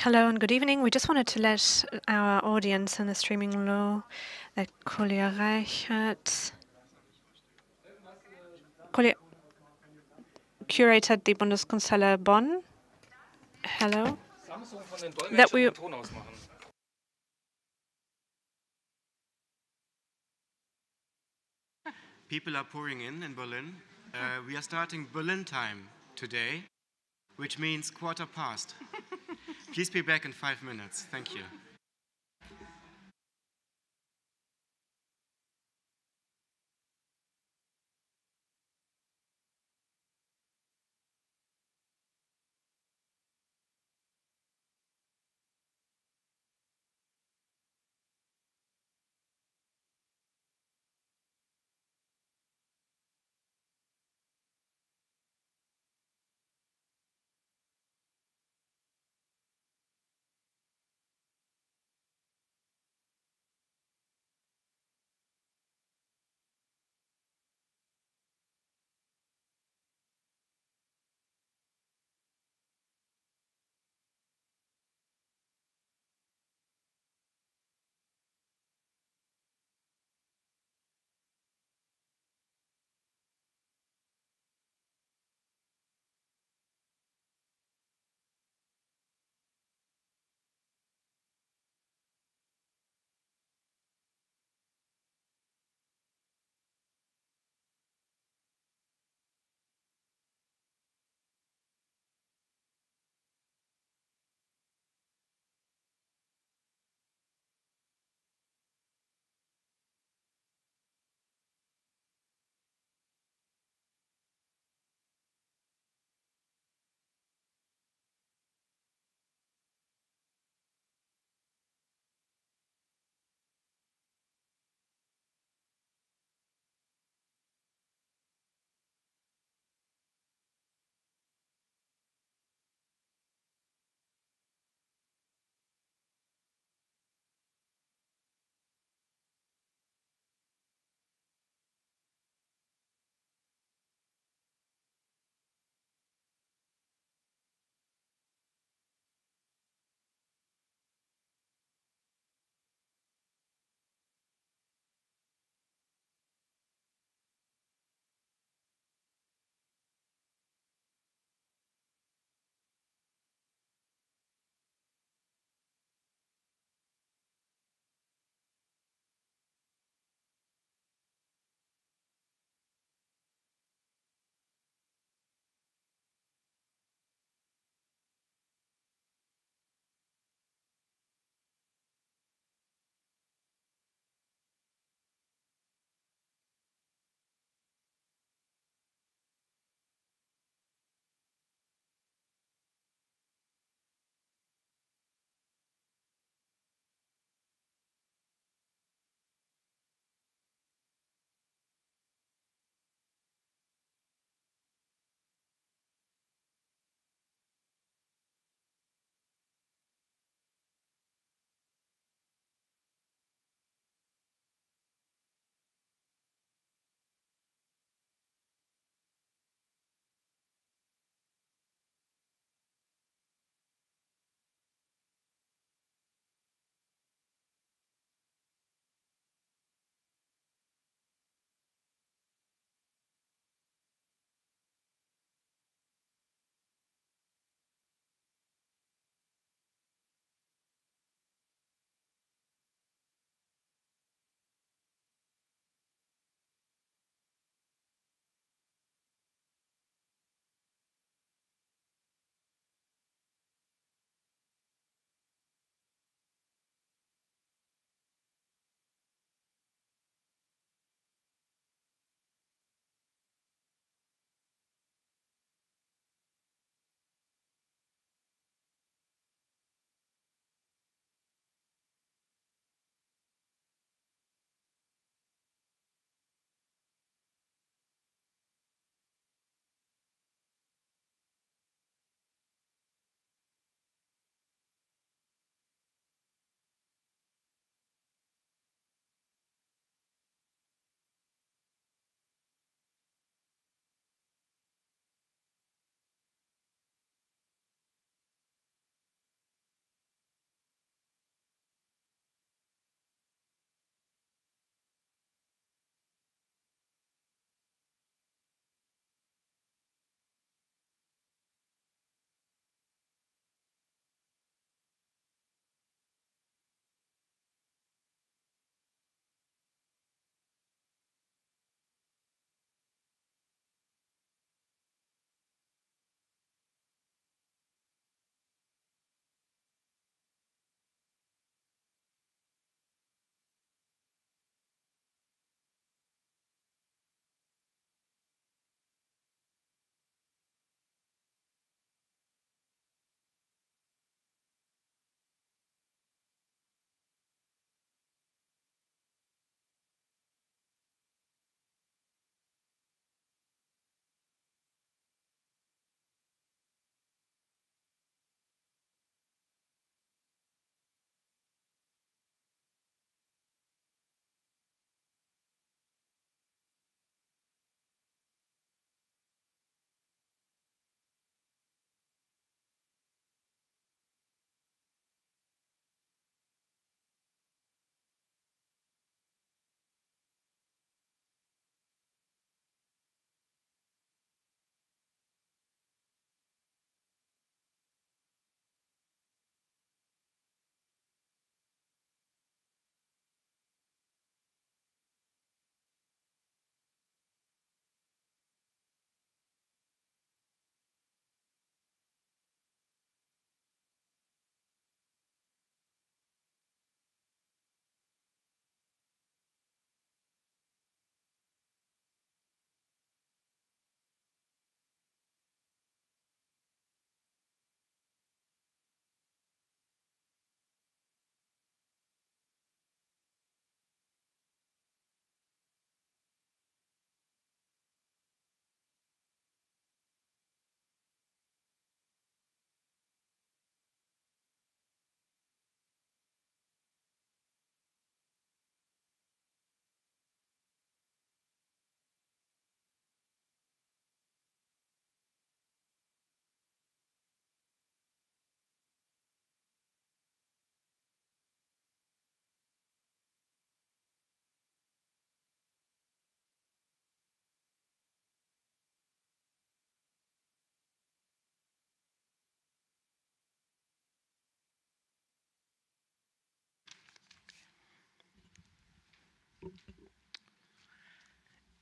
Hello and good evening. We just wanted to let our audience in the streaming know that curated die Bundeskunsthalle Bonn. Hello. That we People are pouring in Berlin. We are starting Berlin time today, which means 1:15. Please be back in 5 minutes. Thank you.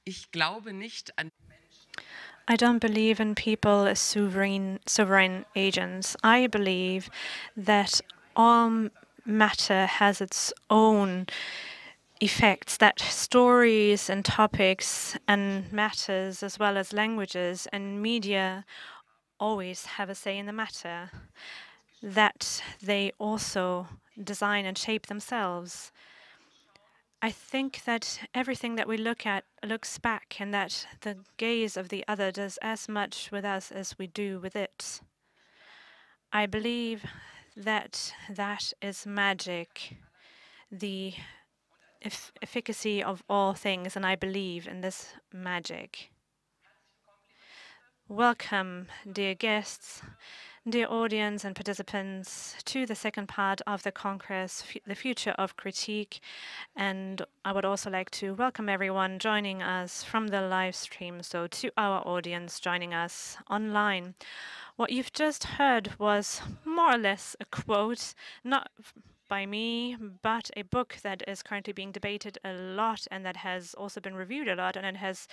Ich glaube nicht an I don't believe in people as sovereign agents. I believe that all matter has its own effects, that stories and topics and matters, as well as languages and media, always have a say in the matter, that they also design and shape themselves. I think that everything that we look at looks back, and that the gaze of the other does as much with us as we do with it. I believe that that is magic, the efficacy of all things, and I believe in this magic. Welcome, dear guests, dear audience and participants, to the second part of the Congress, The Future of Critique. And I would also like to welcome everyone joining us from the live stream, so to our audience joining us online. What you've just heard was more or less a quote, not by me, but a book that is currently being debated a lot and that has also been reviewed a lot, and it has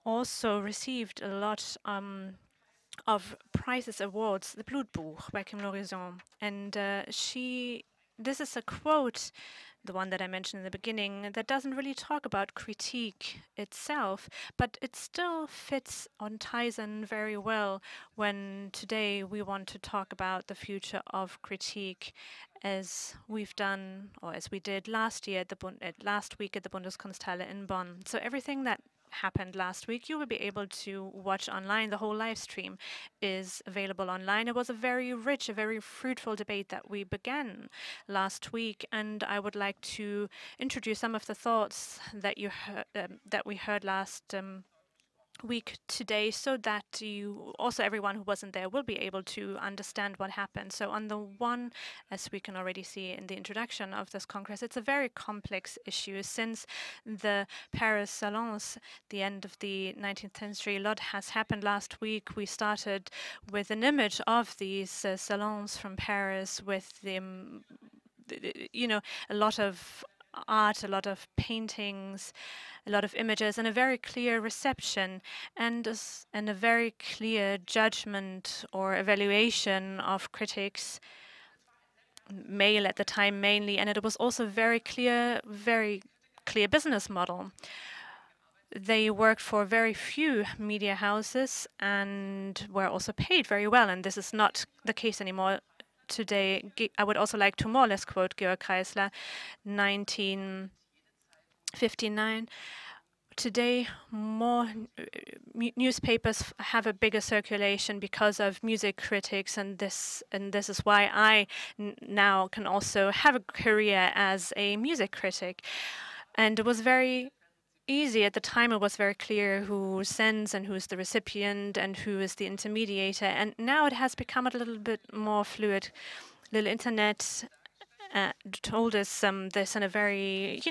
also received a lot of prizes, awards, The Blutbuch by Kim Lorison. And this is a quote, the one that I mentioned in the beginning, that doesn't really talk about critique itself, but it still fits or ties in very well when today we want to talk about the future of critique, as we've done, or as we did last year last week at the Bundeskunsthalle in Bonn. So everything that happened last week, you will be able to watch online. The whole live stream is available online. It was a very rich, a very fruitful debate that we began last week, and I would like to introduce some of the thoughts that that we heard last week today, so that you also, everyone who wasn't there, will be able to understand what happened. So on the one, as we can already see in the introduction of this Congress, it's a very complex issue. Since the Paris Salons, the end of the 19th century, a lot has happened. Last week we started with an image of these salons from Paris with the a lot of art, a lot of paintings, a lot of images, and a very clear reception and a very clear judgment or evaluation of critics, male at the time mainly, and it was also very clear business model. They worked for very few media houses and were also paid very well, and this is not the case anymore today. I would also like to more or less quote Georg Kreisler, 1959. Today, more newspapers have a bigger circulation because of music critics, and this is why I now can also have a career as a music critic. And it was very easy at the time. It was very clear who sends and who's the recipient and who is the intermediator. And now it has become a little bit more fluid. Little internet told us this in a very,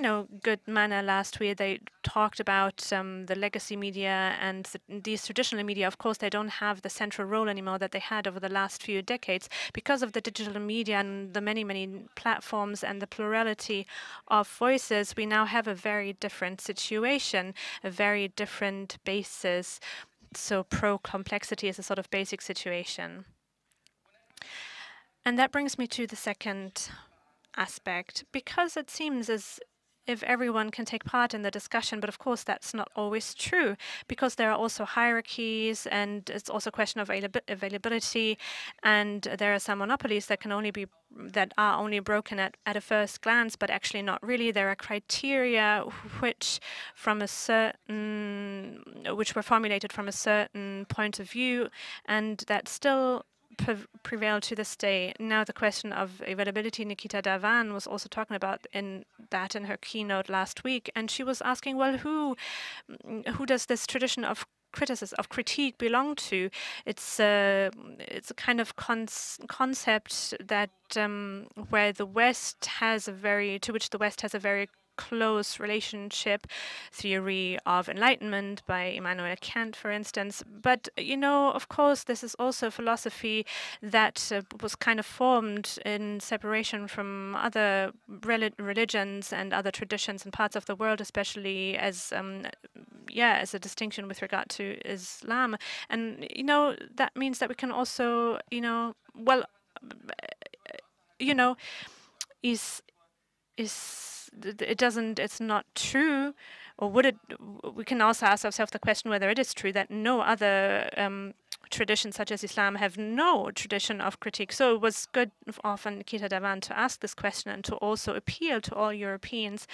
good manner last week. They talked about the legacy media and these traditional media. Of course, they don't have the central role anymore that they had over the last few decades because of the digital media and the many, many platforms and the plurality of voices. We now have a very different situation, a very different basis. So pro-complexity is a sort of basic situation. And that brings me to the second aspect, because it seems as if everyone can take part in the discussion, but of course that's not always true, because there are also hierarchies, and it's also a question of availability, and there are some monopolies that are only broken at a first glance, but actually not really. There are criteria which were formulated from a certain point of view, and that still prevail to this day. Now, the question of availability, Nikita Davan was also talking about in her keynote last week, and she was asking, well, who does this tradition of criticism, of critique, belong to? It's a kind of concept that to which the West has a very close relationship, theory of enlightenment by Immanuel Kant, for instance. But, of course, this is also a philosophy that was kind of formed in separation from other religions and other traditions in parts of the world, especially as a distinction with regard to Islam. And, that means that we can also, is it's not true, or would it? We can also ask ourselves the question whether it is true that no other traditions such as Islam have no tradition of critique. So it was good of Nikita Davan to ask this question and to also appeal to all Europeans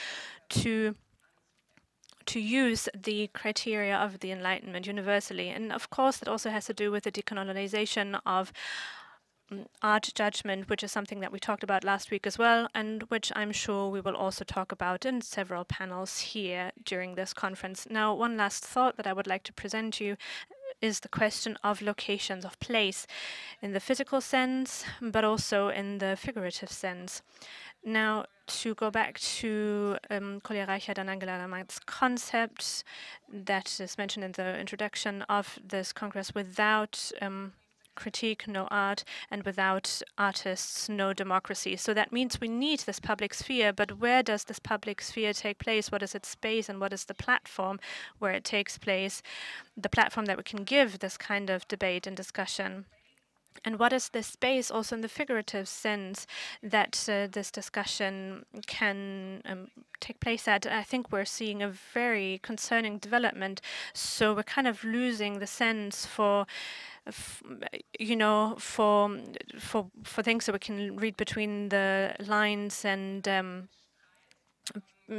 to use the criteria of the Enlightenment universally. And of course, that also has to do with the decolonization of art judgment, which is something that we talked about last week as well, and which I'm sure we will also talk about in several panels here during this conference. Now, one last thought that I would like to present to you is the question of locations, of place, in the physical sense, but also in the figurative sense. Now, to go back to Varatharajah and Angela Lamarck's concept that is mentioned in the introduction of this Congress, without critique, no art, and without artists, no democracy. So that means we need this public sphere, but where does this public sphere take place? What is its space, and what is the platform where it takes place, the platform that we can give this kind of debate and discussion? And what is the space also in the figurative sense that this discussion can take place at? I think we're seeing a very concerning development. So we're kind of losing the sense for things that we can read between the lines, and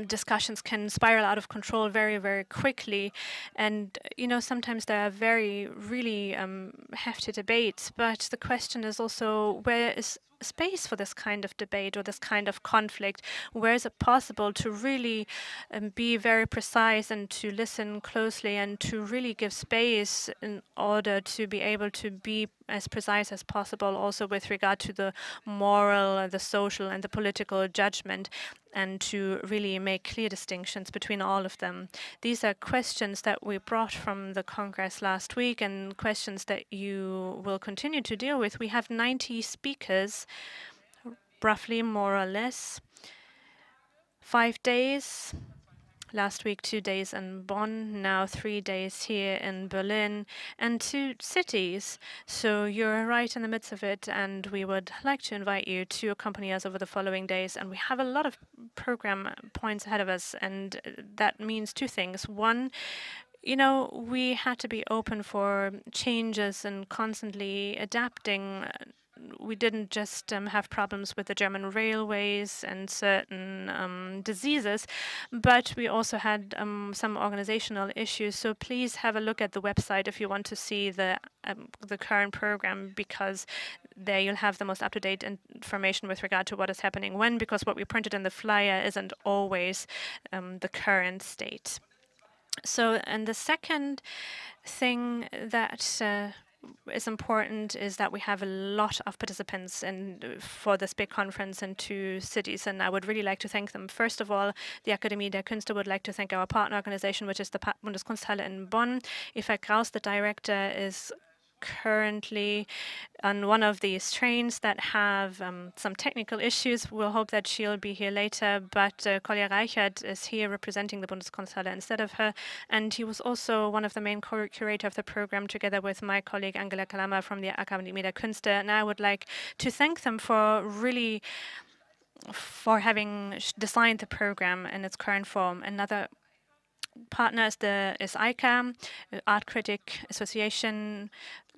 discussions can spiral out of control very, very quickly. And, sometimes there are really hefty debates, but the question is also, where is space for this kind of debate or this kind of conflict? Where is it possible to really be very precise and to listen closely and to really give space in order to be able to be as precise as possible also with regard to the moral, the social, and the political judgment, and to really make clear distinctions between all of them. These are questions that we brought from the Congress last week and questions that you will continue to deal with. We have 90 speakers, roughly, more or less, 5 days. Last week, 2 days in Bonn, now 3 days here in Berlin, and 2 cities. So you're right in the midst of it, and we would like to invite you to accompany us over the following days. And we have a lot of program points ahead of us, and that means 2 things. One, we had to be open for changes and constantly adapting. We didn't just have problems with the German railways and certain diseases, but we also had some organizational issues. So please have a look at the website if you want to see the current program, because there you'll have the most up-to-date information with regard to what is happening when, because what we printed in the flyer isn't always the current state. So, and the second thing that is important is that we have a lot of participants for this big conference in 2 cities, and I would really like to thank them. First of all, the Akademie der Künste would like to thank our partner organization, which is the Bundeskunsthalle in Bonn. Eva Kraus, the director, is currently on one of these trains that have some technical issues. We'll hope that she'll be here later, but Kolja Reichert is here representing the Bundeskunsthalle instead of her, and he was also one of the main curator of the program together with my colleague Angela Kalama from the Akademie der Künste, and I would like to thank them for having designed the program in its current form. Another partner is ICA, Art Critic Association,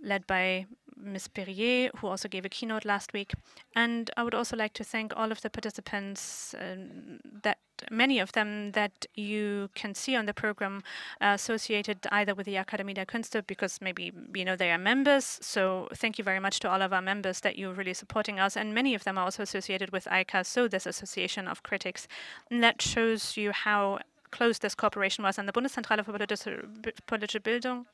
led by Ms. Perrier, who also gave a keynote last week. And I would also like to thank all of the participants, many of them that you can see on the program associated either with the Akademie der Künste, because maybe they are members. So thank you very much to all of our members that you're really supporting us. And many of them are also associated with ICA, so this Association of Critics. And that shows you how close this cooperation was. And the Bundeszentrale für politische Bildung,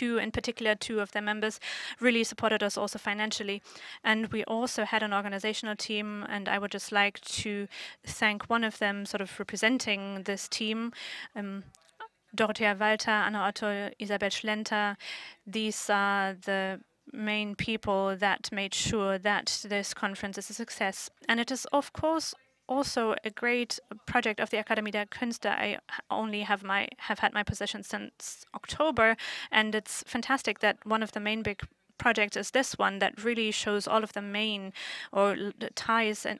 in particular, two of their members really supported us also financially. And we also had an organizational team, and I would just like to thank one of them sort of representing this team. Dorothea Walter, Anna Otto, Isabel Schlenter. These are the main people that made sure that this conference is a success. And it is, of course, also a great project of the Akademie der Künste. I only have had my position since October, and it's fantastic that one of the main big project is this one that really shows all of the main or ties and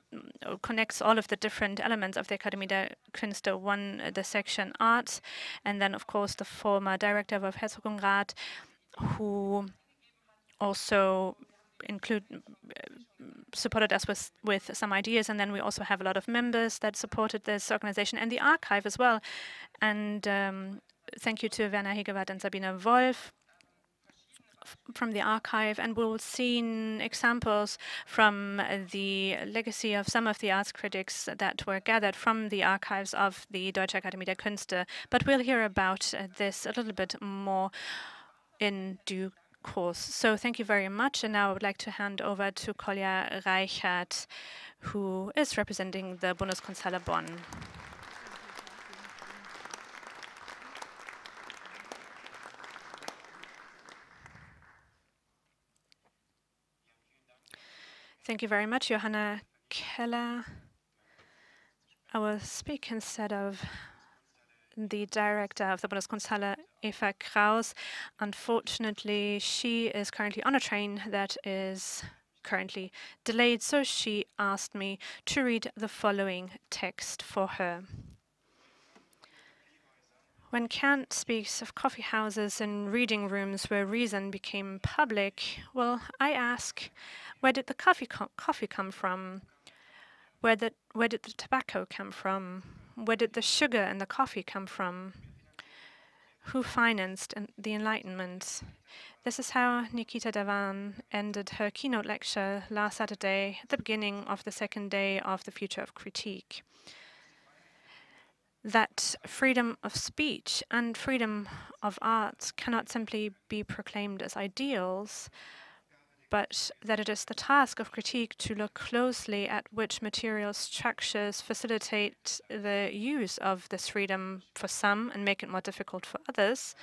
connects all of the different elements of the Akademie der Künste. One, the section art, and then of course the former director of Herzogenrath, who also supported us with some ideas, and then we also have a lot of members that supported this organization and the archive as well. And thank you to Werner Hegewart and Sabine Wolf from the archive, and we'll see examples from the legacy of some of the arts critics that were gathered from the archives of the Deutsche Akademie der Künste. But we'll hear about this a little bit more in due course. So thank you very much, and now I would like to hand over to Kolja Reichert, who is representing the Bundeskunsthalle Bonn. Thank you very much, Johanna Keller. I will speak instead of the director of the Bundeskunsthalle, Eva Kraus. Unfortunately, she is currently on a train that is currently delayed, so she asked me to read the following text for her. When Kant speaks of coffee houses and reading rooms where reason became public, well, I ask, where did the coffee come from? Where did the tobacco come from? Where did the sugar and the coffee come from? Who financed the Enlightenment? This is how Nikita Davan ended her keynote lecture last Saturday, at the beginning of the second day of the Future of Critique. That freedom of speech and freedom of art cannot simply be proclaimed as ideals, but that it is the task of critique to look closely at which material structures facilitate the use of this freedom for some and make it more difficult for others.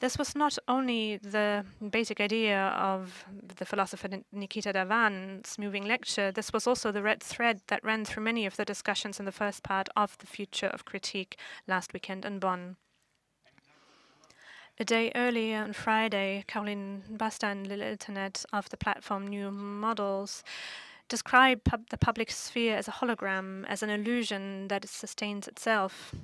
This was not only the basic idea of the philosopher Nikita Davan's moving lecture, this was also the red thread that ran through many of the discussions in the first part of the Future of Critique last weekend in Bonn. A day earlier on Friday, Caroline Basta and Lil Internet of the platform New Models described the public sphere as a hologram, as an illusion that sustains itself,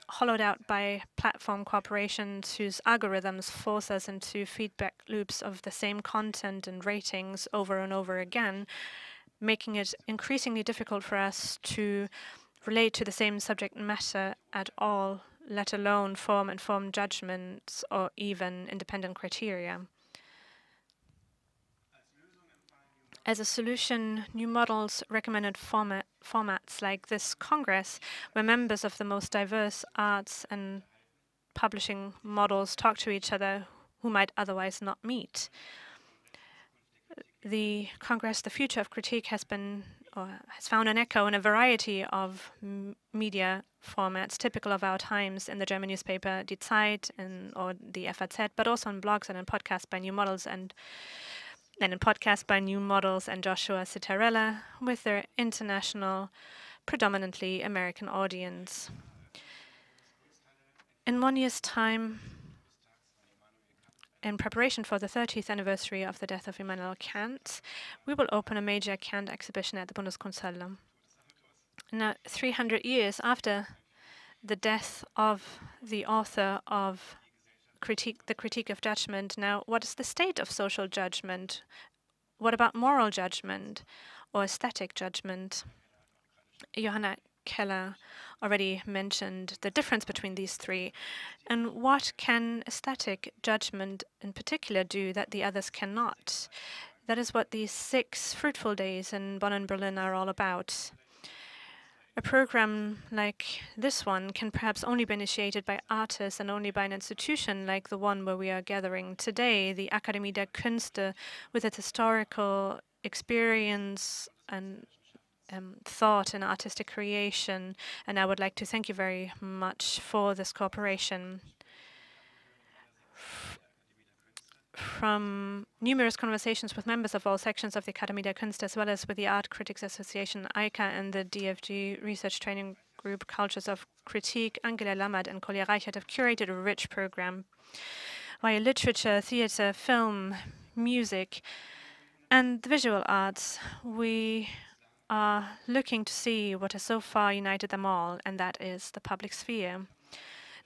hollowed out by platform corporations whose algorithms force us into feedback loops of the same content and ratings over and over again, making it increasingly difficult for us to relate to the same subject matter at all, let alone form informed judgments or even independent criteria. As a solution, New Models recommended formats like this Congress, where members of the most diverse arts and publishing models talk to each other who might otherwise not meet. The Congress, the Future of Critique, has found an echo in a variety of media formats typical of our times in the German newspaper Die Zeit or the FAZ, but also in blogs and in podcasts by New Models and in podcasts by New Models and Joshua Citarella with their international, predominantly American audience. In 1 year's time, in preparation for the 30th anniversary of the death of Immanuel Kant, we will open a major Kant exhibition at the Bundeskunsthalle. Now, 300 years after the death of the author of the Critique of Judgment, now, what is the state of social judgment? What about moral judgment or aesthetic judgment? Johanna Keller already mentioned the difference between these three. And what can aesthetic judgment in particular do that the others cannot? That is what these 6 fruitful days in Bonn and Berlin are all about. A program like this one can perhaps only be initiated by artists and only by an institution like the one where we are gathering today, the Akademie der Künste, with its historical experience and thought and artistic creation. And I would like to thank you very much for this cooperation. From numerous conversations with members of all sections of the Akademie der Künste, as well as with the Art Critics Association, ICA, and the DFG Research Training Group Cultures of Critique, Angela Lammert and Kolja Reichert have curated a rich program via literature, theatre, film, music, and the visual arts. We are looking to see what has so far united them all, and that is the public sphere.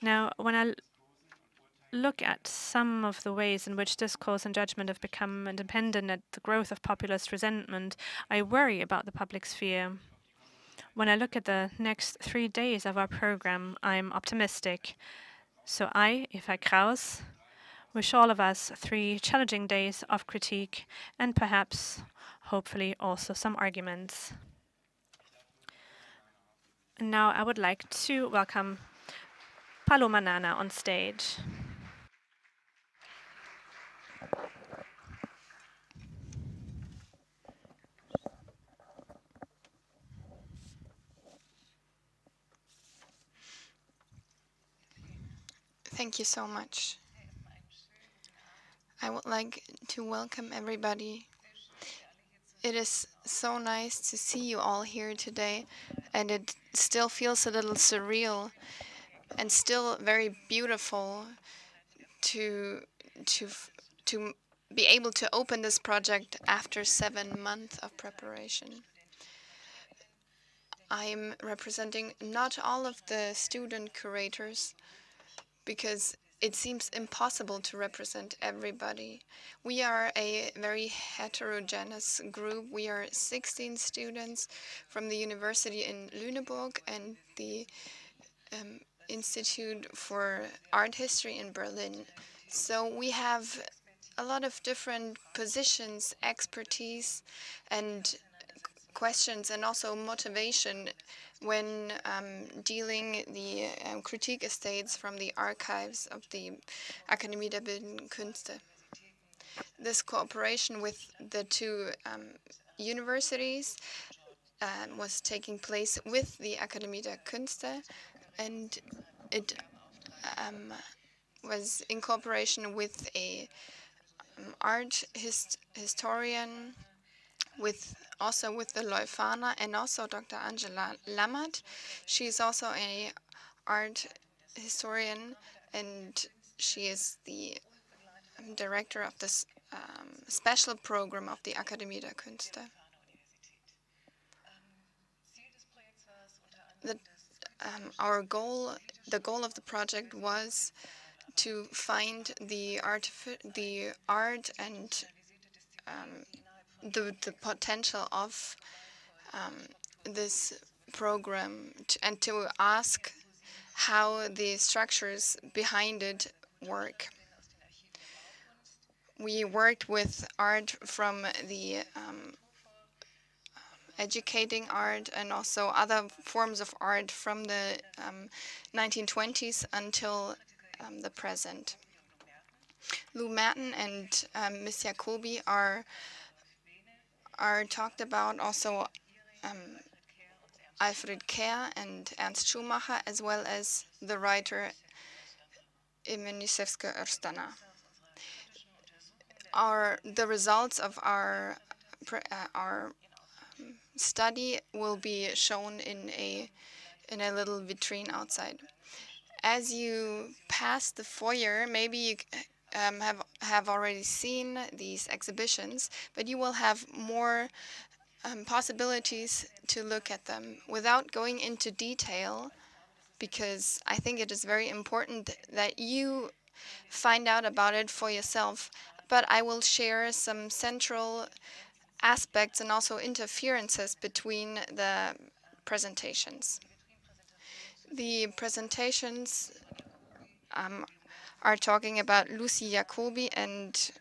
Now, when I look at some of the ways in which discourse and judgment have become independent at the growth of populist resentment, I worry about the public sphere. When I look at the next 3 days of our program, I'm optimistic. So I, Eva Kraus, wish all of us 3 challenging days of critique and perhaps, hopefully, also some arguments. And now I would like to welcome Paloma Nana on stage. Thank you so much. I would like to welcome everybody. It is so nice to see you all here today, and it still feels a little surreal and still very beautiful to be able to open this project after 7 months of preparation. I'm representing not all of the student curators because it seems impossible to represent everybody. We are a very heterogeneous group. We are 16 students from the university in Lüneburg and the Institute for Art History in Berlin. So we have a lot of different positions, expertise, and questions, and also motivation when dealing the critique estates from the archives of the Akademie der Bildenden Künste. This cooperation with the 2 universities was taking place with the Akademie der Künste, and it was in cooperation with a art historian, also with the Leuphana, and also Dr. Angela Lammert. She's also an art historian, and she is the director of this special program of the Akademie der Künste. The goal of the project was to find the art and the potential of this program, and to ask how the structures behind it work. We worked with art from the educating art and also other forms of art from the 1920s until the present. Lou Matten and Miss Jacobi are talked about, also Alfred Kerr and Ernst Schumacher, as well as the writer Imenisevska Erstana. The results of our study will be shown in a little vitrine outside. As you pass the foyer, maybe you have already seen these exhibitions, but you will have more possibilities to look at them without going into detail, because I think it is very important that you find out about it for yourself. But I will share some central aspects and also interferences between the presentations. The presentations are talking about Lucy Jacobi and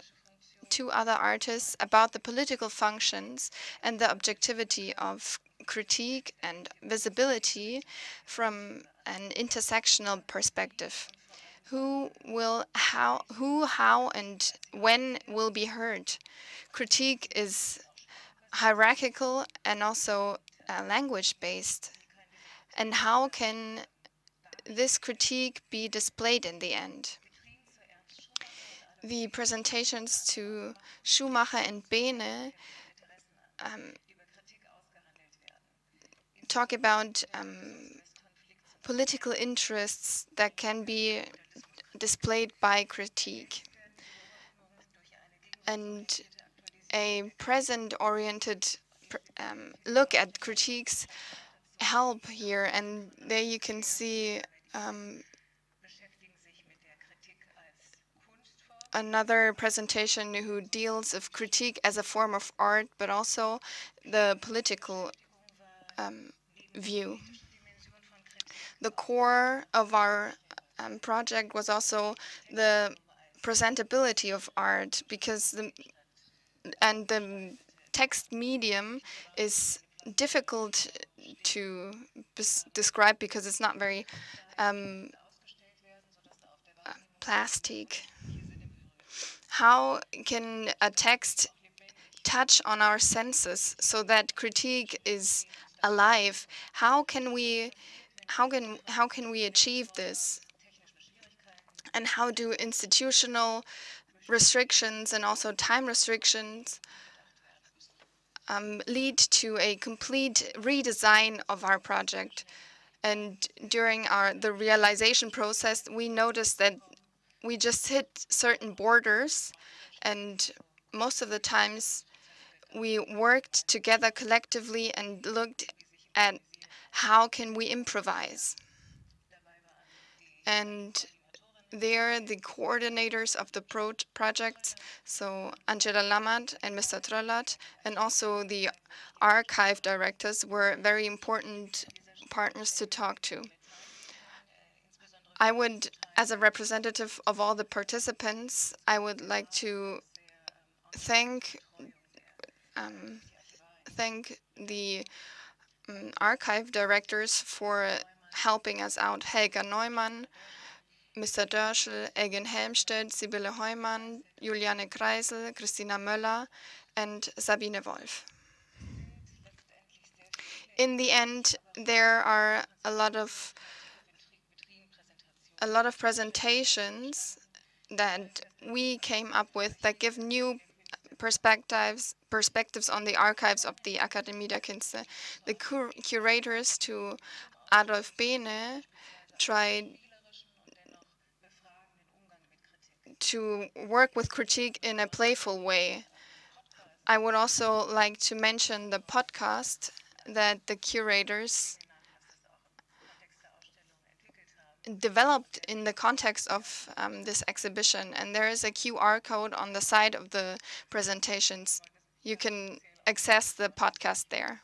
2 other artists about the political functions and the objectivity of critique and visibility from an intersectional perspective. Who, how, and when will be heard? Critique is hierarchical and also language-based. And how can this critique be displayed in the end? The presentations to Schumacher and Behne talk about political interests that can be displayed by critique. And a present-oriented look at critiques help here. And there you can see another presentation who deals with critique as a form of art, but also the political view. The core of our project was also the presentability of art, because the text medium is difficult to describe because it's not very plastic. How can a text touch on our senses so that critique is alive? How can we achieve this? And how do institutional restrictions and also time restrictions lead to a complete redesign of our project? And during the realization process, we noticed that we just hit certain borders, and most of the times we worked together collectively and looked at how can we improvise. And they're the coordinators of the projects, so Angela Lammert and Mr. Trollat, and also the archive directors were very important partners to talk to. I would, as a representative of all the participants, I would like to thank the archive directors for helping us out. Helga Neumann, Mr. Dörschel, Elgin Helmstedt, Sibylle Heumann, Juliane Kreisel, Christina Möller, and Sabine Wolf. In the end, there are a lot of presentations that we came up with that give new perspectives on the archives of the Akademie der Künste. The curators to Adolf Behne tried to work with critique in a playful way. I would also like to mention the podcast that the curators developed in the context of this exhibition, and there is a QR code on the side of the presentations. You can access the podcast there.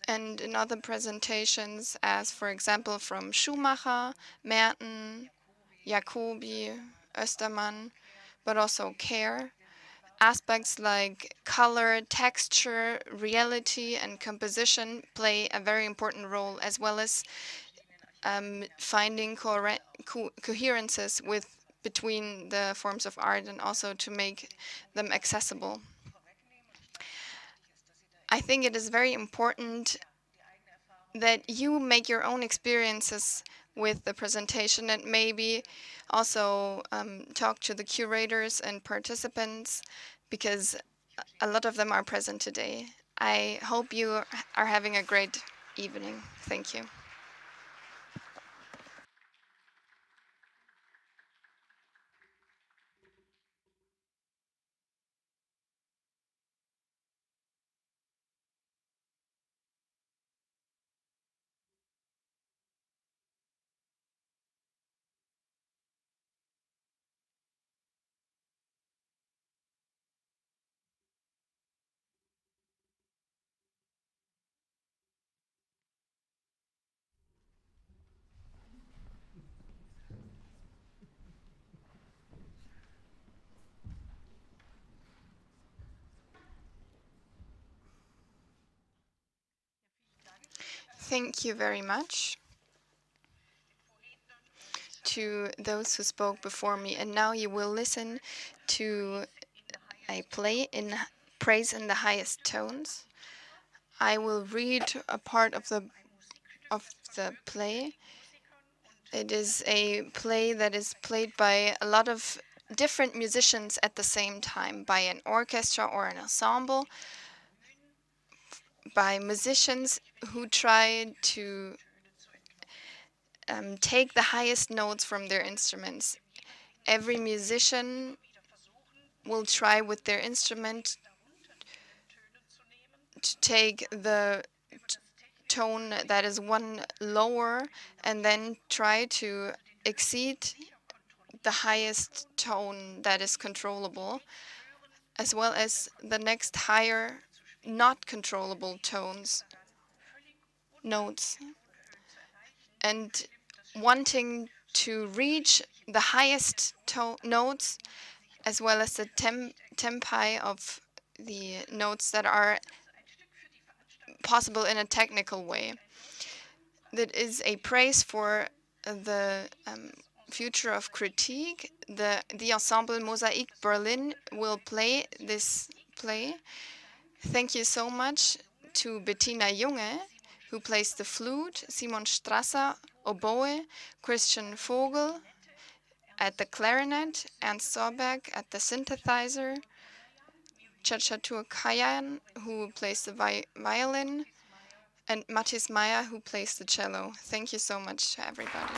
And in other presentations, as for example from Schumacher, Merten, Jacobi, Östermann, but also Care, aspects like color, texture, reality, and composition play a very important role, as well as finding coherences between the forms of art and also to make them accessible. I think it is very important that you make your own experiences with the presentation, and maybe also talk to the curators and participants, because a lot of them are present today. I hope you are having a great evening. Thank you. Thank you very much to those who spoke before me. And now you will listen to a play in praise in the highest tones. I will read a part of the play. It is a play that is played by a lot of different musicians at the same time, by an orchestra or an ensemble, by musicians who try to take the highest notes from their instruments. Every musician will try with their instrument to take the tone that is one lower and then try to exceed the highest tone that is controllable, as well as the next higher not controllable notes. And wanting to reach the highest notes, as well as the tempi of the notes that are possible in a technical way. That is a praise for the future of critique. The ensemble Mosaic Berlin will play this play. Thank you so much to Bettina Junge, who plays the flute, Simon Strasser, oboe, Christian Vogel at the clarinet, Ernst Sorberg at the synthesizer, Chachatur Kayan, who plays the violin, and Mathis Meyer, who plays the cello. Thank you so much to everybody.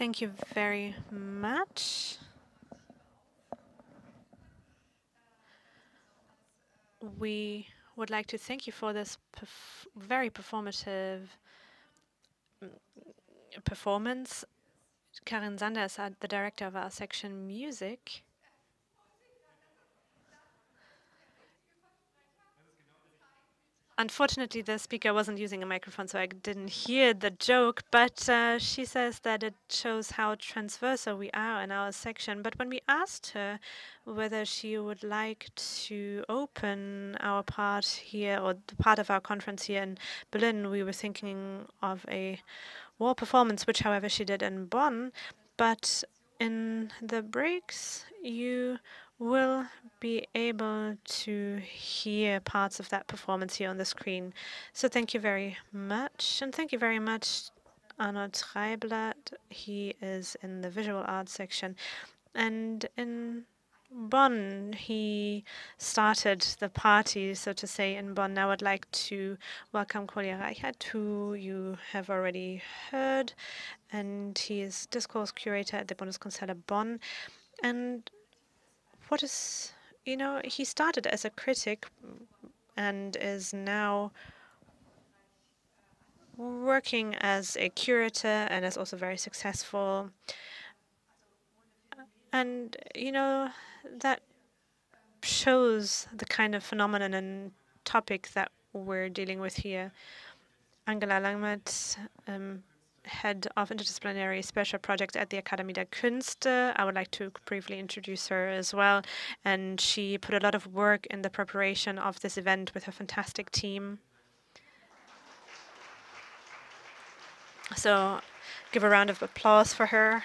Thank you very much. We would like to thank you for this very performative performance. Karin Sander is the director of our section music. Unfortunately, the speaker wasn't using a microphone, so I didn't hear the joke, but she says that it shows how transversal we are in our section. But when we asked her whether she would like to open our part here, or the part of our conference here in Berlin, we were thinking of a wall performance, which, however, she did in Bonn. But in the breaks, you will be able to hear parts of that performance here on the screen. So thank you very much. And thank you very much, Arno Treiblatt. He is in the visual arts section. And in Bonn, he started the party, so to say, in Bonn. Now I'd like to welcome Kolja Reichert, who you have already heard. And he is discourse curator at the Bundeskunsthalle Bonn. And he started as a critic and is now working as a curator and is also very successful. And, that shows the kind of phenomenon and topic that we're dealing with here. Angela Langmet, head of interdisciplinary special projects at the Akademie der Künste. I would like to briefly introduce her as well. And she put a lot of work in the preparation of this event with her fantastic team. So give a round of applause for her.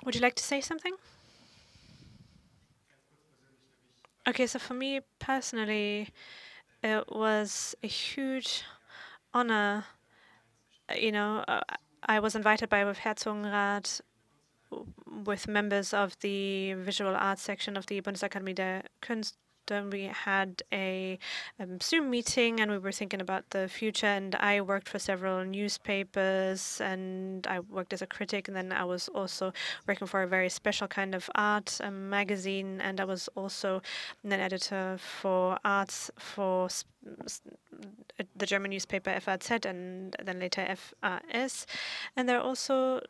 Would you like to say something? Okay, so for me personally, it was a huge honor. I was invited by Varatharajah with members of the visual arts section of the Bundesakademie der Künste. We had a Zoom meeting and we were thinking about the future, and I worked for several newspapers and I worked as a critic, and then I was also working for a very special kind of art magazine, and I was also an editor for arts for the German newspaper FAZ and then later FAS. And there are also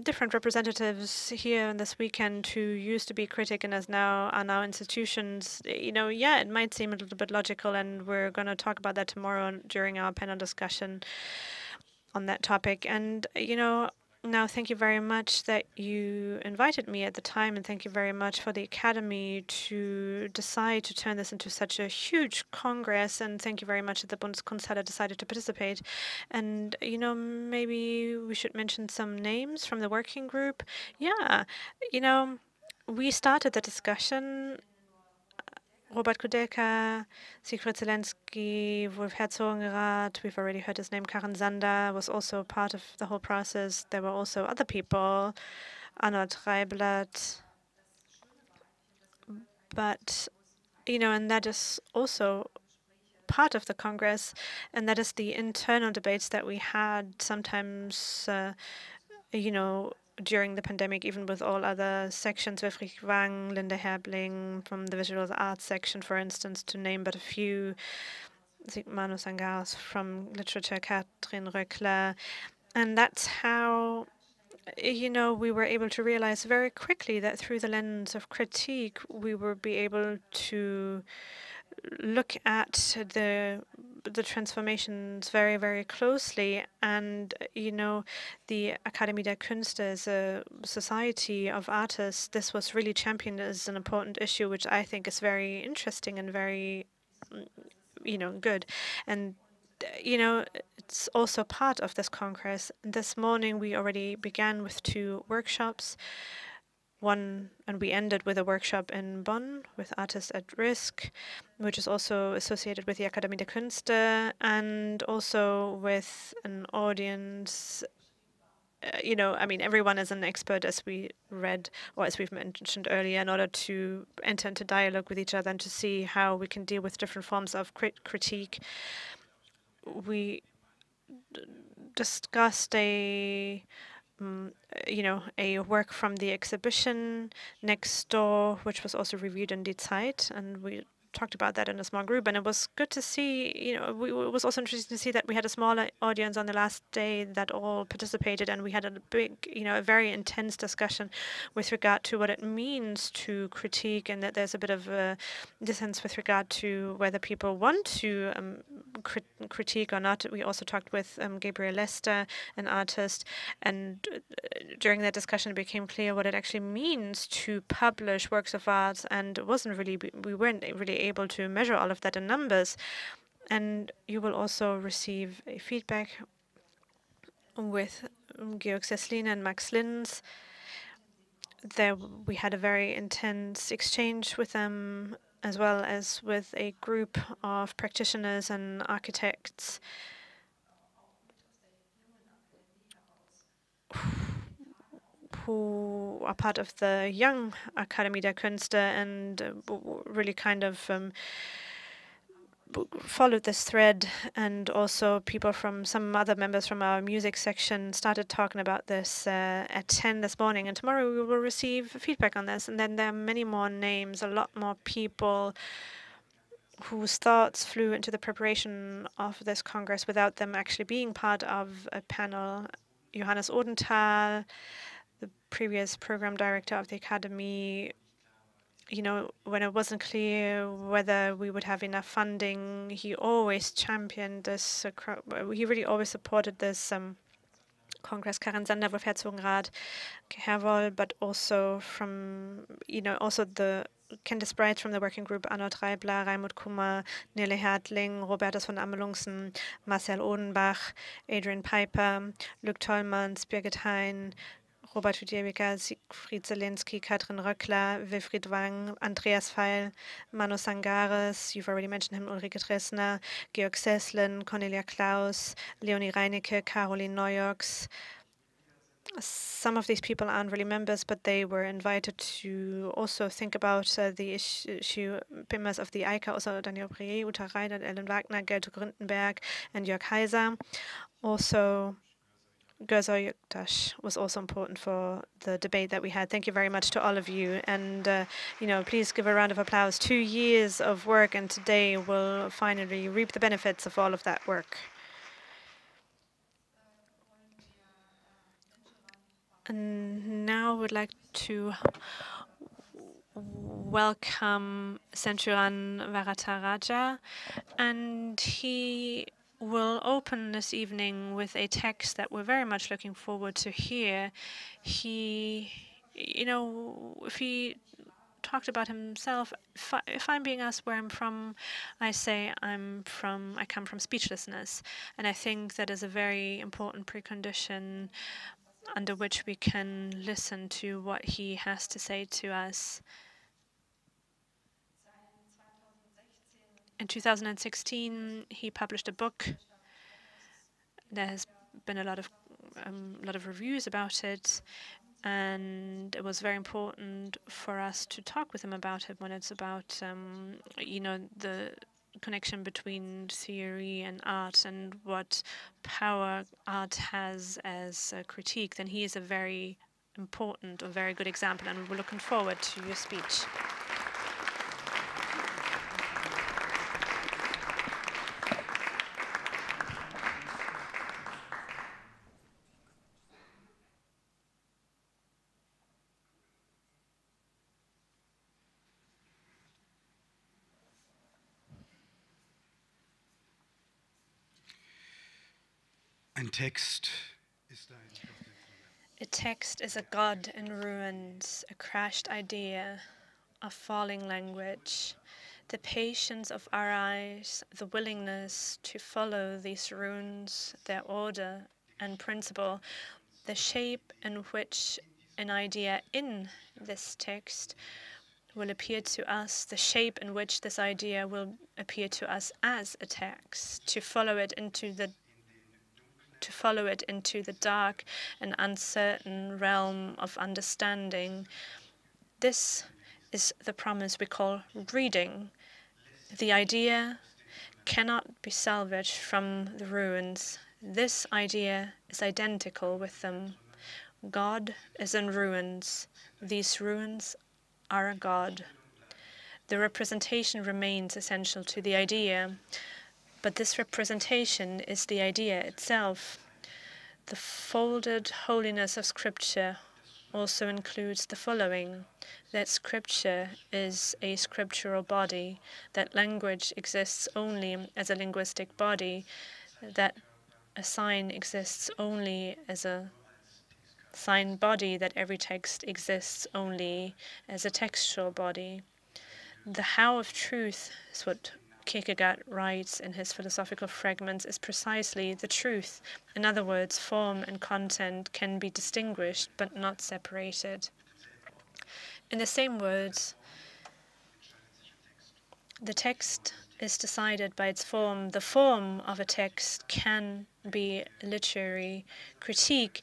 different representatives here in this weekend who used to be critic and are now institutions. Yeah, it might seem a little bit logical, and we're going to talk about that tomorrow during our panel discussion on that topic. And now, thank you very much that you invited me at the time, and thank you very much for the Academy to decide to turn this into such a huge congress, and thank you very much that the Bundeskunsthalle decided to participate. And, maybe we should mention some names from the working group. Yeah, we started the discussion. Robert Kudelka, Sigrid Zelensky, Wolf Herzogenrath, we've already heard his name. Karin Sander was also part of the whole process. There were also other people, Arno Treiblatt. But, and that is also part of the Congress, and that is the internal debates that we had sometimes, during the pandemic, even with all other sections, Wilfried Wang, Linda Herbling from the visual arts section, for instance, to name but a few, Manu Sangaros from literature, Katrin Röckler. And that's how, we were able to realize very quickly that through the lens of critique, we would be able to look at the transformations very, very closely. And, the Akademie der Künste is a society of artists. This was really championed as an important issue, which I think is very interesting and very, good. And, it's also part of this Congress. This morning, we already began with 2 workshops. And we ended with a workshop in Bonn with Artists at Risk, which is also associated with the Akademie der Künste, and also with an audience. Everyone is an expert, as we read, or as we've mentioned earlier, in order to enter into dialogue with each other and to see how we can deal with different forms of critique. We discussed a work from the exhibition next door, which was also reviewed in Die Zeit, and we talked about that in a small group. And it was good to see, it was also interesting to see that we had a smaller audience on the last day that all participated, and we had a big, a very intense discussion with regard to what it means to critique, and that there's a bit of a dissonance with regard to whether people want to critique or not. We also talked with Gabriel Lester, an artist, and during that discussion, it became clear what it actually means to publish works of art, and we weren't really able to measure all of that in numbers. And you will also receive a feedback with Georg Seslin and Max Linz. There we had a very intense exchange with them, as well as with a group of practitioners and architects who are part of the young Akademie der Künste, and really kind of followed this thread. And also people from some other members from our music section started talking about this at 10 this morning, and tomorrow we will receive feedback on this. And then there are many more names, a lot more people whose thoughts flew into the preparation of this Congress without them actually being part of a panel. Johannes Odenthal, the previous program director of the Akademie, when it wasn't clear whether we would have enough funding, he always championed this. He really always supported this Congress. Karin Sander, Wolf Herzogenrath, Herwohl, but also from, also the Candice Bright from the working group, Arnold Reibler, Raimund Kummer, Nele Hertling, Robertus von Amelungsen, Marcel Odenbach, Adrian Piper, Luc Tollmanns, Birgit Hein, Robert Hütjewika, Siegfried Zelensky, Katrin Röckler, Wilfried Wang, Andreas Feil, Manu Sangares, you've already mentioned him, Ulrike Dressner, Georg Seslin, Cornelia Klaus, Leonie Reinecke, Caroline Neujoks. Some of these people aren't really members, but they were invited to also think about the issue, members of the ICA, also Daniel Brier, Uta Reiter, Ellen Wagner, Gelte Gründenberg, and Jörg Heiser. Also, Gözer Yuktash was also important for the debate that we had. Thank you very much to all of you. And, please give a round of applause. 2 years of work, and today we'll finally reap the benefits of all of that work. And now we'd like to welcome Senthuran Varatharajah, and he will open this evening with a text that we're very much looking forward to hear. He, if he talked about himself, if I'm being asked where I'm from, I say I come from speechlessness, and I think that is a very important precondition under which we can listen to what he has to say to us. In 2016, he published a book. There has been a lot of reviews about it, and it was very important for us to talk with him about it when it's about, the connection between theory and art and what power art has as a critique. Then he is a very important, a very good example, and we're looking forward to your speech. A text is a god in ruins, a crashed idea, a falling language. The patience of our eyes, the willingness to follow these runes, their order and principle, the shape in which an idea in this text will appear to us, the shape in which this idea will appear to us as a text, to follow it into the dark and uncertain realm of understanding. This is the promise we call reading. The idea cannot be salvaged from the ruins. This idea is identical with them. God is in ruins. These ruins are a God. The representation remains essential to the idea, but this representation is the idea itself. The folded holiness of Scripture also includes the following: that Scripture is a scriptural body, that language exists only as a linguistic body, that a sign exists only as a sign body, that every text exists only as a textual body. The how of truth is what Kierkegaard writes in his philosophical fragments is precisely the truth. In other words, form and content can be distinguished but not separated. In the same words, the text is decided by its form. The form of a text can be literary critique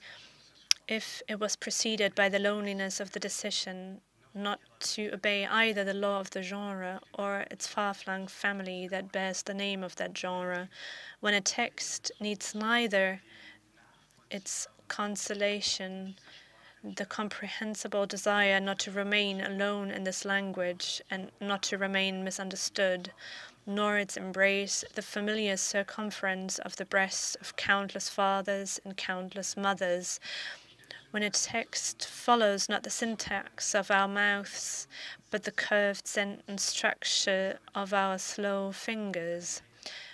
if it was preceded by the loneliness of the decision not to obey either the law of the genre or its far-flung family that bears the name of that genre. When a text needs neither its consolation, the comprehensible desire not to remain alone in this language and not to remain misunderstood, nor its embrace the familiar circumference of the breasts of countless fathers and countless mothers, when a text follows not the syntax of our mouths, but the curved sentence structure of our slow fingers,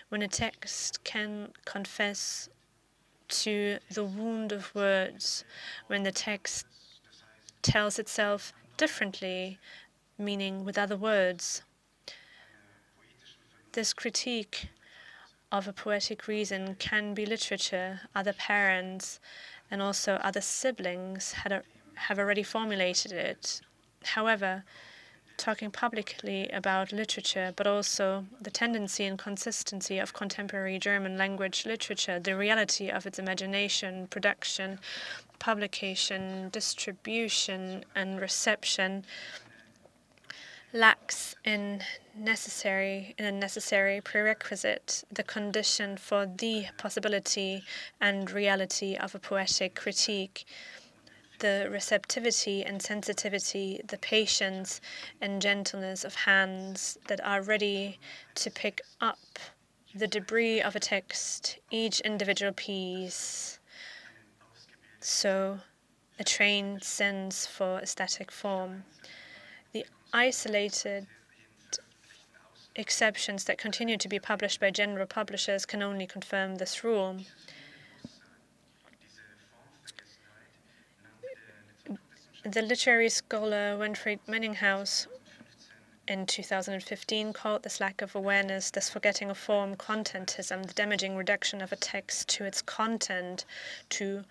when a text can confess to the wound of words, when the text tells itself differently, meaning with other words. This critique of a poetic reason can be literature. Other parents and also other siblings have already formulated it. However, talking publicly about literature, but also the tendency and consistency of contemporary German language literature, the reality of its imagination, production, publication, distribution, and reception, lacks in a necessary prerequisite, the condition for the possibility and reality of a poetic critique, the receptivity and sensitivity, the patience and gentleness of hands that are ready to pick up the debris of a text, each individual piece. So, a trained sense for aesthetic form. The isolated exceptions that continue to be published by general publishers can only confirm this rule. The literary scholar Winfried Menninghaus in 2015 called this lack of awareness, this forgetting of form, contentism, the damaging reduction of a text to its content, to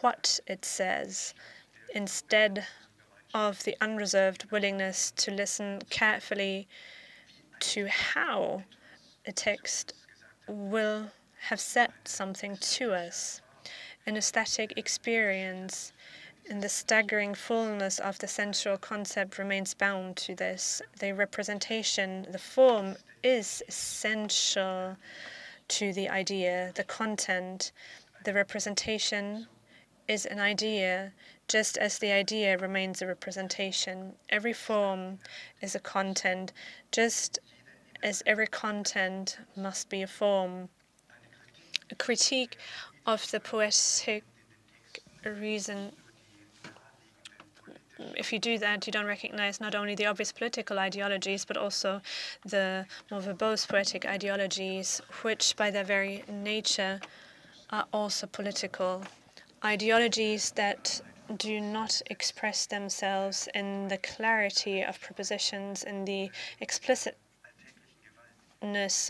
what it says, instead of the unreserved willingness to listen carefully to how a text will have said something to us. An aesthetic experience in the staggering fullness of the sensual concept remains bound to this. The representation, the form, is essential to the idea, the content. The representation is an idea, just as the idea remains a representation. Every form is a content, just as every content must be a form. A critique of the poetic reason, if you do that, you don't recognize not only the obvious political ideologies, but also the more verbose poetic ideologies, which by their very nature are also political. Ideologies that do not express themselves in the clarity of propositions, in the explicitness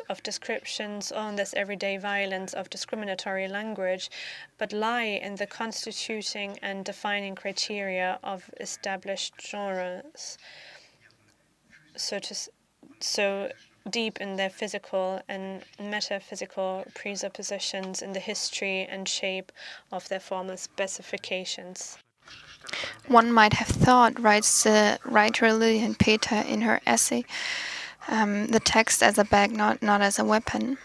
of descriptions, or in this everyday violence of discriminatory language, but lie in the constituting and defining criteria of established genres, so deep in their physical and metaphysical presuppositions, in the history and shape of their formal specifications. One might have thought, writes the writer Lilian Peter in her essay, the text as a bag, not as a weapon.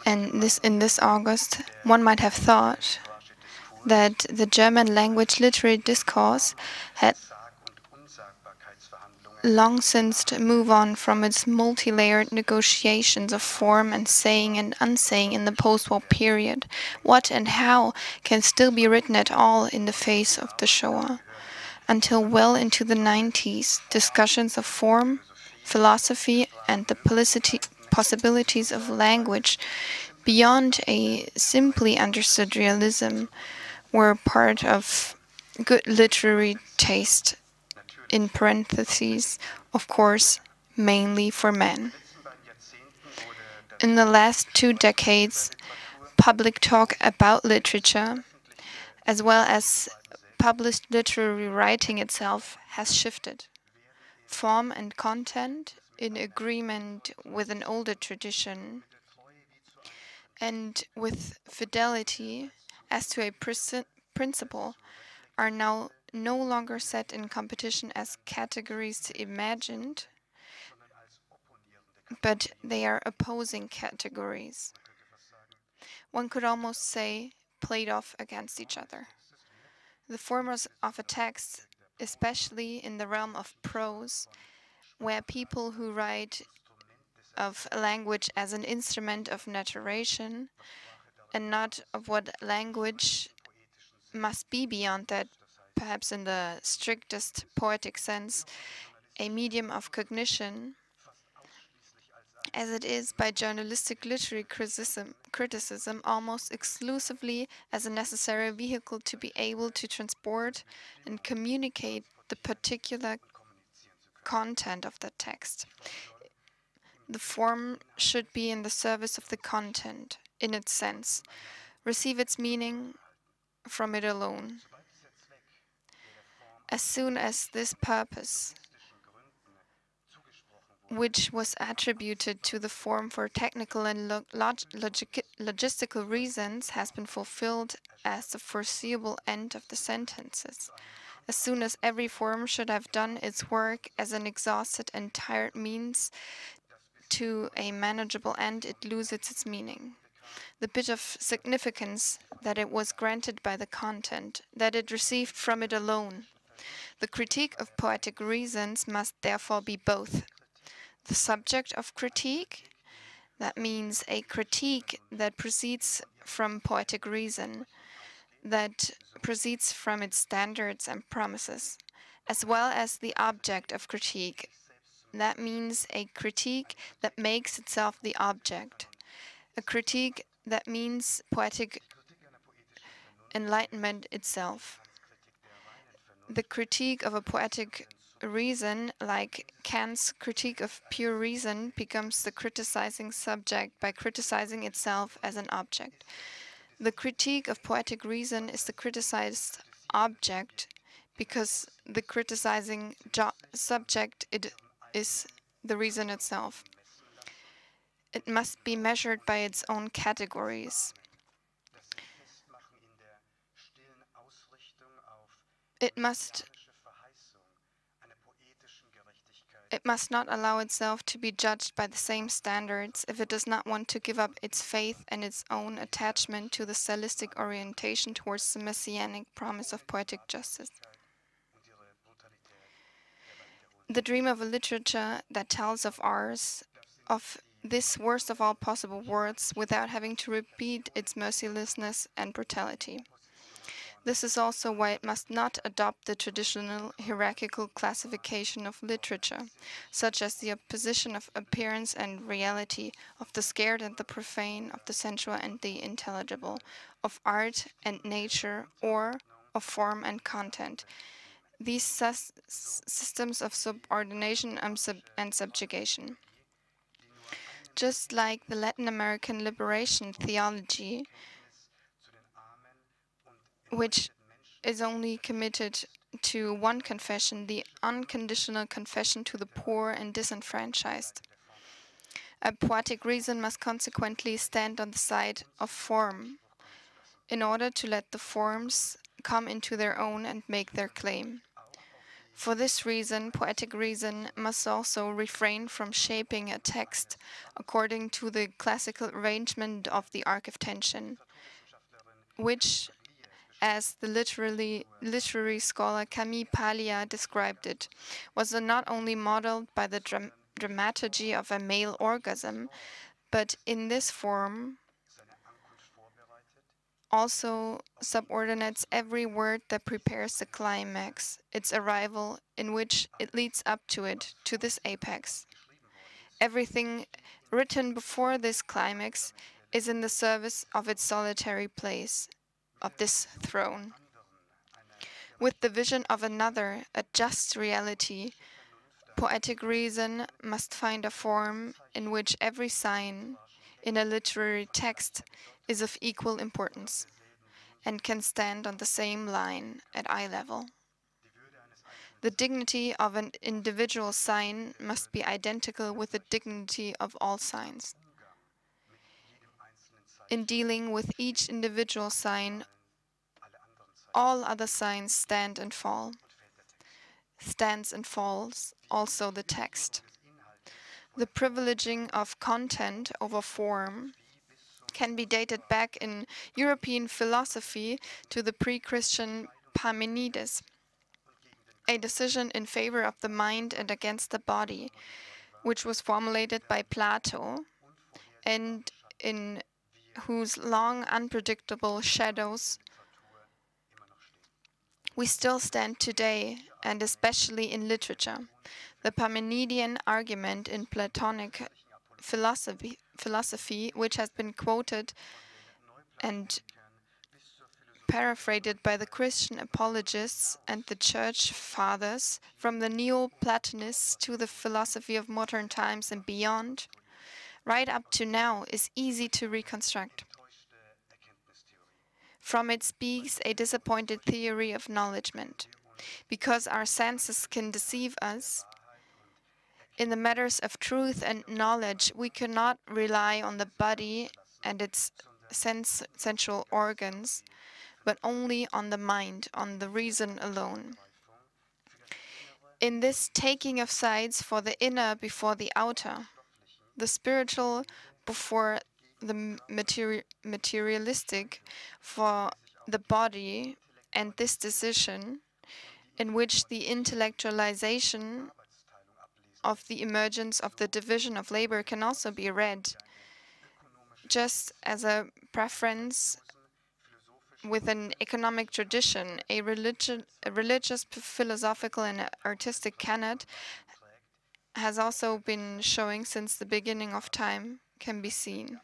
And in this August, one might have thought that the German language literary discourse had long since moved on from its multi-layered negotiations of form and saying and unsaying in the post-war period. What and how can still be written at all in the face of the Shoah? Until well into the 90s, discussions of form, philosophy, and the possibilities of language beyond a simply understood realism were part of good literary taste, in parentheses, of course, mainly for men. In the last 2 decades, public talk about literature, as well as published literary writing itself, has shifted. Form and content, in agreement with an older tradition, and with fidelity as to a principle, are now no longer set in competition as categories to imagined, but they are opposing categories. One could almost say played off against each other. The formers of a text, especially in the realm of prose, where people who write of language as an instrument of narration and not of what language must be beyond that, perhaps in the strictest poetic sense, a medium of cognition, as it is by journalistic literary criticism almost exclusively as a necessary vehicle to be able to transport and communicate the particular content of the text. The form should be in the service of the content, in its sense, receive its meaning from it alone. As soon as this purpose, which was attributed to the form for technical and logistical reasons, has been fulfilled as the foreseeable end of the sentences. As soon as every form should have done its work as an exhausted and tired means to a manageable end, it loses its meaning. The bit of significance that it was granted by the content, that it received from it alone. The critique of poetic reasons must therefore be both. The subject of critique, that means a critique that proceeds from poetic reason, that proceeds from its standards and promises, as well as the object of critique. That means a critique that makes itself the object, a critique that means poetic enlightenment itself. The critique of a poetic reason, like Kant's critique of pure reason, becomes the criticizing subject by criticizing itself as an object. The critique of poetic reason is the criticized object because the criticizing subject is the reason itself. It must be measured by its own categories. It must not allow itself to be judged by the same standards if it does not want to give up its faith and its own attachment to the stylistic orientation towards the messianic promise of poetic justice. The dream of a literature that tells of ours, of this worst of all possible words, without having to repeat its mercilessness and brutality. This is also why it must not adopt the traditional hierarchical classification of literature, such as the opposition of appearance and reality, of the scared and the profane, of the sensual and the intelligible, of art and nature, or of form and content. These systems of subordination and subjugation. Just like the Latin American liberation theology, which is only committed to one confession, the unconditional confession to the poor and disenfranchised. A poetic reason must consequently stand on the side of form, in order to let the forms come into their own and make their claim. For this reason, poetic reason must also refrain from shaping a text according to the classical arrangement of the arc of tension, which, as the literary scholar Camille Paglia described it, was not only modeled by the dramaturgy of a male orgasm, but in this form also subordinates every word that prepares the climax, its arrival, in which it leads up to it, to this apex. Everything written before this climax is in the service of its solitary place, of this throne. With the vision of another, a just reality, poetic reason must find a form in which every sign in a literary text is of equal importance and can stand on the same line at eye level. The dignity of an individual sign must be identical with the dignity of all signs. In dealing with each individual sign, all other signs stand and fall. Stands and falls also the text. The privileging of content over form can be dated back in European philosophy to the pre-Christian Parmenides, a decision in favor of the mind and against the body, which was formulated by Plato, and in whose long, unpredictable shadows we still stand today, and especially in literature. The Parmenidean argument in Platonic philosophy, which has been quoted and paraphrased by the Christian apologists and the church fathers, from the Neoplatonists to the philosophy of modern times and beyond, right up to now, is easy to reconstruct. From it speaks a disappointed theory of knowledgement. Because our senses can deceive us, in the matters of truth and knowledge, we cannot rely on the body and its sensual organs, but only on the mind, on the reason alone. In this taking of sides for the inner before the outer, the spiritual before the materialistic for the body, and this decision, in which the intellectualization of the emergence of the division of labor can also be read, just as a preference with an economic tradition, a religious, philosophical, and artistic canon has also been showing since the beginning of time, can be seen.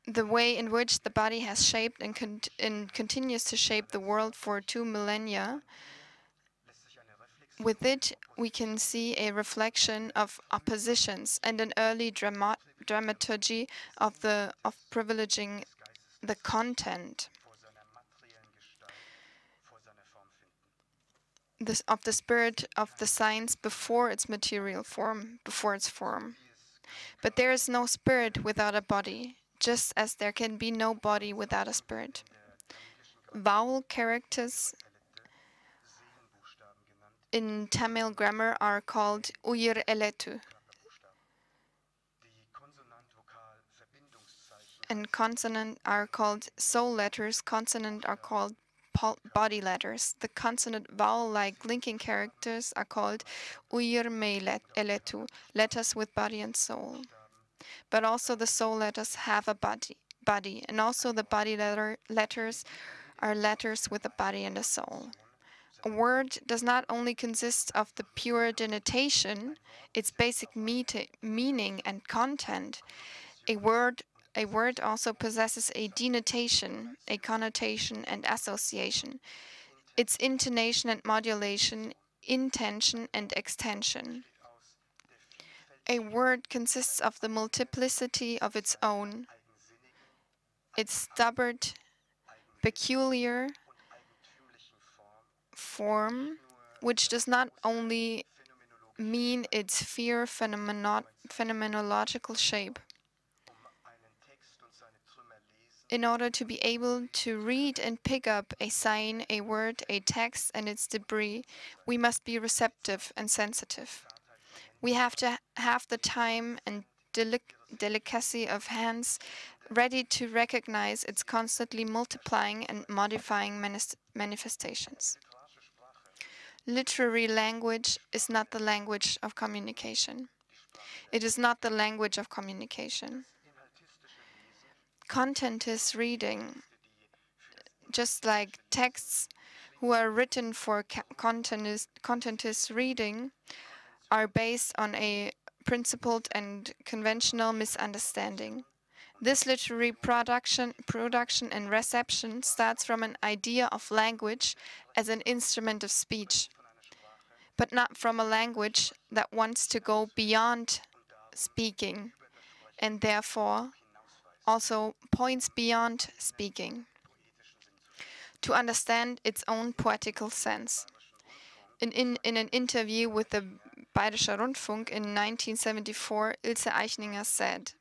The way in which the body has shaped and continues to shape the world for 2 millennia, with it we can see a reflection of oppositions and an early dramaturgy of privileging the content of the spirit of the science before its material form, before its form. But there is no spirit without a body, just as there can be no body without a spirit. Vowel characters in Tamil grammar are called uyir eletu, and consonant are called soul letters, consonant are called body letters. The consonant vowel-like linking characters are called uyir me eletu, letters with body and soul. But also the soul letters have a body, and also the body letters are letters with a body and a soul. A word does not only consist of the pure denotation, its basic meaning and content. A word also possesses a denotation, a connotation and association, its intonation and modulation, intension and extension. A word consists of the multiplicity of its own, its stubborn, peculiar form, which does not only mean its phenomenological shape. In order to be able to read and pick up a sign, a word, a text, and its debris, we must be receptive and sensitive. We have to have the time and delicacy of hands ready to recognize its constantly multiplying and modifying manifestations. Literary language is not the language of communication. It is not the language of communication. Contentist reading, just like texts who are written for contentist reading, are based on a principled and conventional misunderstanding. This literary production and reception starts from an idea of language as an instrument of speech, but not from a language that wants to go beyond speaking and therefore also points beyond speaking to understand its own poetical sense. In an interview with the Bayerischer Rundfunk in 1974, Ilse Eichninger said,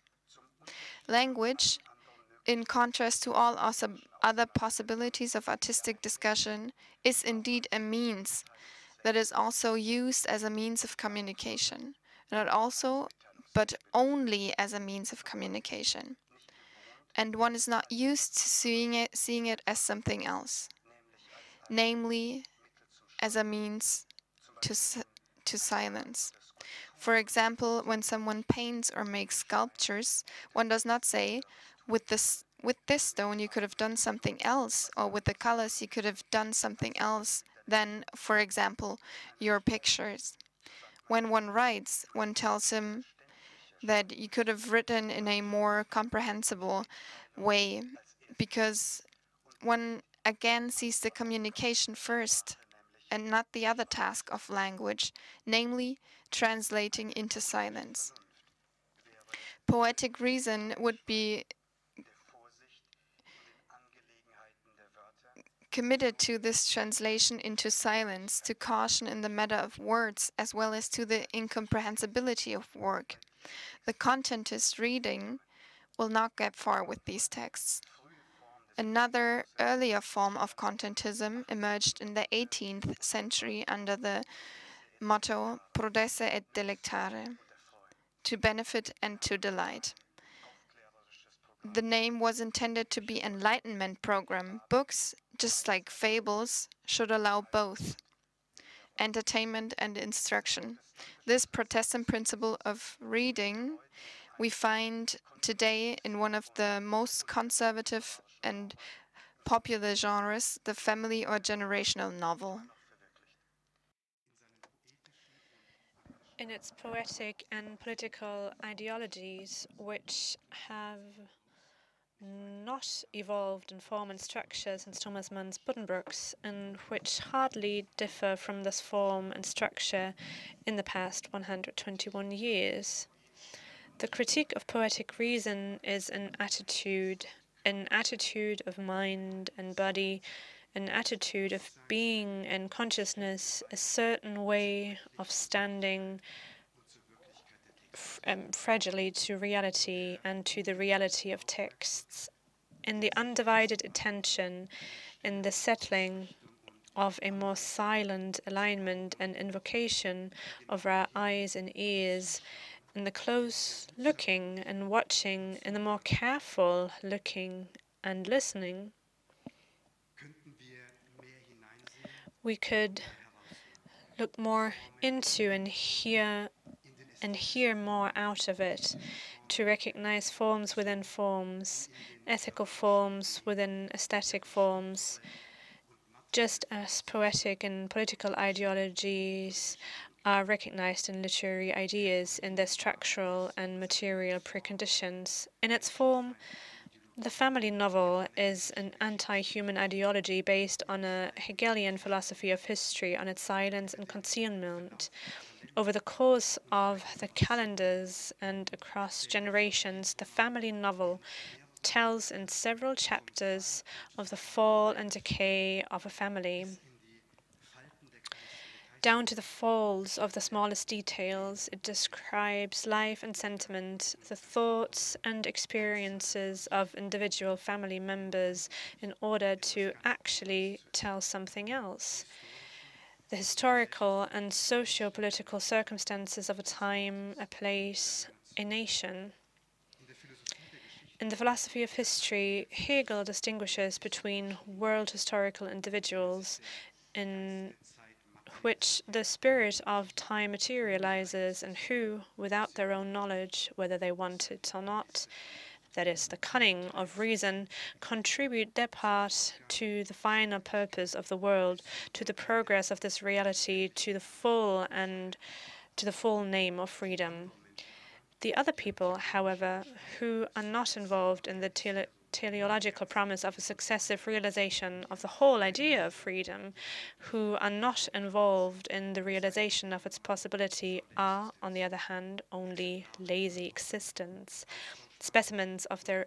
"Language, in contrast to all other possibilities of artistic discussion, is indeed a means that is also used as a means of communication, not also, but only as a means of communication. And one is not used to seeing it as something else, namely as a means to silence. For example, when someone paints or makes sculptures, one does not say, with this stone you could have done something else, or with the colors you could have done something else than, for example, your pictures. When one writes, one tells him that you could have written in a more comprehensible way, because one again sees the communication first and not the other task of language, namely translating into silence. Poetic reason would be committed to this translation into silence, to caution in the matter of words, as well as to the incomprehensibility of work. The contentist reading will not get far with these texts. Another earlier form of contentism emerged in the 18th century under the motto prodesse et delectare, to benefit and to delight. The name was intended to be an enlightenment program. Books, just like fables, should allow both entertainment and instruction. This Protestant principle of reading we find today in one of the most conservative and popular genres, the family or generational novel. In its poetic and political ideologies, which have not evolved in form and structure since Thomas Mann's Buddenbrooks, and which hardly differ from this form and structure in the past 121 years. The critique of poetic reason is an attitude of mind and body, an attitude of being and consciousness, a certain way of standing fragilely to reality and to the reality of texts. In the undivided attention, in the settling of a more silent alignment and invocation of our eyes and ears, in the close looking and watching, in the more careful looking and listening, we could look more into and hear more out of it, to recognize forms within forms, ethical forms within aesthetic forms, just as poetic and political ideologies are recognized in literary ideas in their structural and material preconditions. In its form, the family novel is an anti-human ideology based on a Hegelian philosophy of history, on its silence and concealment. Over the course of the calendars and across generations, the family novel tells in several chapters of the fall and decay of a family. Down to the folds of the smallest details, it describes life and sentiment, the thoughts and experiences of individual family members in order to actually tell something else. The historical and socio-political circumstances of a time, a place, a nation. In the philosophy of history, Hegel distinguishes between world historical individuals in which the spirit of time materializes and who, without their own knowledge, whether they want it or not, that is, the cunning of reason, contribute their part to the final purpose of the world, to the progress of this reality, to the full name of freedom. The other people, however, who are not involved in the teleological promise of a successive realization of the whole idea of freedom, who are not involved in the realization of its possibility, are, on the other hand, only lazy existence, specimens of their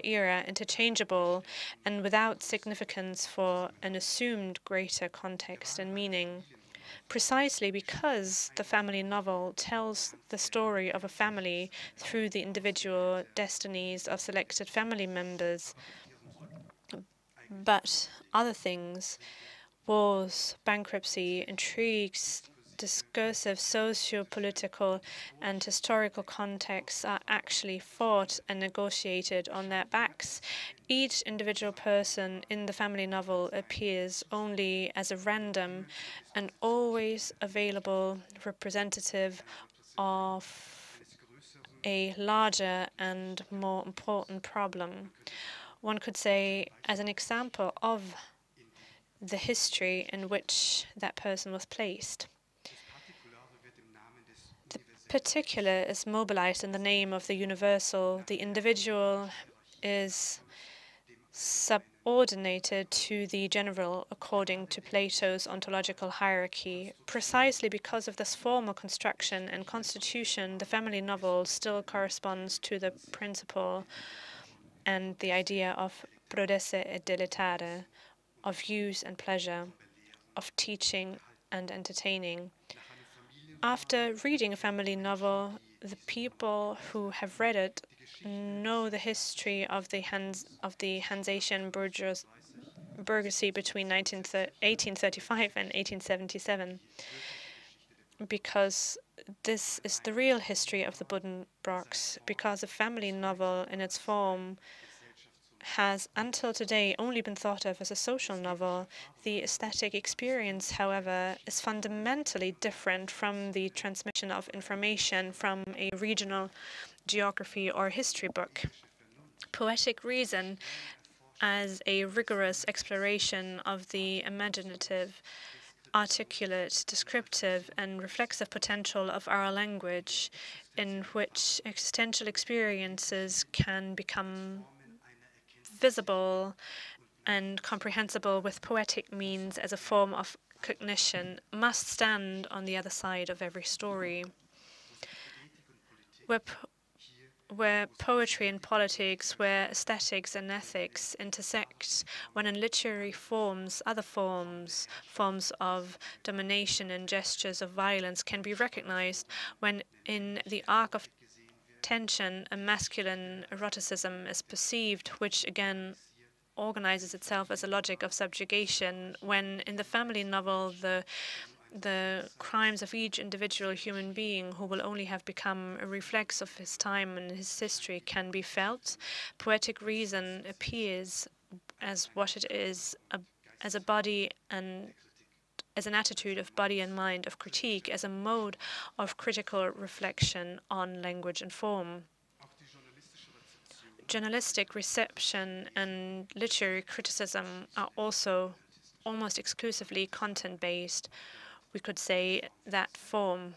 era, interchangeable and without significance for an assumed greater context and meaning. Precisely because the family novel tells the story of a family through the individual destinies of selected family members, but other things, wars, bankruptcy, intrigues, discursive socio-political and historical contexts are actually fought and negotiated on their backs. Each individual person in the family novel appears only as a random and always available representative of a larger and more important problem. One could say, as an example of the history in which that person was placed. The particular is mobilized in the name of the universal. The individual is subordinated to the general according to Plato's ontological hierarchy. Precisely because of this formal construction and constitution, the family novel still corresponds to the principle and the idea of prodesse et deletare, of use and pleasure, of teaching and entertaining. After reading a family novel, the people who have read it know the history of the Hansatian burgeoisie between 1835 and 1877, because this is the real history of the Buddenbrooks, because a family novel in its form has until today only been thought of as a social novel. The aesthetic experience, however, is fundamentally different from the transmission of information from a regional geography or history book. Poetic reason, as a rigorous exploration of the imaginative, articulate, descriptive, and reflexive potential of our language, in which existential experiences can become visible and comprehensible with poetic means as a form of cognition, must stand on the other side of every story. Where poetry and politics, where aesthetics and ethics intersect, when in literary forms, other forms of domination and gestures of violence can be recognized, when in the arc of tension a masculine eroticism is perceived, which again organizes itself as a logic of subjugation, when in the family novel the crimes of each individual human being who will only have become a reflex of his time and his history can be felt, poetic reason appears as what it is, as a body and as an attitude of body and mind, of critique, as a mode of critical reflection on language and form. Journalistic reception and literary criticism are also almost exclusively content-based. We could say that form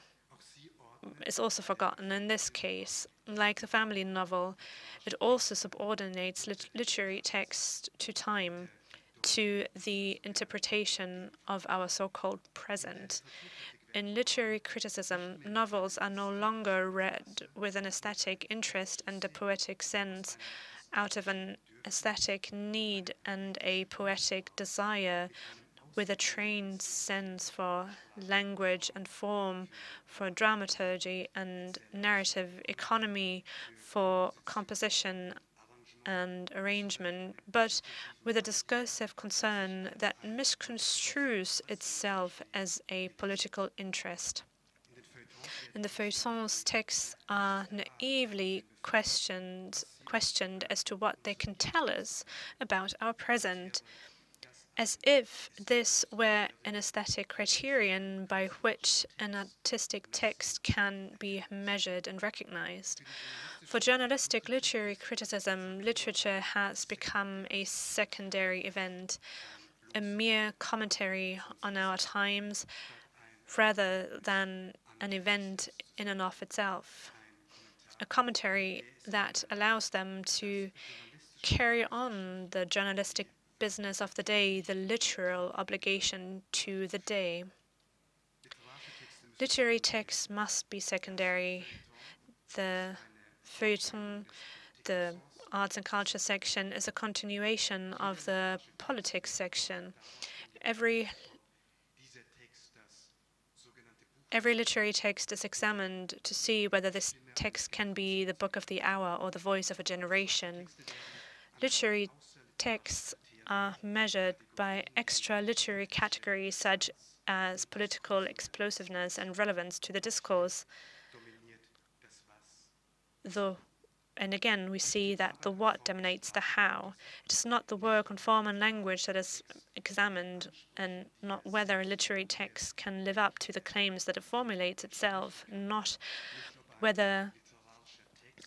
is also forgotten in this case. Like the family novel, it also subordinates literary text to time, to the interpretation of our so-called present. In literary criticism, novels are no longer read with an aesthetic interest and a poetic sense, out of an aesthetic need and a poetic desire, with a trained sense for language and form, for dramaturgy and narrative economy, for composition and arrangement, but with a discursive concern that misconstrues itself as a political interest. In the feuilletons, texts are naively questioned as to what they can tell us about our present, as if this were an aesthetic criterion by which an artistic text can be measured and recognized. For journalistic literary criticism, literature has become a secondary event, a mere commentary on our times, rather than an event in and of itself. A commentary that allows them to carry on the journalistic business of the day, the literal obligation to the day. Literary texts must be secondary. The feuilleton, the arts and culture section, is a continuation of the politics section. Every literary text is examined to see whether this text can be the book of the hour or the voice of a generation. Literary texts are measured by extra literary categories such as political explosiveness and relevance to the discourse. And again, we see that the what dominates the how. It is not the work on form and language that is examined, and not whether a literary text can live up to the claims that it formulates itself, not whether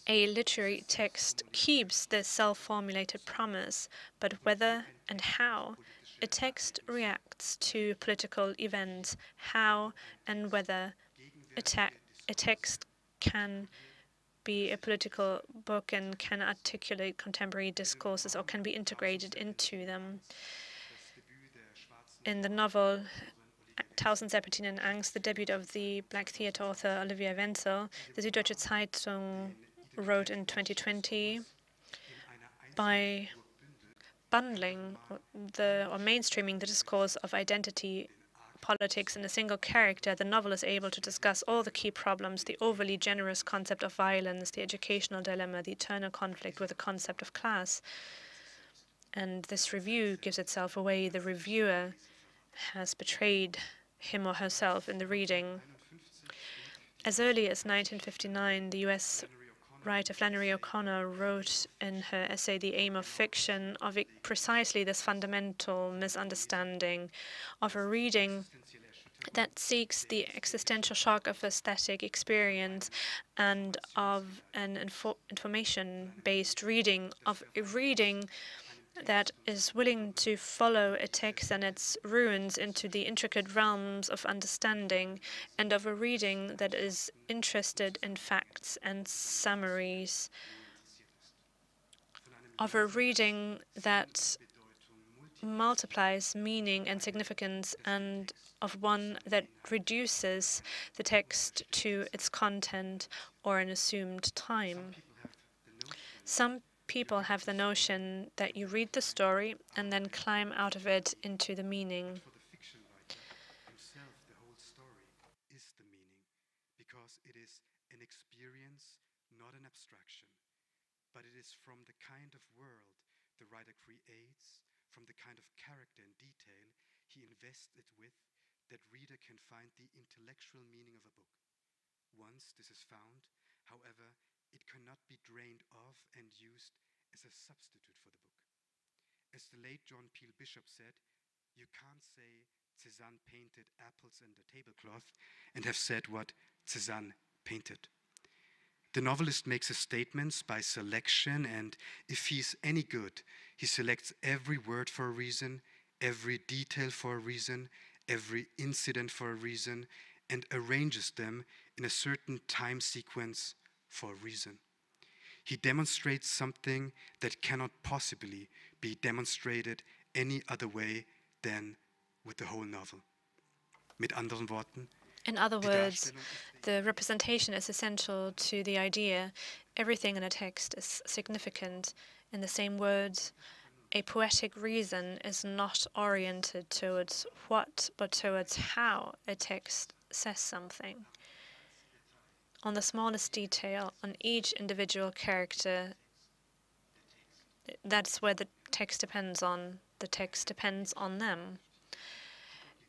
a literary text keeps the self-formulated promise, but whether and how a text reacts to political events, how and whether a text can be a political book and can articulate contemporary discourses or can be integrated into them. In the novel Tausend Serpentinen Angst, the debut of the Black theatre author Olivia Wenzel, the Süddeutsche Zeitung wrote in 2020, by bundling or mainstreaming the discourse of identity politics in a single character, the novel is able to discuss all the key problems: the overly generous concept of violence, the educational dilemma, the eternal conflict with the concept of class. And this review gives itself away. The reviewer has betrayed him or herself in the reading. As early as 1959, the US writer Flannery O'Connor wrote in her essay The Aim of Fiction of precisely this fundamental misunderstanding of a reading that seeks the existential shock of aesthetic experience and of an information-based reading, of a reading that is willing to follow a text and its ruins into the intricate realms of understanding, and of a reading that is interested in facts and summaries, of a reading that multiplies meaning and significance, and of one that reduces the text to its content or an assumed time. Some people have the notion that you read the story and then climb out of it into the meaning. For the fiction writer himself, the whole story is the meaning, because it is an experience, not an abstraction, but it is from the kind of world the writer creates, from the kind of character and detail he invests it with, that reader can find the intellectual meaning of a book. Once this is found, however, it cannot be drained of and used as a substitute for the book. As the late John Peel Bishop said, you can't say Cézanne painted apples and a tablecloth and have said what Cézanne painted. The novelist makes his statements by selection, and if he's any good, he selects every word for a reason, every detail for a reason, every incident for a reason, and arranges them in a certain time sequence for a reason. He demonstrates something that cannot possibly be demonstrated any other way than with the whole novel. Mit anderen Worten, in other words, the representation is essential to the idea. Everything in a text is significant. In the same words, a poetic reason is not oriented towards what, but towards how a text says something. On the smallest detail, on each individual character, that's where the text depends on. The text depends on them.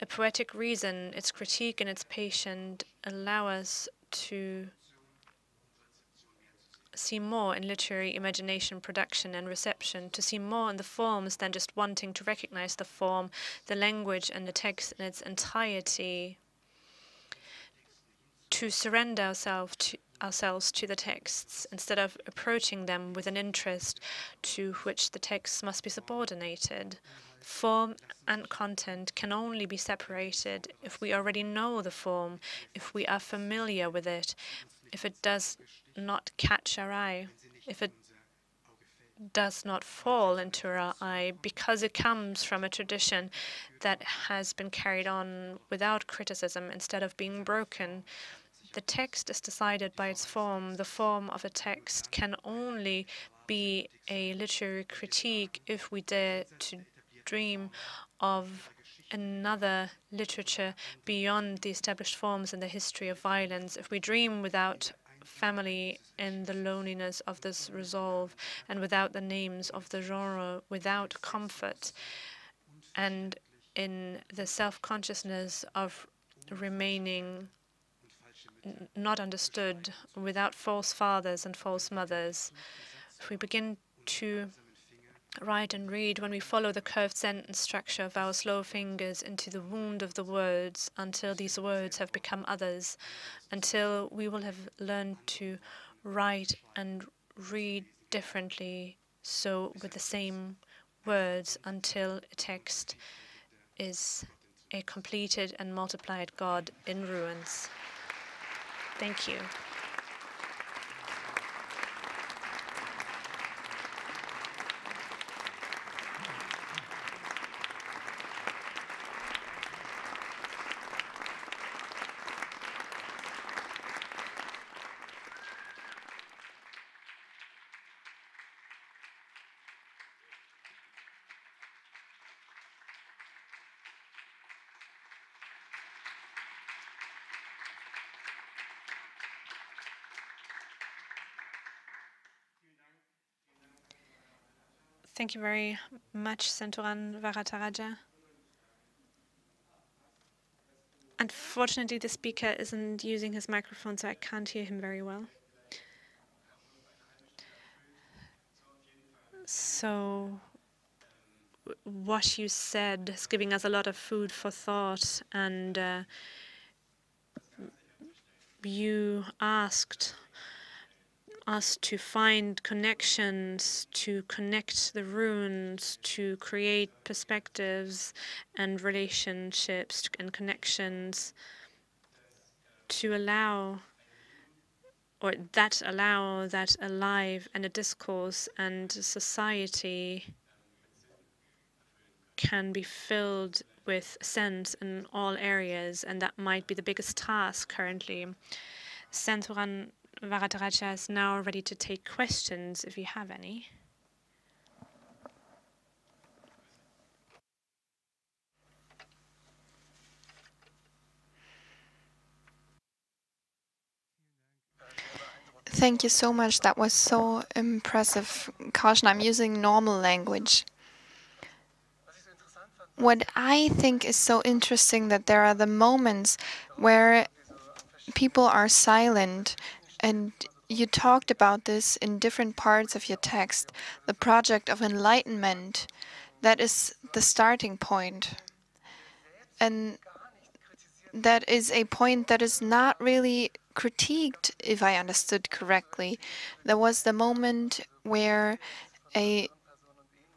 A poetic reason, its critique and its patient allow us to see more in literary imagination, production and reception, to see more in the forms than just wanting to recognize the form, the language and the text in its entirety, to surrender ourselves to the texts instead of approaching them with an interest to which the texts must be subordinated. Form and content can only be separated if we already know the form, if we are familiar with it, if it does not catch our eye, if it does not fall into our eye, because it comes from a tradition that has been carried on without criticism instead of being broken. The text is decided by its form. The form of a text can only be a literary critique if we dare to dream of another literature beyond the established forms in the history of violence, if we dream without family in the loneliness of this resolve, and without the names of the genre, without comfort, and in the self-consciousness of remaining not understood, without false fathers and false mothers. If we begin to write and read, when we follow the curved sentence structure of our slow fingers into the wound of the words, until these words have become others, until we will have learned to write and read differently, so with the same words, until a text is a completed and multiplied God in ruins. Thank you. Thank you very much, Senthuran Varatharajah. Unfortunately, the speaker isn't using his microphone, so I can't hear him very well. So what you said is giving us a lot of food for thought, and you asked us to find connections, to connect the runes, to create perspectives and relationships and connections, to allow that alive and a discourse and society can be filled with sense in all areas, and that might be the biggest task currently. Senthuran Varatharajah is now ready to take questions, if you have any. Thank you so much. That was so impressive. Caution, I'm using normal language. What I think is so interesting that there are the moments where people are silent, and you talked about this in different parts of your text. The project of enlightenment, that is the starting point. And that is a point that is not really critiqued, if I understood correctly. There was the moment where a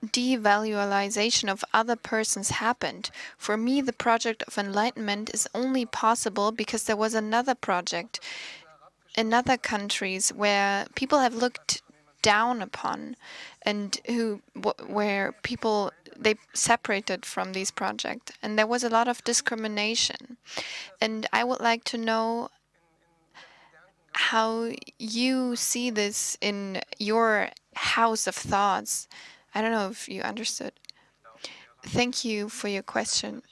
devaluation of other persons happened. For me, the project of enlightenment is only possible because there was another project in other countries where people have looked down upon, and where people, they separated from these projects, and there was a lot of discrimination. And I would like to know how you see this in your house of thoughts. I don't know if you understood. Thank you for your question.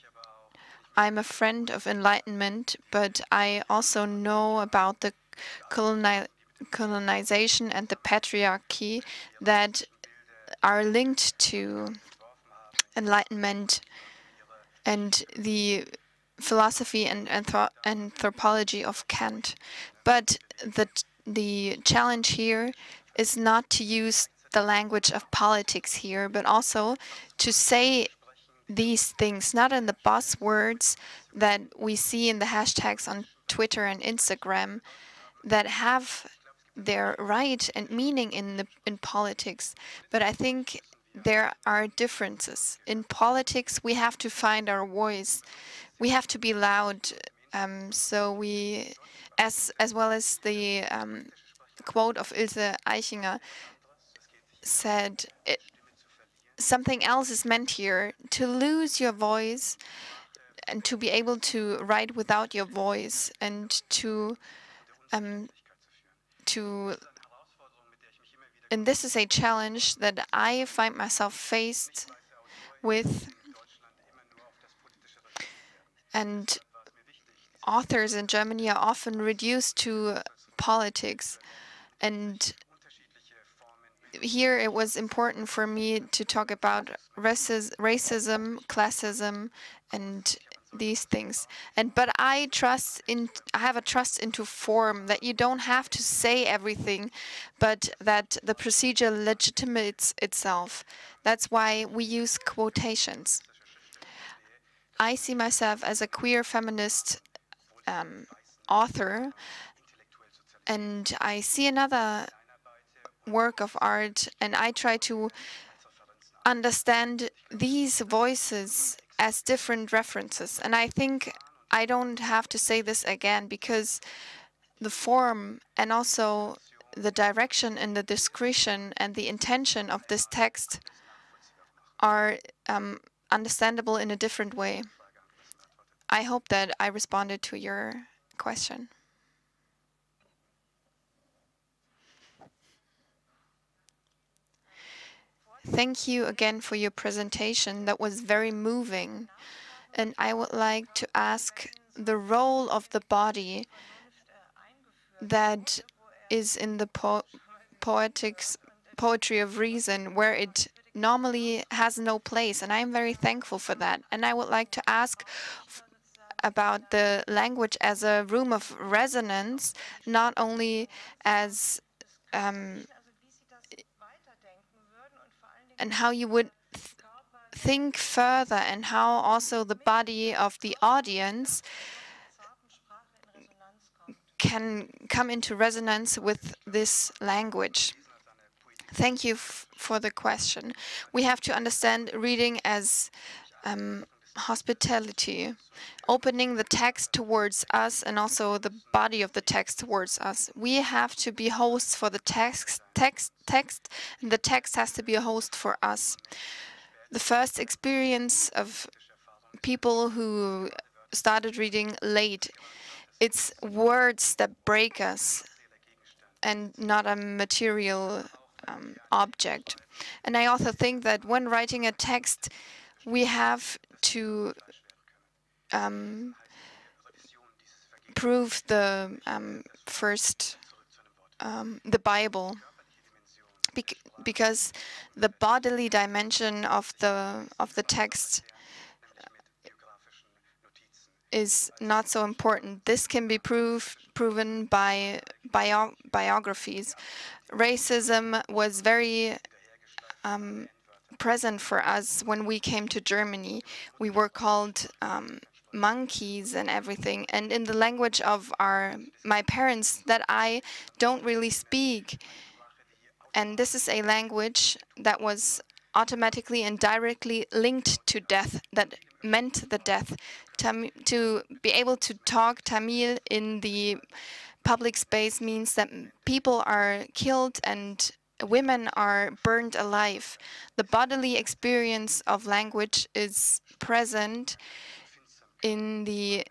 I'm a friend of enlightenment, but I also know about the colonization and the patriarchy that are linked to enlightenment and the philosophy and anthropology of Kant. But the challenge here is not to use the language of politics here, but also to say these things, not in the buzzwords that we see in the hashtags on Twitter and Instagram that have their right and meaning in politics. But I think there are differences. In politics, we have to find our voice. We have to be loud. So we, as well as the quote of Ilse Eichinger said, something else is meant here, to lose your voice and to be able to write without your voice and um, and this is a challenge that I find myself faced with, and authors in Germany are often reduced to politics. And here it was important for me to talk about racism, classism, and these things. But I have a trust into form, that you don't have to say everything, but that the procedure legitimates itself. That's why we use quotations. I see myself as a queer feminist author, and I see another work of art, and I try to understand these voices as different references. And I think I don't have to say this again, because the form and also the direction and the discretion and the intention of this text are understandable in a different way. I hope that I responded to your question. Thank you again for your presentation. That was very moving. And I would like to ask the role of the body that is in the poetry of reason, where it normally has no place. And I'm very thankful for that. And I would like to ask about the language as a room of resonance, not only as and how you would think further, and how also the body of the audience can come into resonance with this language. Thank you for the question. We have to understand reading as hospitality, opening the text towards us and also the body of the text towards us. We have to be hosts for the text, and the text has to be a host for us. The first experience of people who started reading late, it's words that break us and not a material object. And I also think that when writing a text, we have to prove the the Bible, because the bodily dimension of the text is not so important. This can be proven by biographies. Racism was very present for us when we came to Germany. We were called monkeys and everything. And in the language of my parents that I don't really speak. And this is a language that was automatically and directly linked to death, that meant the death. To be able to talk Tamil in the public space means that people are killed and women are burned alive. The bodily experience of language is present in the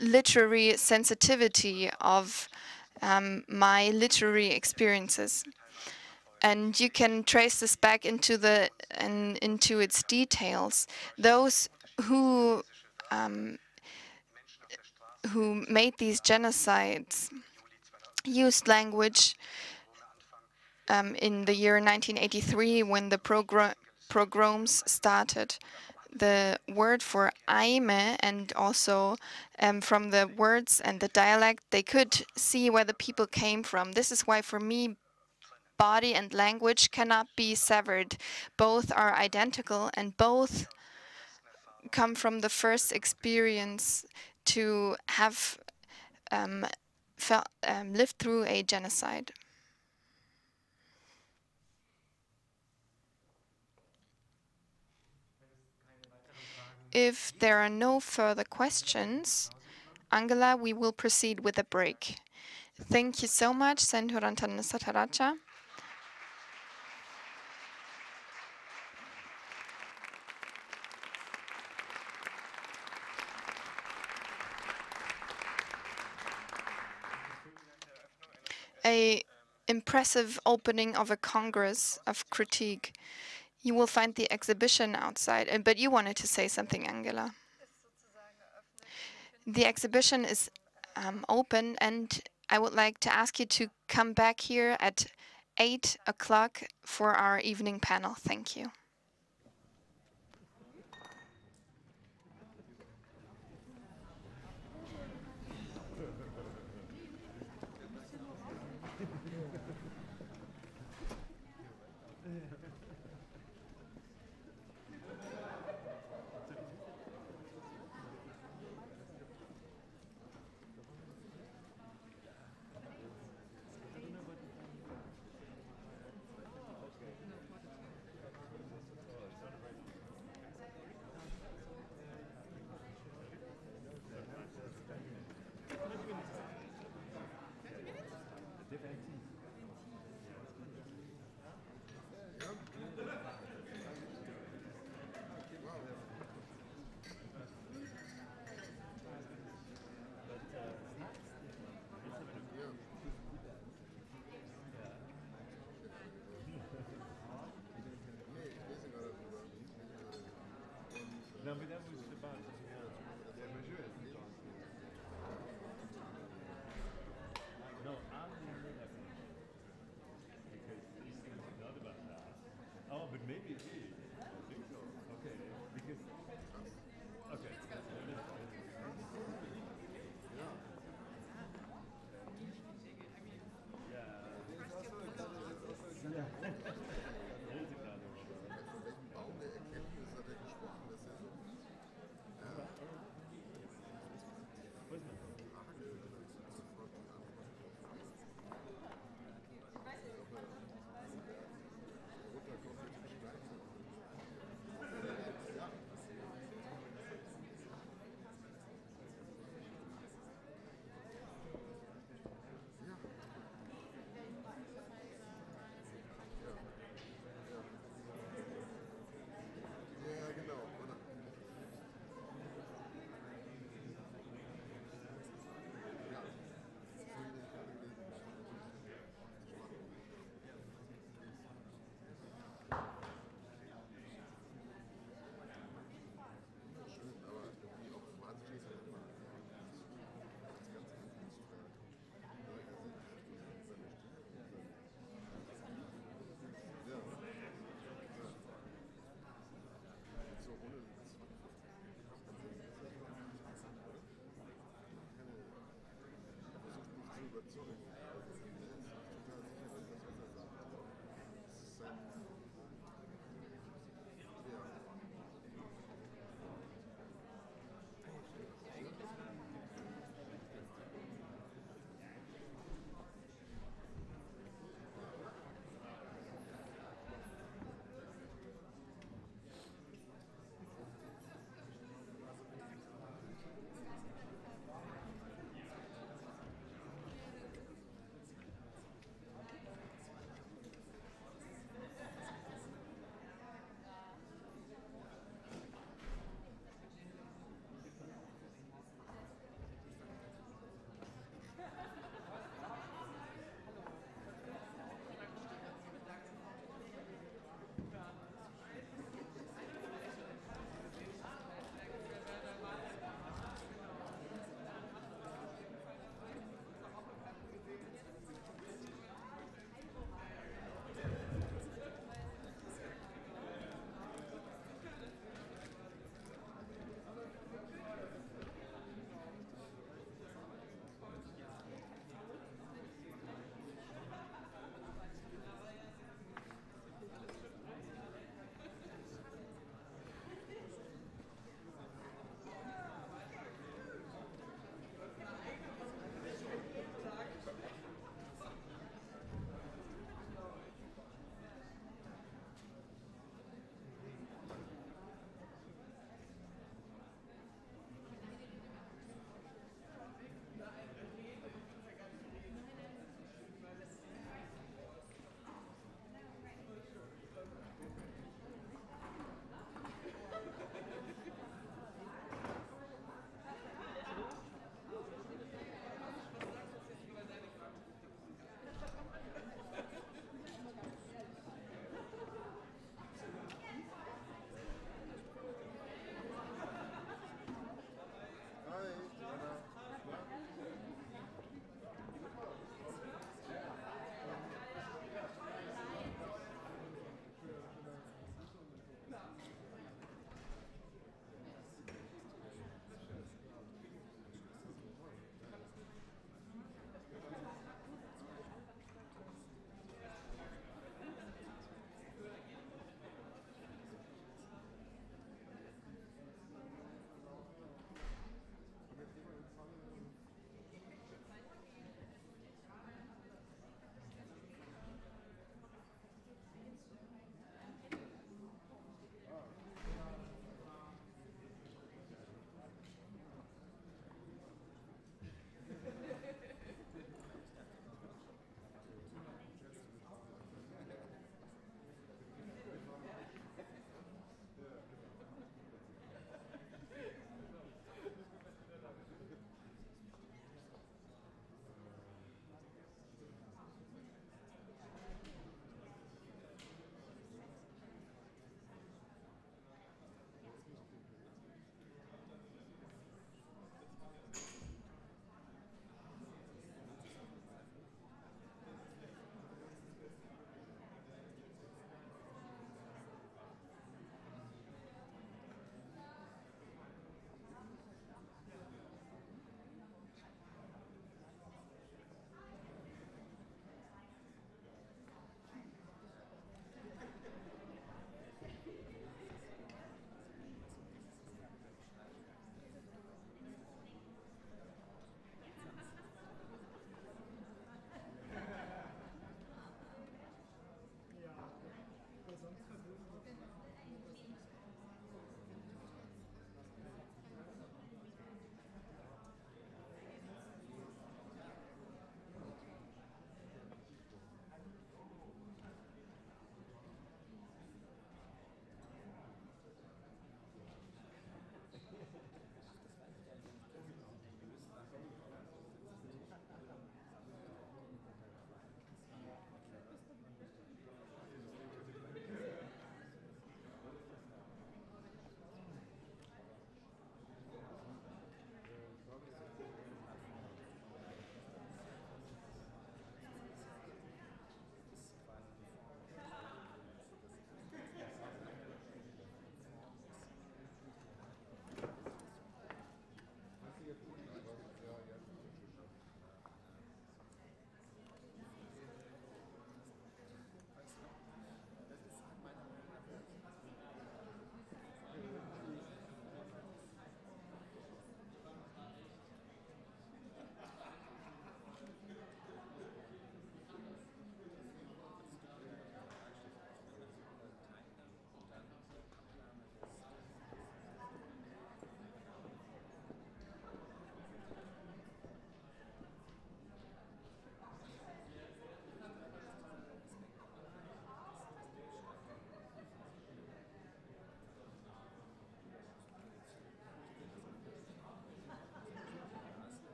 literary sensitivity of my literary experiences. And you can trace this back into into its details. Those um, who made these genocides used language in the year 1983 when the pogroms started. The word for Aime, and also from the words and the dialect, they could see where the people came from. This is why, for me, body and language cannot be severed. Both are identical, and both come from the first experience to have lived through a genocide. If there are no further questions, Angela, we will proceed with a break. Thank you so much, Senthuran Varatharajah. A impressive opening of a Congress of critique. You will find the exhibition outside, but you wanted to say something, Angela. The exhibition is open, and I would like to ask you to come back here at 8 o'clock for our evening panel. Thank you.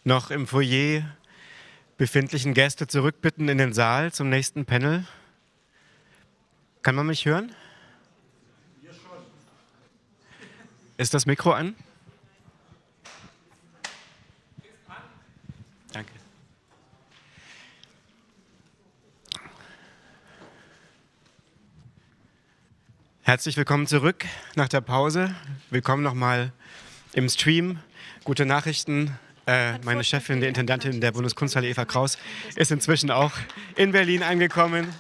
Noch im Foyer befindlichen Gäste zurückbitten in den Saal zum nächsten Panel. Kann man mich hören? Ist das Mikro an? Danke. Herzlich willkommen zurück nach der Pause. Willkommen nochmal im Stream. Gute Nachrichten. Meine Chefin, die Intendantin der Bundeskunsthalle, Eva Kraus, ist inzwischen auch in Berlin angekommen.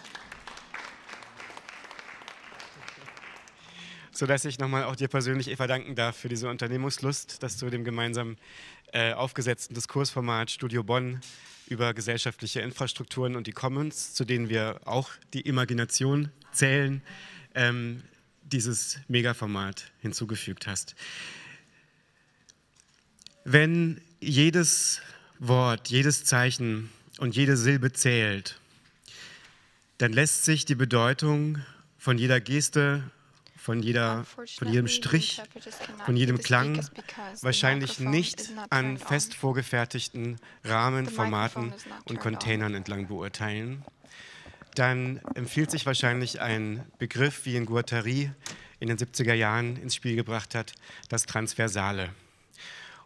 Sodass ich nochmal auch dir persönlich, Eva, danken darf für diese Unternehmungslust, dass du dem gemeinsam aufgesetzten Diskursformat Studio Bonn über gesellschaftliche Infrastrukturen und die Commons, zu denen wir auch die Imagination zählen, dieses Megaformat hinzugefügt hast. Wenn jedes Wort, jedes Zeichen und jede Silbe zählt, dann lässt sich die Bedeutung von jeder Geste, von jedem Strich, von jedem Klang wahrscheinlich nicht an fest vorgefertigten Rahmen, Formaten und Containern entlang beurteilen. Dann empfiehlt sich wahrscheinlich ein Begriff, wie ihn Guattari in den 70er Jahren ins Spiel gebracht hat, das Transversale.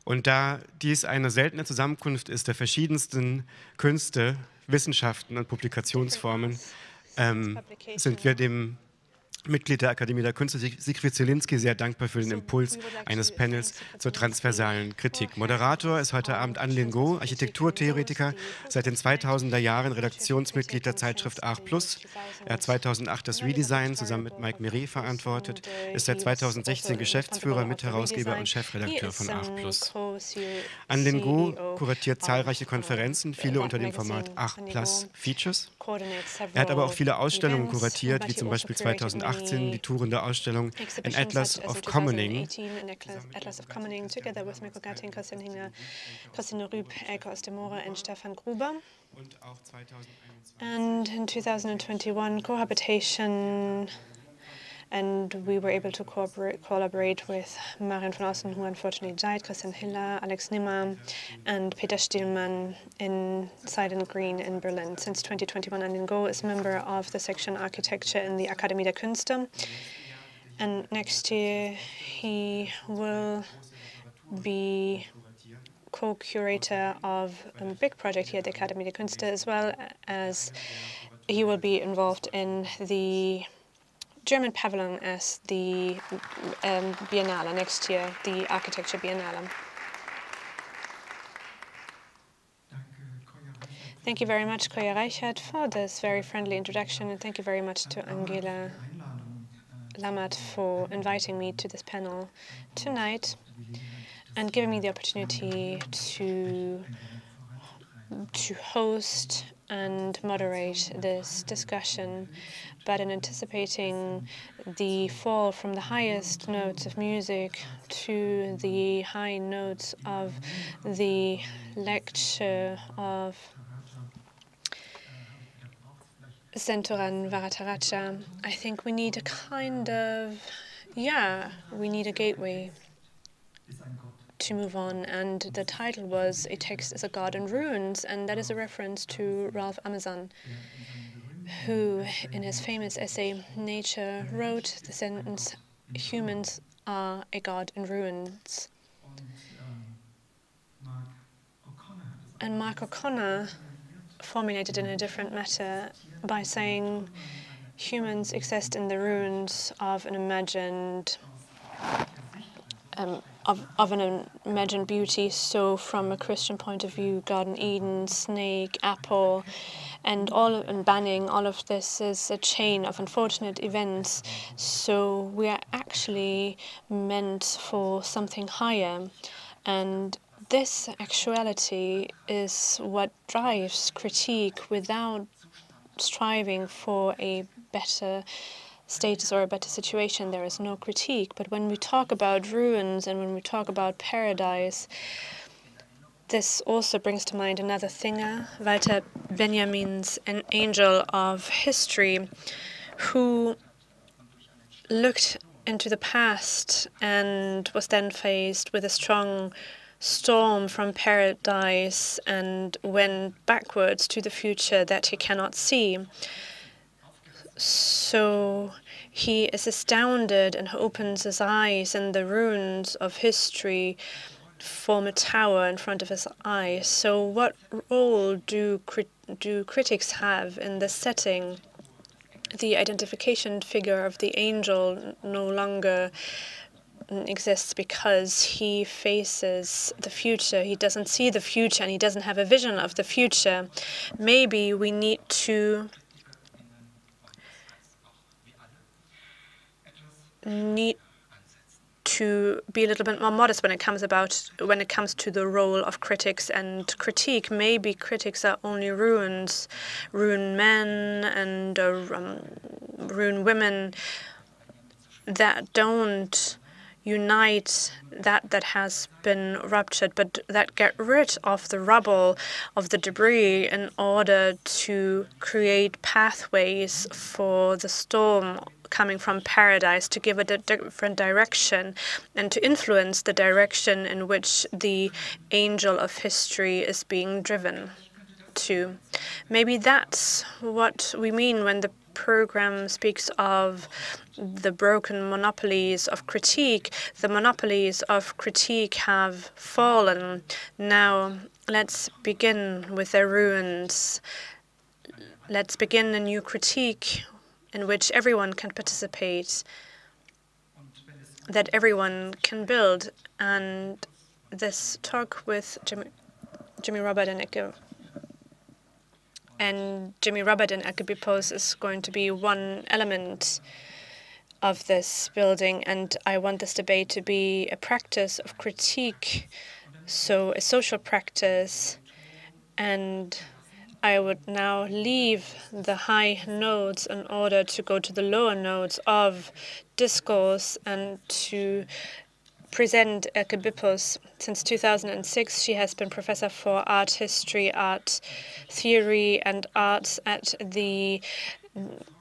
Und da dies eine seltene Zusammenkunft ist der verschiedensten Künste, Wissenschaften und Publikationsformen, sind wir dem Mitglied der Akademie der Künste, Siegfried Zielinski, sehr dankbar für den Impuls eines Panels zur transversalen Kritik. Moderator ist heute Abend Ann-Linh Ngo, Architekturtheoretiker, seit den 2000er Jahren Redaktionsmitglied der Zeitschrift Art+. Er hat 2008 das Redesign zusammen mit Mike Miret verantwortet, ist seit 2016 Geschäftsführer, Mitherausgeber und Chefredakteur von Art+. Ann-Linh Ngo kuratiert zahlreiche Konferenzen, viele unter dem Format Art+ Features. Er hat aber auch viele Ausstellungen kuratiert, wie zum Beispiel 2018 die tourende Ausstellung An Atlas of Commoning. Together with Mirko Gatting, Christine Rüb, Elke aus dem Moore and Stefan Gruber. Und auch 2021. And in 2021, cohabitation, and we were able to collaborate with Marion von Außen, who unfortunately died, Christian Hiller, Alex Nimmer, and Peter Stielmann in Silent Green in Berlin. Since 2021, Ann-Linh Ngo is member of the section Architecture in the Akademie der Künste. And next year, he will be co-curator of a big project here at the Akademie der Künste, as well as he will be involved in the German pavilion as the Biennale next year, the Architecture Biennale. Thank you very much, Koya Reichert, for this very friendly introduction, and thank you very much to Angela Lammert for inviting me to this panel tonight and giving me the opportunity to host and moderate this discussion. But in anticipating the fall from the highest notes of music to the high notes of the lecture of Senthuran Varatharajah, I think we need a kind of, we need a gateway to move on. And the title was A Text is a God in Ruins, and that is a reference to Ralph Amazon, who in his famous essay Nature wrote the sentence, "Humans are a god in ruins." And Mark O'Connor formulated in a different matter by saying humans exist in the ruins of an imagined of an imagined beauty. So from a Christian point of view, Garden Eden, snake, apple, and banning, all of this is a chain of unfortunate events. So we are actually meant for something higher. And this actuality is what drives critique without striving for a better status or a better situation. There is no critique. But when we talk about ruins and when we talk about paradise, this also brings to mind another thinker, Walter Benjamin's An Angel of History, who looked into the past and was then faced with a strong storm from paradise and went backwards to the future that he cannot see. So he is astounded and opens his eyes, and the ruins of history form a tower in front of his eyes. So what role do critics have in this setting? The identification figure of the angel no longer exists because he faces the future. He doesn't see the future and he doesn't have a vision of the future. Maybe we need to be a little bit more modest when it comes to the role of critics and critique. Maybe critics are only ruin men and ruin women that don't unite that has been ruptured, but that get rid of the rubble, of the debris, in order to create pathways for the storm coming from paradise, to give it a different direction and to influence the direction in which the angel of history is being driven to. Maybe that's what we mean when the program speaks of the broken monopolies of critique. The monopolies of critique have fallen. Now, let's begin with their ruins. Let's begin a new critique in which everyone can participate, that everyone can build. And this talk with Jimmy Robert and Elke Bippus is going to be one element of this building, and I want this debate to be a practice of critique, so a social practice. And I would now leave the high notes in order to go to the lower notes of discourse and to present Elke Bippus. Since 2006, she has been professor for art history, art theory, and arts at the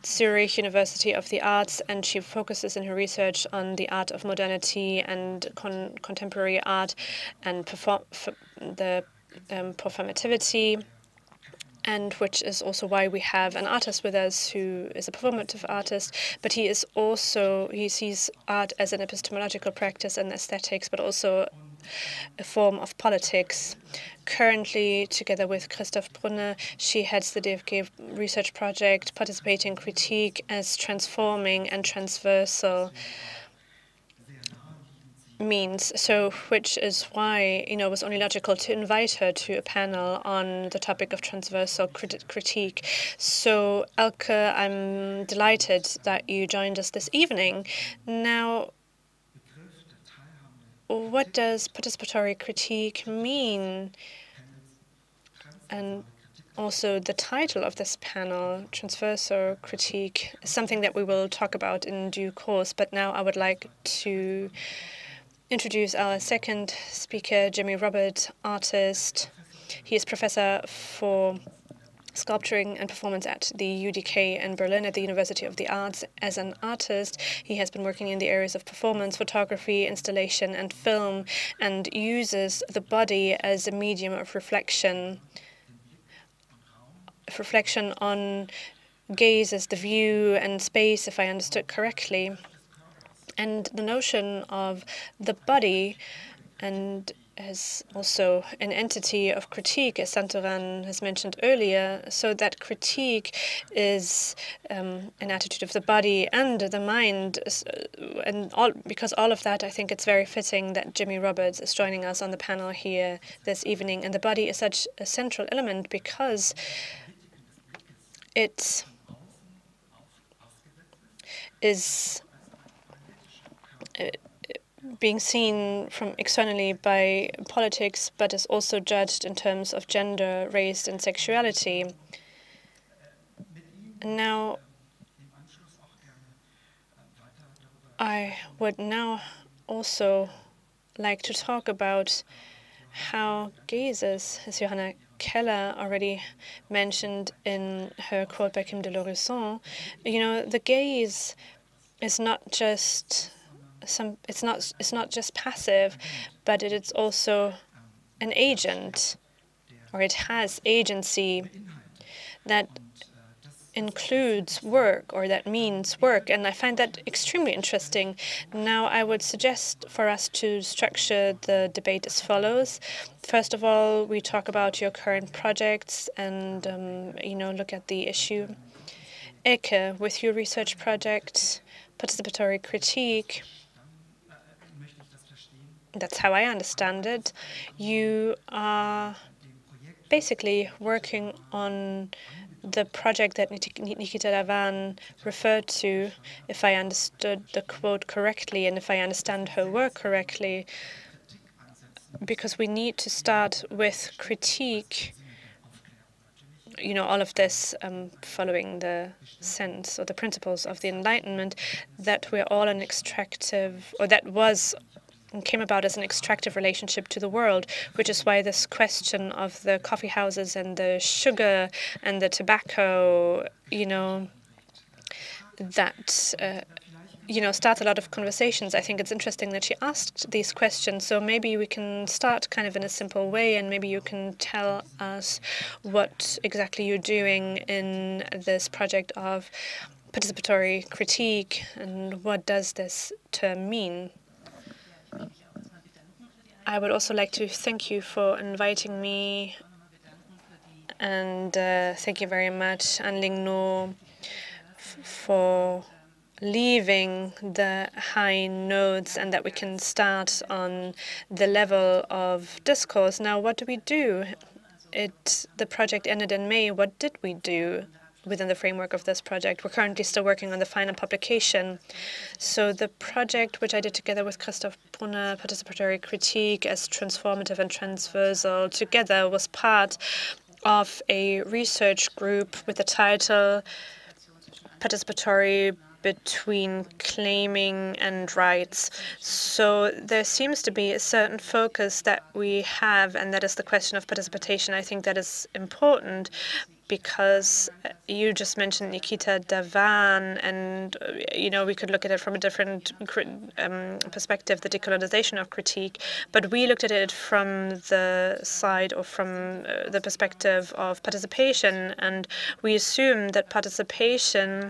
Zurich University of the Arts, and she focuses in her research on the art of modernity and contemporary art and performativity, and which is also why we have an artist with us who is a performative artist, but he sees art as an epistemological practice and aesthetics, but also a form of politics. Currently, together with Christoph Brunner, she heads the DFG research project, Participating Critique as Transforming and Transversal means. So, which is why, it was only logical to invite her to a panel on the topic of transversal critique. So, Elke, I'm delighted that you joined us this evening. Now, what does participatory critique mean? And also the title of this panel, Transversal Critique, is something that we will talk about in due course. But now I would like to introduce our second speaker, Jimmy Robert, artist. He is professor for sculpturing and performance at the UDK in Berlin at the University of the Arts. As an artist, he has been working in the areas of performance, photography, installation, and film, and uses the body as a medium of reflection on gaze as the view and space, if I understood correctly. And the notion of the body and as also an entity of critique, as Senthuran has mentioned earlier, so that critique is an attitude of the body and the mind. Because all of that, I think it's very fitting that Jimmy Roberts is joining us on the panel here this evening. And the body is such a central element because it is being seen from externally by politics, but is also judged in terms of gender, race, and sexuality. Now, I would now also like to talk about how gazes, as Johanna Keller already mentioned in her quote by Kim de l'Horizon, the gaze is not just it's not just passive, but it's also an agent, or it has agency that includes work, or that means work, and I find that extremely interesting. Now, I would suggest for us to structure the debate as follows. First of all, we talk about your current projects and, look at the issue. Elke, with your research project, participatory critique, that's how I understand it. You are basically working on the project that Nikita Lavan referred to, if I understood the quote correctly and if I understand her work correctly, because we need to start with critique, all of this following the sense or the principles of the Enlightenment, that we're all an extractive, or that came about as an extractive relationship to the world, which is why this question of the coffee houses and the sugar and the tobacco, that starts a lot of conversations. I think it's interesting that she asked these questions. So maybe we can start kind of in a simple way, and maybe you can tell us what exactly you're doing in this project of participatory critique, and what does this term mean? I would also like to thank you for inviting me, and thank you very much, Ann-Linh Ngo, for leaving the high notes and that we can start on the level of discourse. Now, what do we do? The project ended in May. What did we do within the framework of this project? We're currently still working on the final publication. So the project, which I did together with Christoph Brunner, Participatory Critique as Transformative and Transversal, together was part of a research group with the title Participatory Between Claiming and Rights. So there seems to be a certain focus that we have, and that is the question of participation. I think that is important, because you just mentioned Nikita Davan, and we could look at it from a different perspective, the decolonization of critique, but we looked at it from the side, or from the perspective of participation, and we assume that participation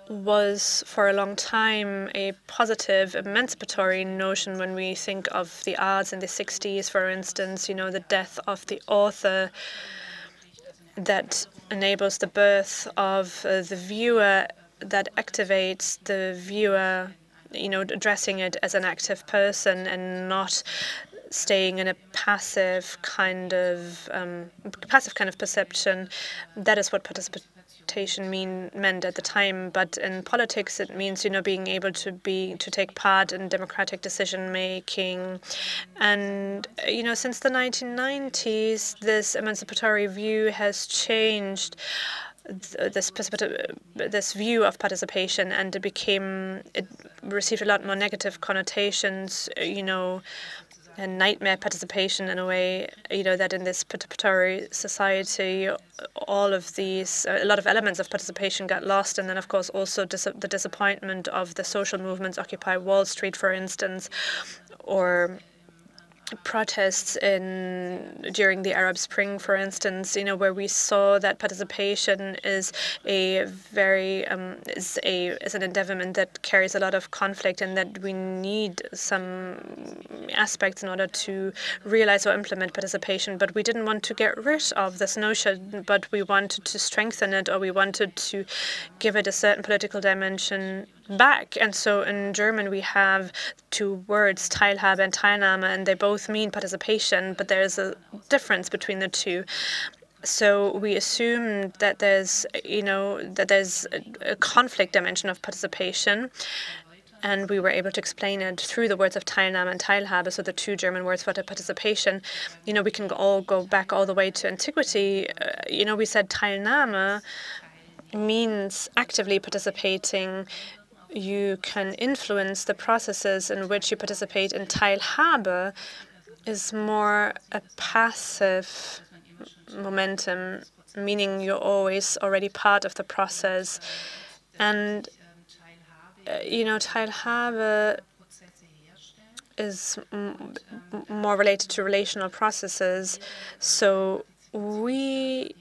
was for a long time a positive, emancipatory notion. When we think of the arts in the 60s, for instance, the death of the author, that enables the birth of the viewer, that activates the viewer, addressing it as an active person and not staying in a passive kind of perception. That is what participation meant at the time. But in politics, it means being able to take part in democratic decision making. And since the 1990s, this emancipatory view has changed this view of participation, and it received a lot more negative connotations, and nightmare participation in a way, that in this participatory society, all of these, a lot of elements of participation got lost. And then, of course, also the disappointment of the social movements, Occupy Wall Street, for instance, or protests during the Arab Spring, for instance, where we saw that participation is an endeavor that carries a lot of conflict, and that we need some aspects in order to realize or implement participation. But we didn't want to get rid of this notion, but we wanted to strengthen it, or we wanted to give it a certain political dimension back. And so in German, we have two words, Teilhabe and Teilnahme, and they both mean participation, but there's a difference between the two. So we assume that there's a conflict dimension of participation, and we were able to explain it through the words of Teilnahme and Teilhabe, so the two German words for the participation. We can all go back all the way to antiquity. We said Teilnahme means actively participating. You can influence the processes in which you participate. And Teilhabe is more a passive momentum, meaning you're always already part of the process. And Teilhabe is more related to relational processes. So we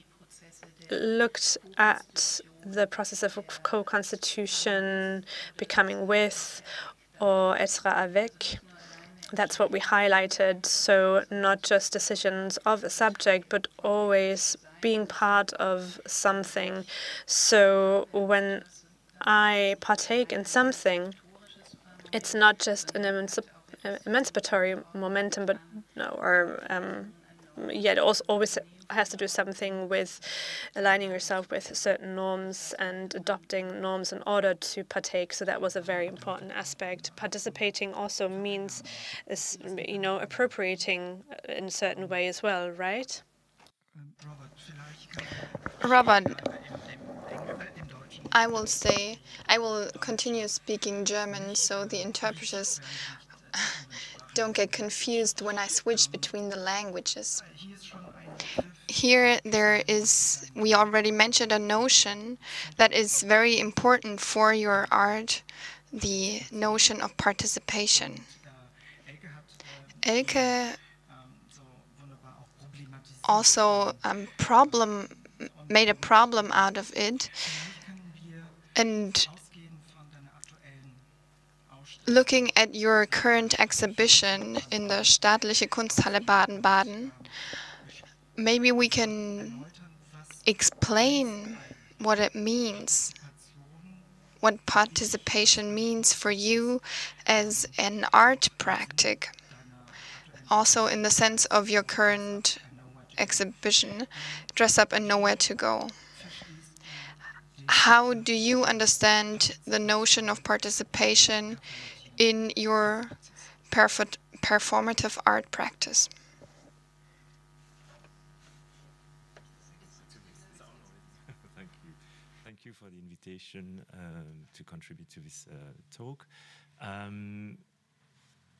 looked at the process of co-constitution, becoming with, or être avec. That's what we highlighted. So not just decisions of a subject, but always being part of something. So when I partake in something, it's not just an emancipatory momentum, but it also always has to do something with aligning yourself with certain norms and adopting norms in order to partake. So that was a very important aspect. Participating also means, appropriating in a certain way as well, right? Robert, I will continue speaking German so the interpreters don't get confused when I switch between the languages. Here we already mentioned a notion that is very important for your art, the notion of participation. Elke also made a problem out of it, and looking at your current exhibition in the Staatliche Kunsthalle Baden-Baden, maybe we can explain what it means, what participation means for you as an art practice, also in the sense of your current exhibition, Dress Up and Nowhere to Go. How do you understand the notion of participation in your performative art practice? Thank you for the invitation to contribute to this talk.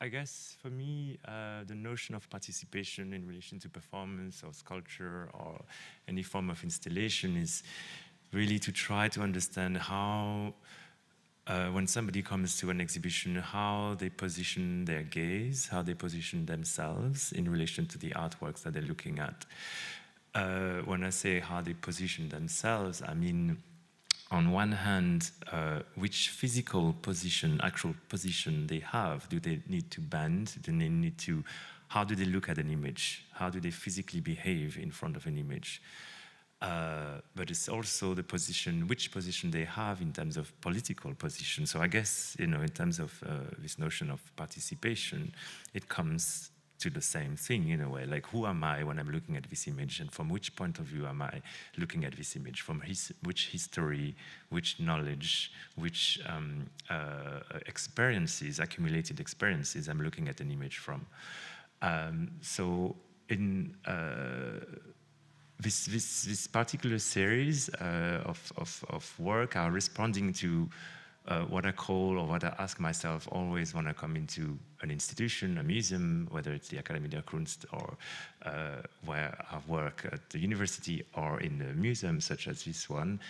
I guess for me, the notion of participation in relation to performance or sculpture or any form of installation is really to try to understand how, when somebody comes to an exhibition, how they position their gaze, how they position themselves in relation to the artworks that they're looking at. When I say how they position themselves, I mean, on one hand, which physical position, actual position they have. Do they need to bend? Do they need to, how do they look at an image? How do they physically behave in front of an image? But it's also the position, which position they have in terms of political position. So I guess, in terms of this notion of participation, it comes to the same thing in a way. Like, who am I when I'm looking at this image, and from which point of view am I looking at this image? From which history, which knowledge, which experiences, accumulated experiences I'm looking at an image from. So in this particular series of work are responding to what I call, or what I ask myself always when I come into an institution, a museum, whether it's the Akademie der Kunst or where I work at the university or in a museum such as this one.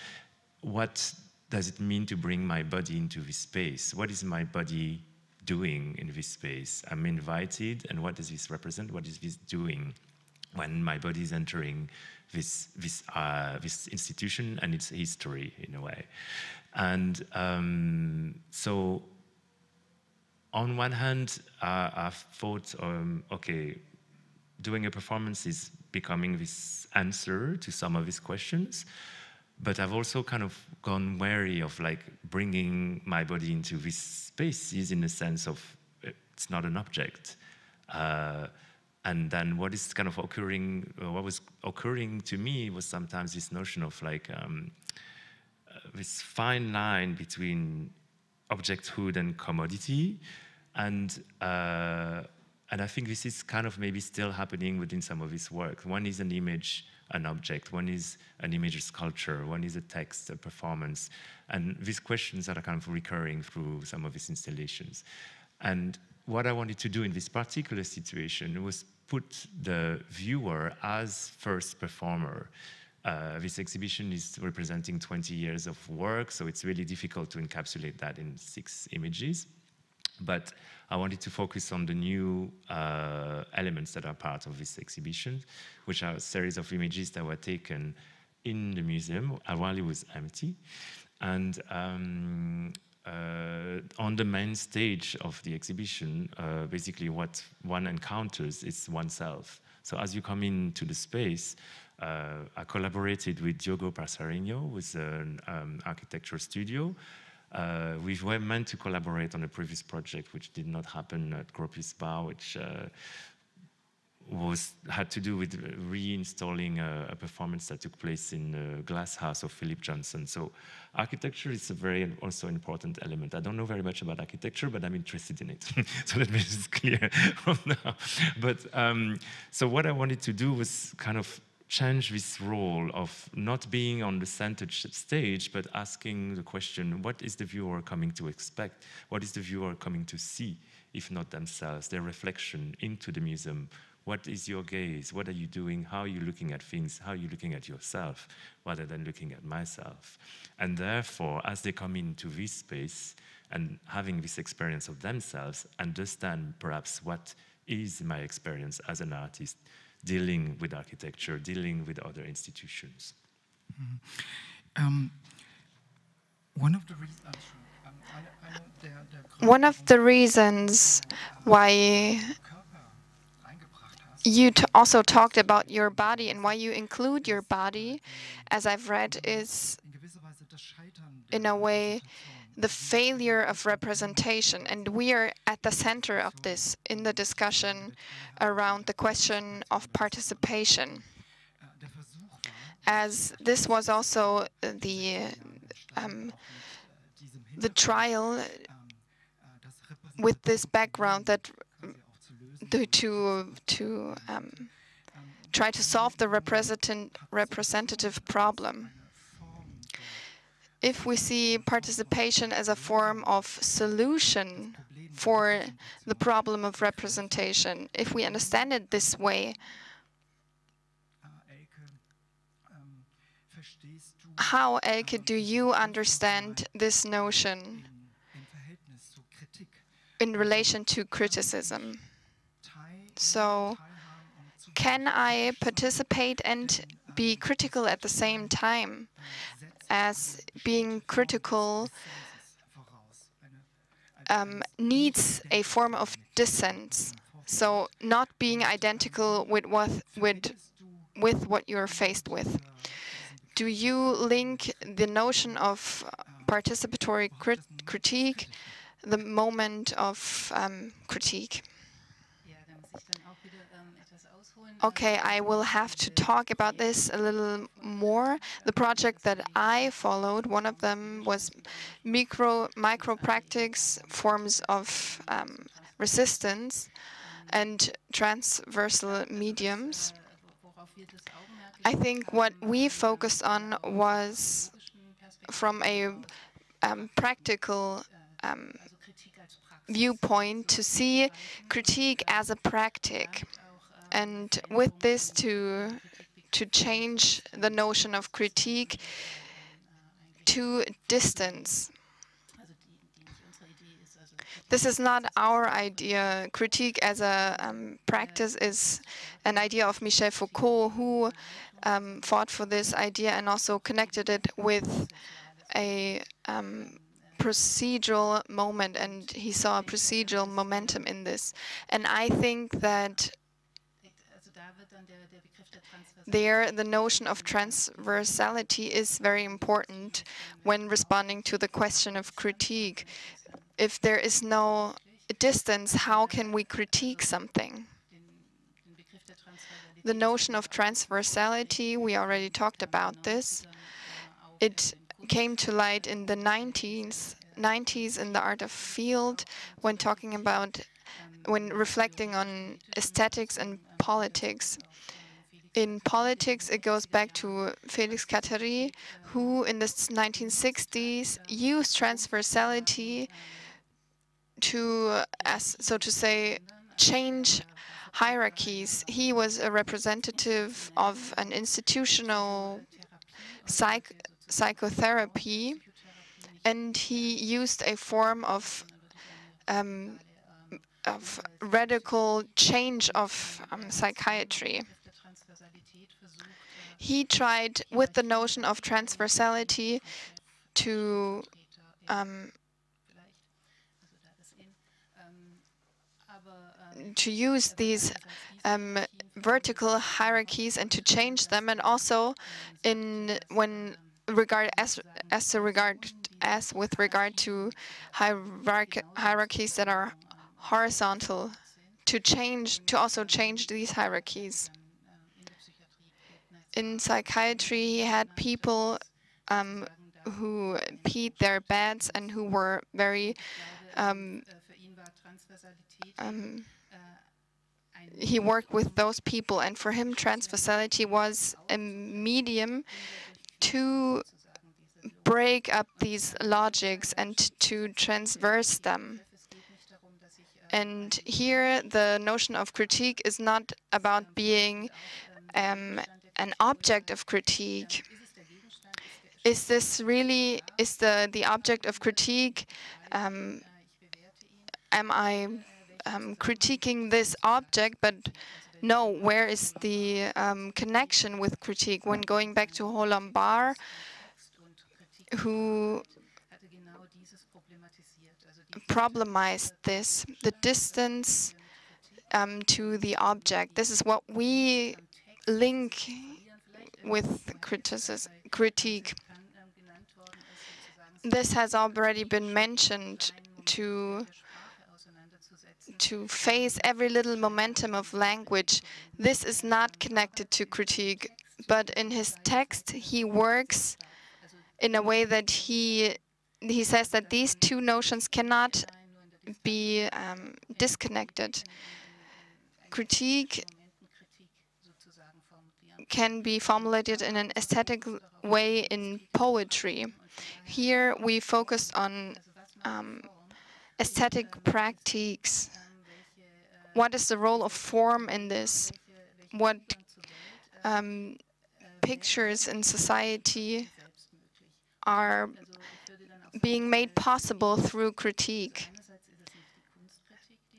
What does it mean to bring my body into this space? What is my body doing in this space? I'm invited, and what does this represent? What is this doing when my body is entering this institution and its history in a way? And so on one hand, I've thought, okay, doing a performance is becoming this answer to some of these questions, but I've also kind of gone wary of like bringing my body into these spaces in the sense of it's not an object. And then what is kind of occurring, what was occurring to me was sometimes this notion of like this fine line between objecthood and commodity, and I think this is kind of maybe still happening within some of his work. One is an image, an object. One is an image, a sculpture. One is a text, a performance. And these questions are kind of recurring through some of his installations. And what I wanted to do in this particular situation was put the viewer as first performer. This exhibition is representing 20 years of work, so it's really difficult to encapsulate that in 6 images. But I wanted to focus on the new elements that are part of this exhibition, which are a series of images that were taken in the museum while it was empty. And on the main stage of the exhibition, basically what one encounters is oneself. So as you come into the space, I collaborated with Diogo Passarinho, with an architecture studio. We were meant to collaborate on a previous project, which did not happen at Gropius Bar, which had to do with reinstalling a performance that took place in the glass house of Philip Johnson. So architecture is a very also important element. I don't know very much about architecture, but I'm interested in it. So let me just clear from now. But so what I wanted to do was kind of change this role of not being on the center stage, but asking the question, what is the viewer coming to expect? What is the viewer coming to see, if not themselves, their reflection into the museum? What is your gaze? What are you doing? How are you looking at things? How are you looking at yourself, rather than looking at myself? And therefore, as they come into this space and having this experience of themselves, understand perhaps what is my experience as an artist, dealing with architecture, dealing with other institutions. One of the reasons why you also talked about your body and why you include your body, as I've read, is in a way the failure of representation. And we are at the center of this in the discussion around the question of participation, as this was also the trial with this background that to try to solve the representative problem. If we see participation as a form of solution for the problem of representation, if we understand it this way, how, Elke, do you understand this notion in relation to criticism? So, can I participate and be critical at the same time, as being critical needs a form of dissent, so not being identical with what you're faced with? Do you link the notion of participatory critique, the moment of critique? Okay, I will have to talk about this a little more. The project that I followed, one of them was micro practice forms of resistance and transversal mediums. I think what we focused on was from a practical viewpoint to see critique as a practice. And with this, to change the notion of critique to distance. This is not our idea. Critique as a practice is an idea of Michel Foucault, who fought for this idea and also connected it with a procedural moment, and he saw a procedural momentum in this. And I think that there, the notion of transversality is very important when responding to the question of critique. If there is no distance, how can we critique something? The notion of transversality, we already talked about this. It came to light in the 90s in the art of field when talking about, when reflecting on aesthetics and politics. In politics, it goes back to Félix Cattery, who in the 1960s used transversality to, as so to say, change hierarchies. He was a representative of an institutional psychotherapy, and he used a form of radical change of psychiatry. He tried, with the notion of transversality, to use these vertical hierarchies and to change them, and also with regard to hierarchies that are horizontal, to also change these hierarchies. In psychiatry, he had people who peed their beds and who were very he worked with those people, and for him transversality was a medium to break up these logics and to transverse them. And here the notion of critique is not about being an object of critique. Is this really, is the object of critique, am I critiquing this object? But no, where is the connection with critique? When going back to Roland Barthes, who problematized this, the distance to the object. This is what we link with critique. This has already been mentioned, to face every little momentum of language. This is not connected to critique, but in his text he works in a way that he says that these two notions cannot be disconnected. Critique can be formulated in an aesthetic way in poetry. Here we focus on aesthetic practices. What is the role of form in this? What pictures in society are being made possible through critique?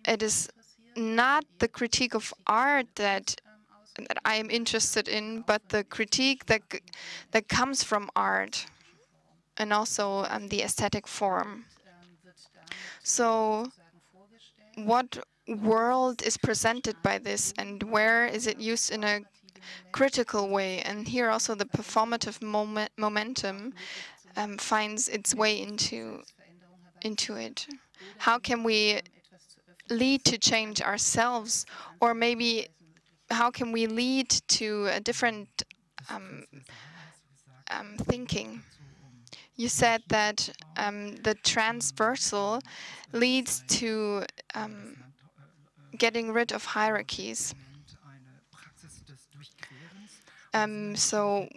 It is not the critique of art that I am interested in, but the critique that comes from art, and also the aesthetic form. So what world is presented by this, and where is it used in a critical way? And here also the performative momentum finds its way into it. How can we lead to change ourselves, or maybe how can we lead to a different thinking? You said that the transversal leads to getting rid of hierarchies. So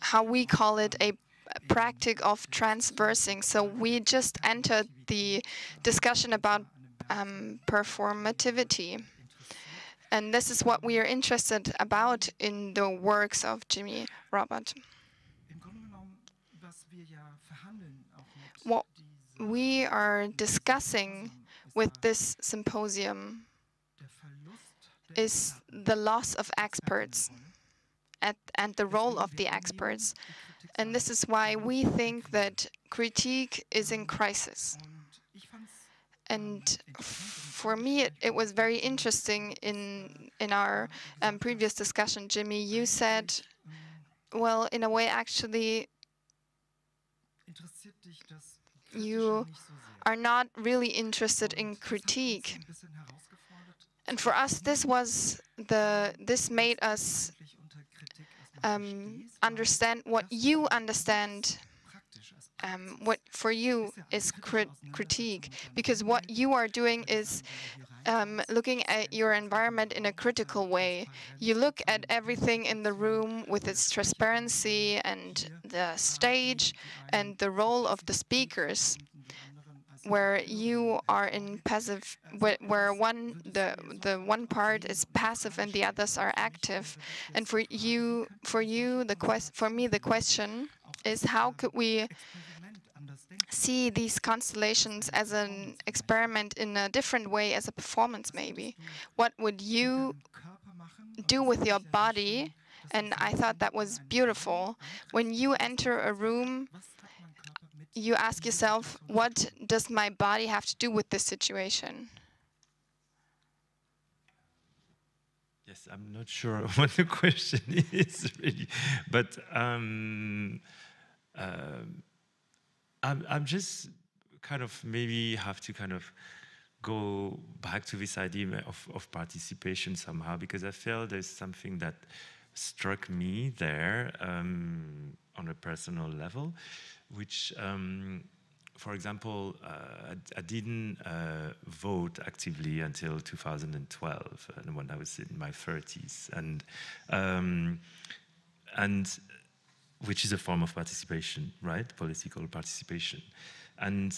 how we call it a practice of transversing. So we just entered the discussion about performativity. And this is what we are interested about in the works of Jimmy Robert. What we are discussing with this symposium is the loss of experts and the role of the experts. And this is why we think that critique is in crisis. And for me, it was very interesting in our previous discussion, Jimmy, you said, well, in a way, actually, you are not really interested in critique. And for us, this made us understand what you understand, what for you is critique, because what you are doing is looking at your environment in a critical way. You look at everything in the room with its transparency and the stage and the role of the speakers. where you are in passive, where the one part is passive and the others are active. And for me the question is, how could we see these constellations as an experiment in a different way, as a performance maybe? What would you do with your body? And I thought that was beautiful. When you enter a room, you ask yourself, what does my body have to do with this situation? Yes, I'm not sure what the question is really, but I'm just kind of maybe have to kind of go back to this idea of participation somehow, because I feel there's something that struck me there on a personal level, which, for example, I didn't vote actively until 2012, when I was in my 30s, and which is a form of participation, right? Political participation. And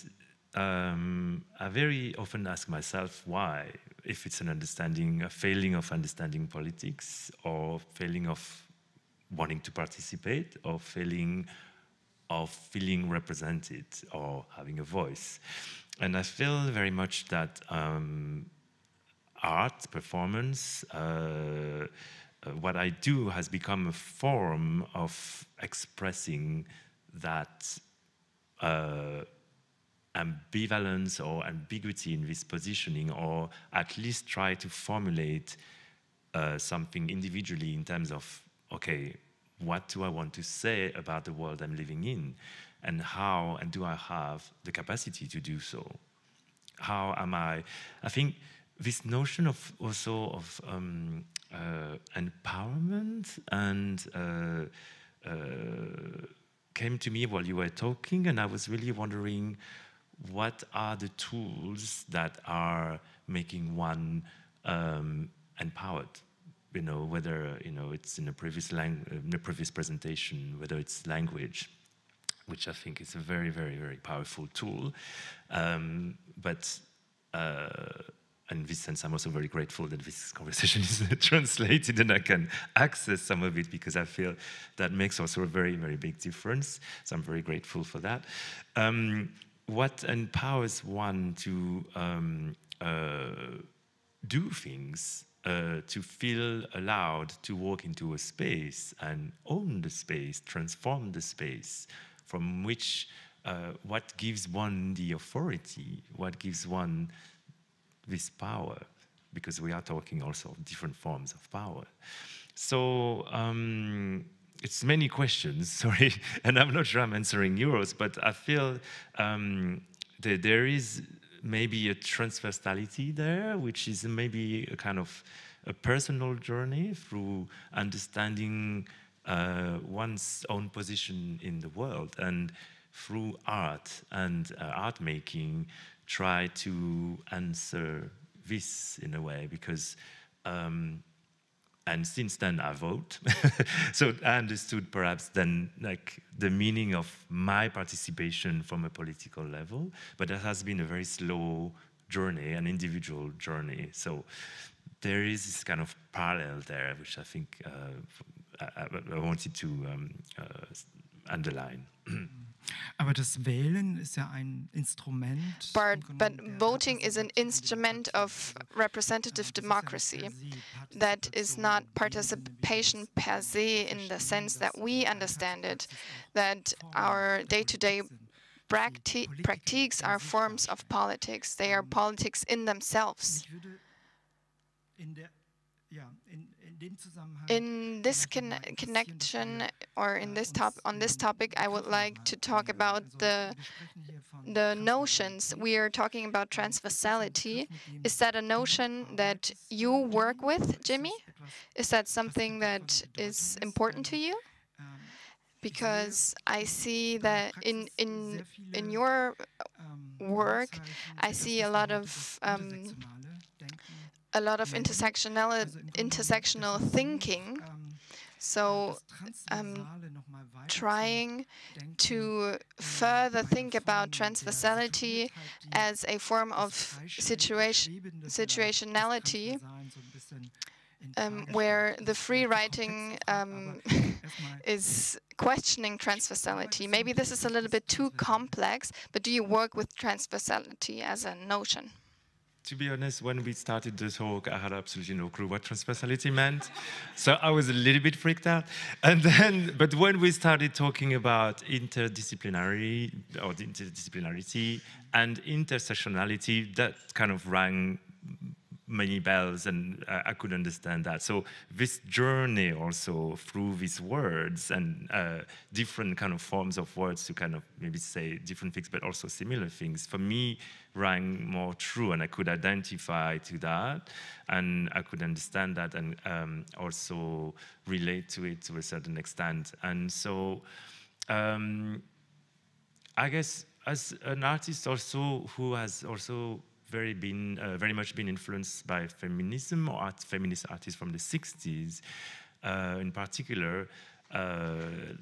I very often ask myself why, if it's a failing of understanding politics, or failing of wanting to participate, or failing of feeling represented or having a voice. And I feel very much that art, performance, what I do has become a form of expressing that ambivalence or ambiguity in this positioning, or at least try to formulate something individually in terms of, okay, what do I want to say about the world I'm living in, and how and do I have the capacity to do so? How am I think this notion of also of empowerment and came to me while you were talking, and I was really wondering, what are the tools that are making one empowered? You know, whether it's in a previous presentation, whether it's language, which I think is a very, very, very powerful tool. But in this sense, I'm also very grateful that this conversation is translated and I can access some of it, because I feel that makes also a very, very big difference. So I'm very grateful for that. What empowers one to do things, to feel allowed to walk into a space and own the space, transform the space, from which what gives one the authority, what gives one this power, because we are talking also of different forms of power. So it's many questions, sorry, and I'm not sure I'm answering yours, but I feel that there is maybe a transversality there, which is maybe a kind of a personal journey through understanding one's own position in the world, and through art and art making, try to answer this in a way, because and since then I vote. So I understood perhaps then like the meaning of my participation from a political level, but it has been a very slow journey, an individual journey. So there is this kind of parallel there, which I think I wanted to underline. Aber das Wählen ist ja ein Instrument. But voting is an instrument of representative democracy. That is not participation per se in the sense that we understand it, that our day-to-day practices are forms of politics. They are politics in themselves. In this connection, or in this on this topic, I would like to talk about the notions. We are talking about transversality. Is that a notion that you work with, Jimmy? Is that something that is important to you? Because I see that in your work, I see a lot of intersectional thinking. So trying to further think about transversality as a form of situationality, where the free writing is questioning transversality. Maybe this is a little bit too complex, but do you work with transversality as a notion? To be honest, when we started the talk, I had absolutely no clue what transversality meant. So I was a little bit freaked out. And then, but when we started talking about interdisciplinarity and intersectionality, that kind of rang many bells, and I could understand that. So this journey also through these words and different kind of forms of words to kind of maybe say different things, but also similar things, for me rang more true, and I could identify to that, and I could understand that, and also relate to it to a certain extent. And so I guess as an artist also who has also very much been influenced by feminism or feminist artists from the 60s, in particular,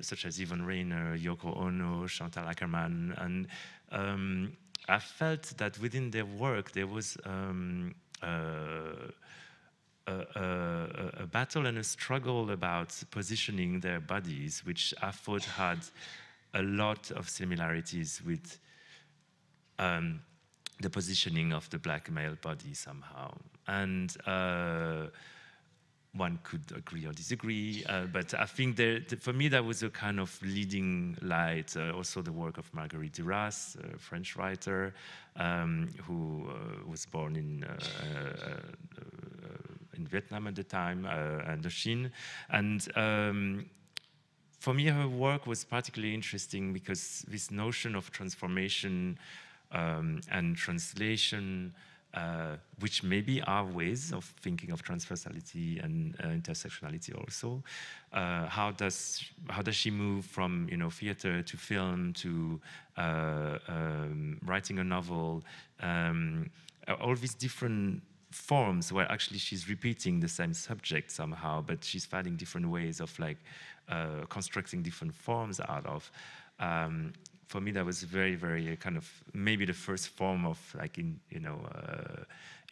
such as Yvonne Rainer, Yoko Ono, Chantal Ackerman, and I felt that within their work there was a battle and a struggle about positioning their bodies, which I thought had a lot of similarities with the positioning of the black male body somehow. And one could agree or disagree, but I think for me that was a kind of leading light. Also the work of Marguerite Duras, a French writer, who was born in Vietnam at the time, Indochine. And for me her work was particularly interesting because this notion of transformation and translation, which maybe are ways of thinking of transversality and intersectionality also. How does she move from theater to film to writing a novel? All these different forms where actually she's repeating the same subject somehow, but she's finding different ways of constructing different forms out of. For me, that was very, very kind of maybe the first form of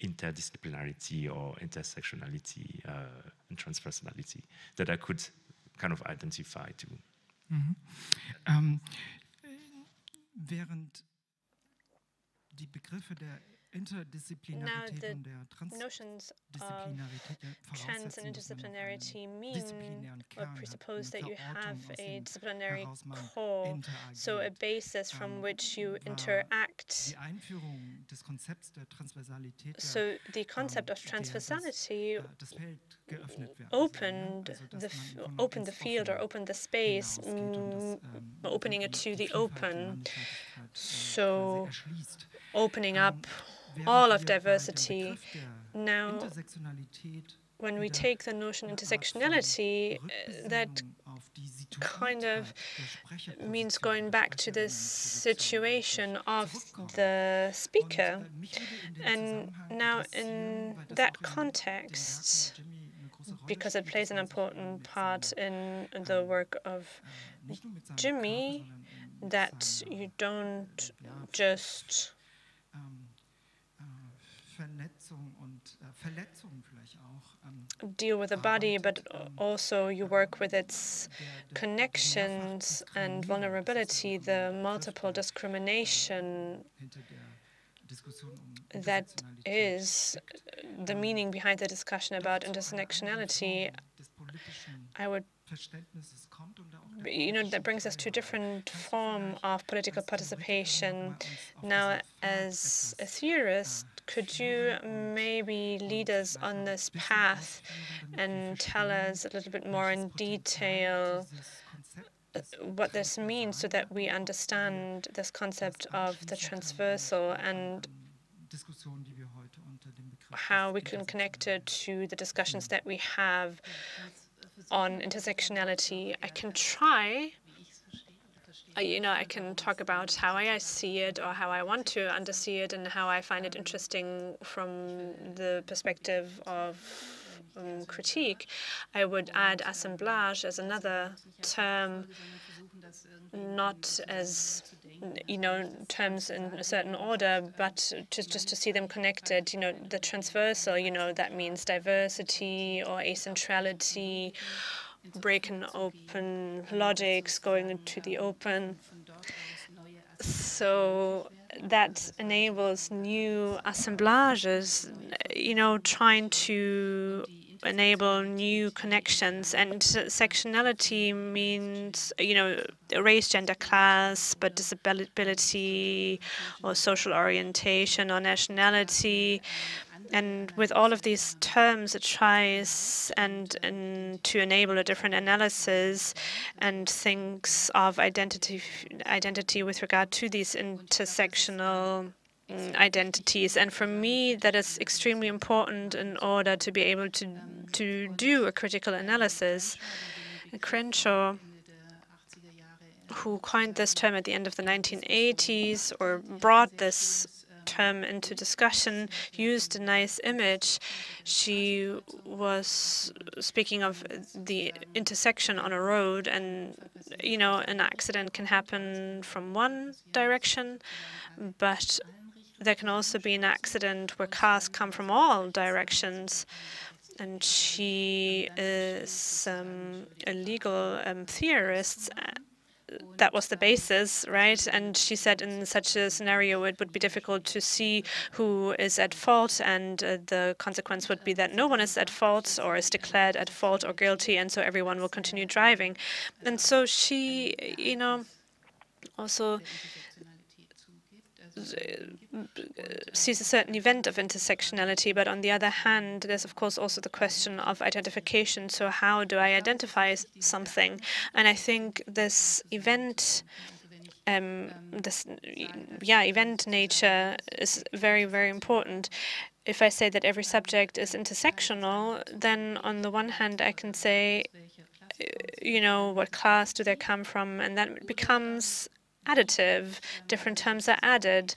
interdisciplinarity or intersectionality and transversality that I could kind of identify to. Mhm. Während die Begriffe der Interdisziplinarität und der Transdisziplinarität trans and interdisciplinarity mean or presuppose that you have a disciplinary core, so a basis from which you interact. So the concept of transversality opened the field or opened the space, opening it to the open. So opening up all of diversity. Now, when we take the notion intersectionality, that kind of means going back to the situation of the speaker. And now in that context, because it plays an important part in the work of Jimmy, that you don't just deal with the body, but also you work with its connections and vulnerability, the multiple discrimination that is the meaning behind the discussion about intersectionality. I would, that brings us to a different form of political participation. Now, as a theorist, could you maybe lead us on this path and tell us a little bit more in detail what this means so that we understand this concept of the transversal and how we can connect it to the discussions that we have on intersectionality? I can try. I can talk about how I see it or how I want to undersee it and how I find it interesting from the perspective of critique. I would add assemblage as another term not as, terms in a certain order, but just to see them connected. The transversal, that means diversity or acentrality, breaking open logics, going into the open. So that enables new assemblages, trying to enable new connections. And sectionality means, race, gender, class, but disability or social orientation or nationality. And with all of these terms, it tries and to enable a different analysis and thinks of identity with regard to these intersectional identities. And for me, that is extremely important in order to be able to do a critical analysis. Crenshaw, who coined this term at the end of the 1980s or brought this term into discussion, used a nice image. She was speaking of the intersection on a road, and an accident can happen from one direction, but there can also be an accident where cars come from all directions. And she is a legal theorist. That was the basis, right? And she said in such a scenario, it would be difficult to see who is at fault, and the consequence would be that no one is at fault or is declared at fault or guilty, and so everyone will continue driving. And so she, also sees a certain event of intersectionality, but on the other hand, there's of course also the question of identification. So how do I identify something? And I think this event, event nature is very, very important. If I say that every subject is intersectional, then on the one hand I can say, what class do they come from, and that becomes additive. Different terms are added.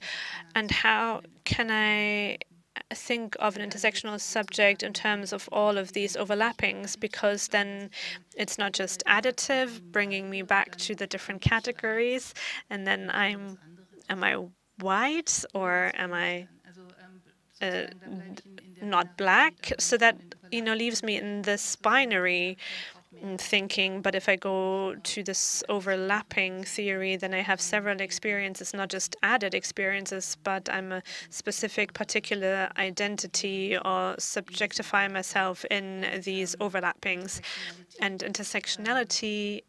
And how can I think of an intersectional subject in terms of all of these overlappings? Because then it's not just additive, bringing me back to the different categories, and then am I white or am I not black? So that leaves me in this binary thinking. But if I go to this overlapping theory, then I have several experiences, not just added experiences, but I'm a specific particular identity or subjectify myself in these overlappings. And intersectionality,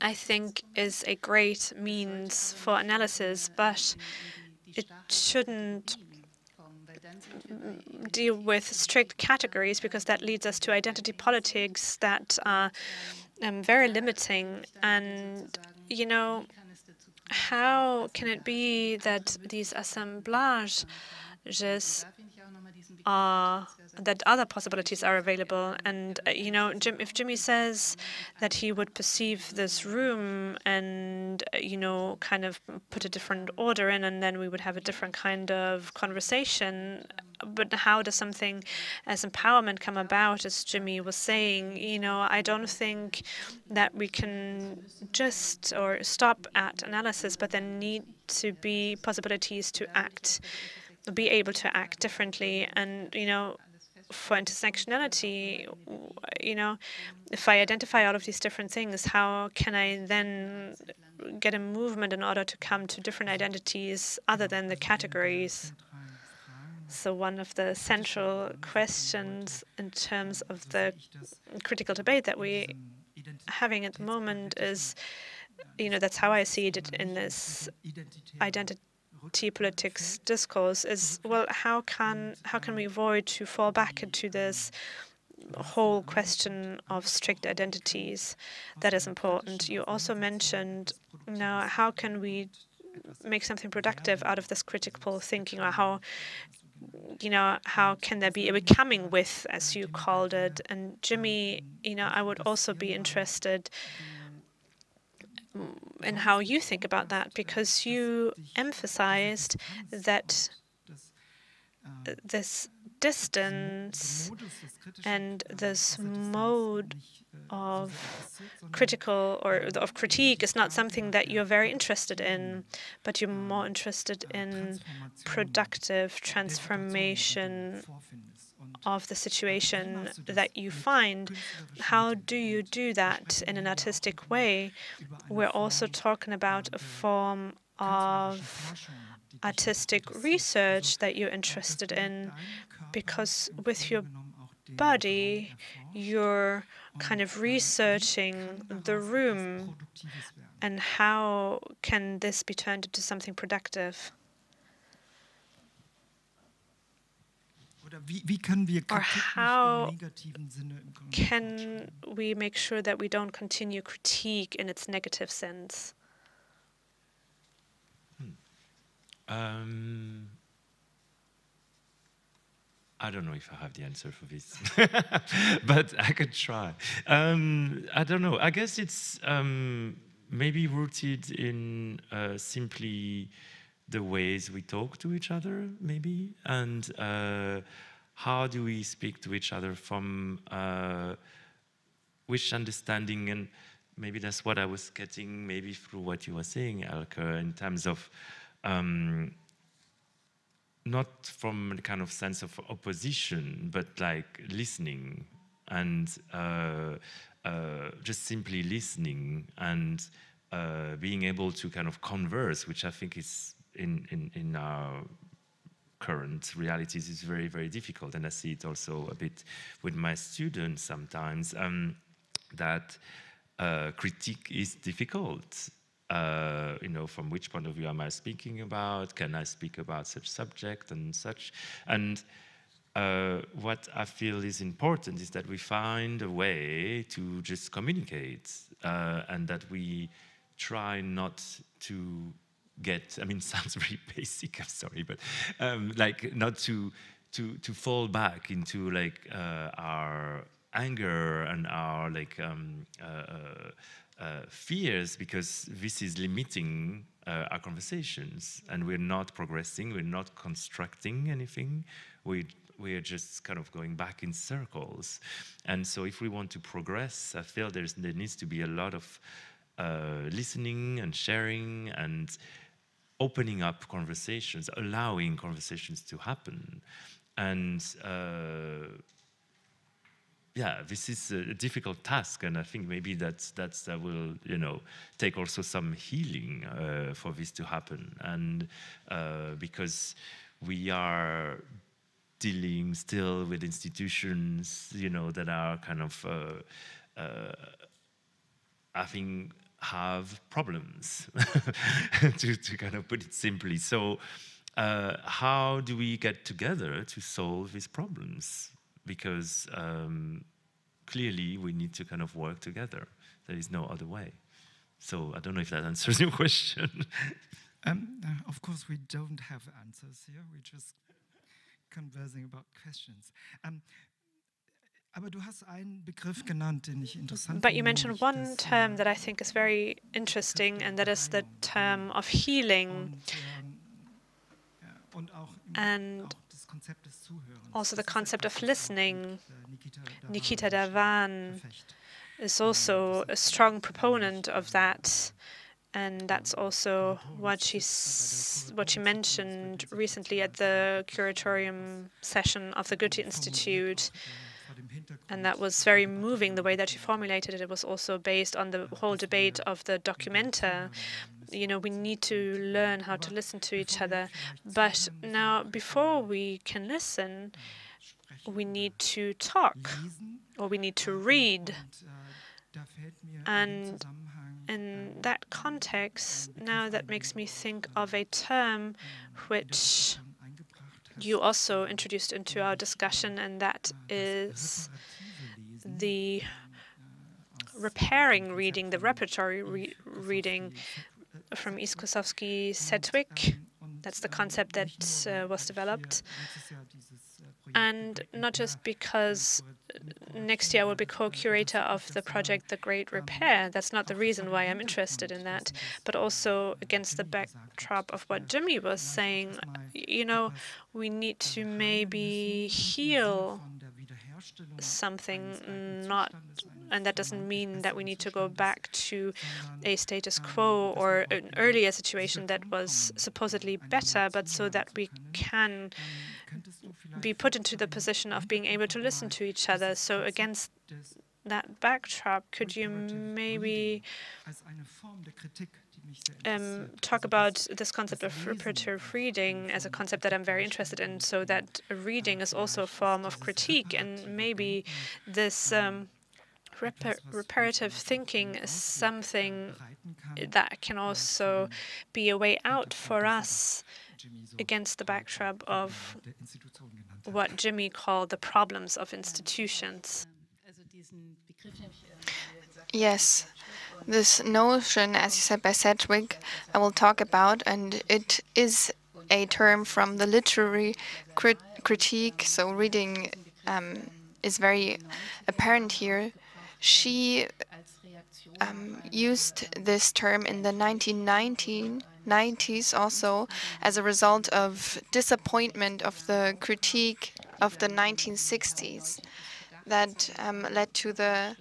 I think, is a great means for analysis, but it shouldn't deal with strict categories, because that leads us to identity politics that are very limiting. And, how can it be that these assemblages are, that other possibilities are available? And, if Jimmy says that he would perceive this room and, kind of put a different order in, and then we would have a different kind of conversation. But how does something as empowerment come about, as Jimmy was saying? I don't think that we can just or stop at analysis, but there need to be possibilities to act, be able to act differently. And, for intersectionality, if I identify all of these different things, how can I then get a movement in order to come to different identities other than the categories? So one of the central questions in terms of the critical debate that we're having at the moment is, that's how I see it in this identity politics discourse, is, well, how can we avoid to fall back into this whole question of strict identities? That is important. You also mentioned, how can we make something productive out of this critical thinking, or how can there be a becoming with, as you called it? And Jimmy, I would also be interested in how you think about that, because you emphasized that this distance and this mode of critical or of critique is not something that you're very interested in, but you're more interested in productive transformation of the situation that you find. How do you do that in an artistic way? We're also talking about a form of artistic research that you're interested in, because with your body, you're kind of researching the room, and how can this be turned into something productive? Or how can we make sure that we don't continue critique in its negative sense? I don't know if I have the answer for this, but I could try. I don't know. I guess it's maybe rooted in simply the ways we talk to each other, maybe, and how do we speak to each other from which understanding, and maybe that's what I was getting maybe through what you were saying, Elke, in terms of not from a kind of sense of opposition, but like listening and just simply listening and being able to kind of converse, which I think is in our current realities is very, very difficult. And I see it also a bit with my students sometimes, that critique is difficult. You know, from which point of view am I speaking about? Can I speak about such subject and such? And what I feel is important is that we find a way to just communicate, and that we try not to get, I mean, it sounds very basic, I'm sorry, but like not to fall back into like our anger and our like fears, because this is limiting our conversations, and we're not progressing, we're not constructing anything, we're just kind of going back in circles. And so if we want to progress, I feel there needs to be a lot of listening and sharing and opening up conversations, allowing conversations to happen. And yeah, this is a difficult task, and I think maybe that will, you know, take also some healing for this to happen. And because we are dealing still with institutions, you know, that are kind of, I think, have problems, to kind of put it simply. So how do we get together to solve these problems? Because clearly we need to kind of work together. There is no other way. So I don't know if that answers your question. Of course, we don't have answers here. We're just conversing about questions. Aber du hast einen Begriff genannt, den ich interessant But you finde, mentioned nämlich one das, term that I think is very interesting, and that is the term of healing, und auch and das Konzept des Zuhörens. also the Das ist concept etwas, of was listening. auch Nikita Davan verfecht. is also a strong proponent of that, and that's also what she mentioned recently at the curatorium session of the Goethe Institute. And that was very moving, the way that she formulated it. It was also based on the whole debate of the documenta. You know, we need to learn how to listen to each other. But now, before we can listen, we need to talk, or we need to read. And in that context, now that makes me think of a term which you also introduced into our discussion, and that is the repairing reading, the repertory reading from Iskosowski-Sedgwick. That's the concept that was developed. And not just because next year I will be co-curator of the project The Great Repair. That's not the reason why I'm interested in that, but also against the backdrop of what Jimmy was saying. You know, we need to maybe heal something, not and that doesn't mean that we need to go back to a status quo or an earlier situation that was supposedly better, but so that we can be put into the position of being able to listen to each other. So against that backdrop, could you maybe talk about this concept of reparative reading as a concept that I'm very interested in, so that reading is also a form of critique, and maybe this reparative thinking is something that can also be a way out for us against the backdrop of what Jimmy called the problems of institutions. Yes, this notion, as you said by Sedgwick, I will talk about, and it is a term from the literary critique, so reading is very apparent here. She used this term in the 1990s also as a result of disappointment of the critique of the 1960s that led to the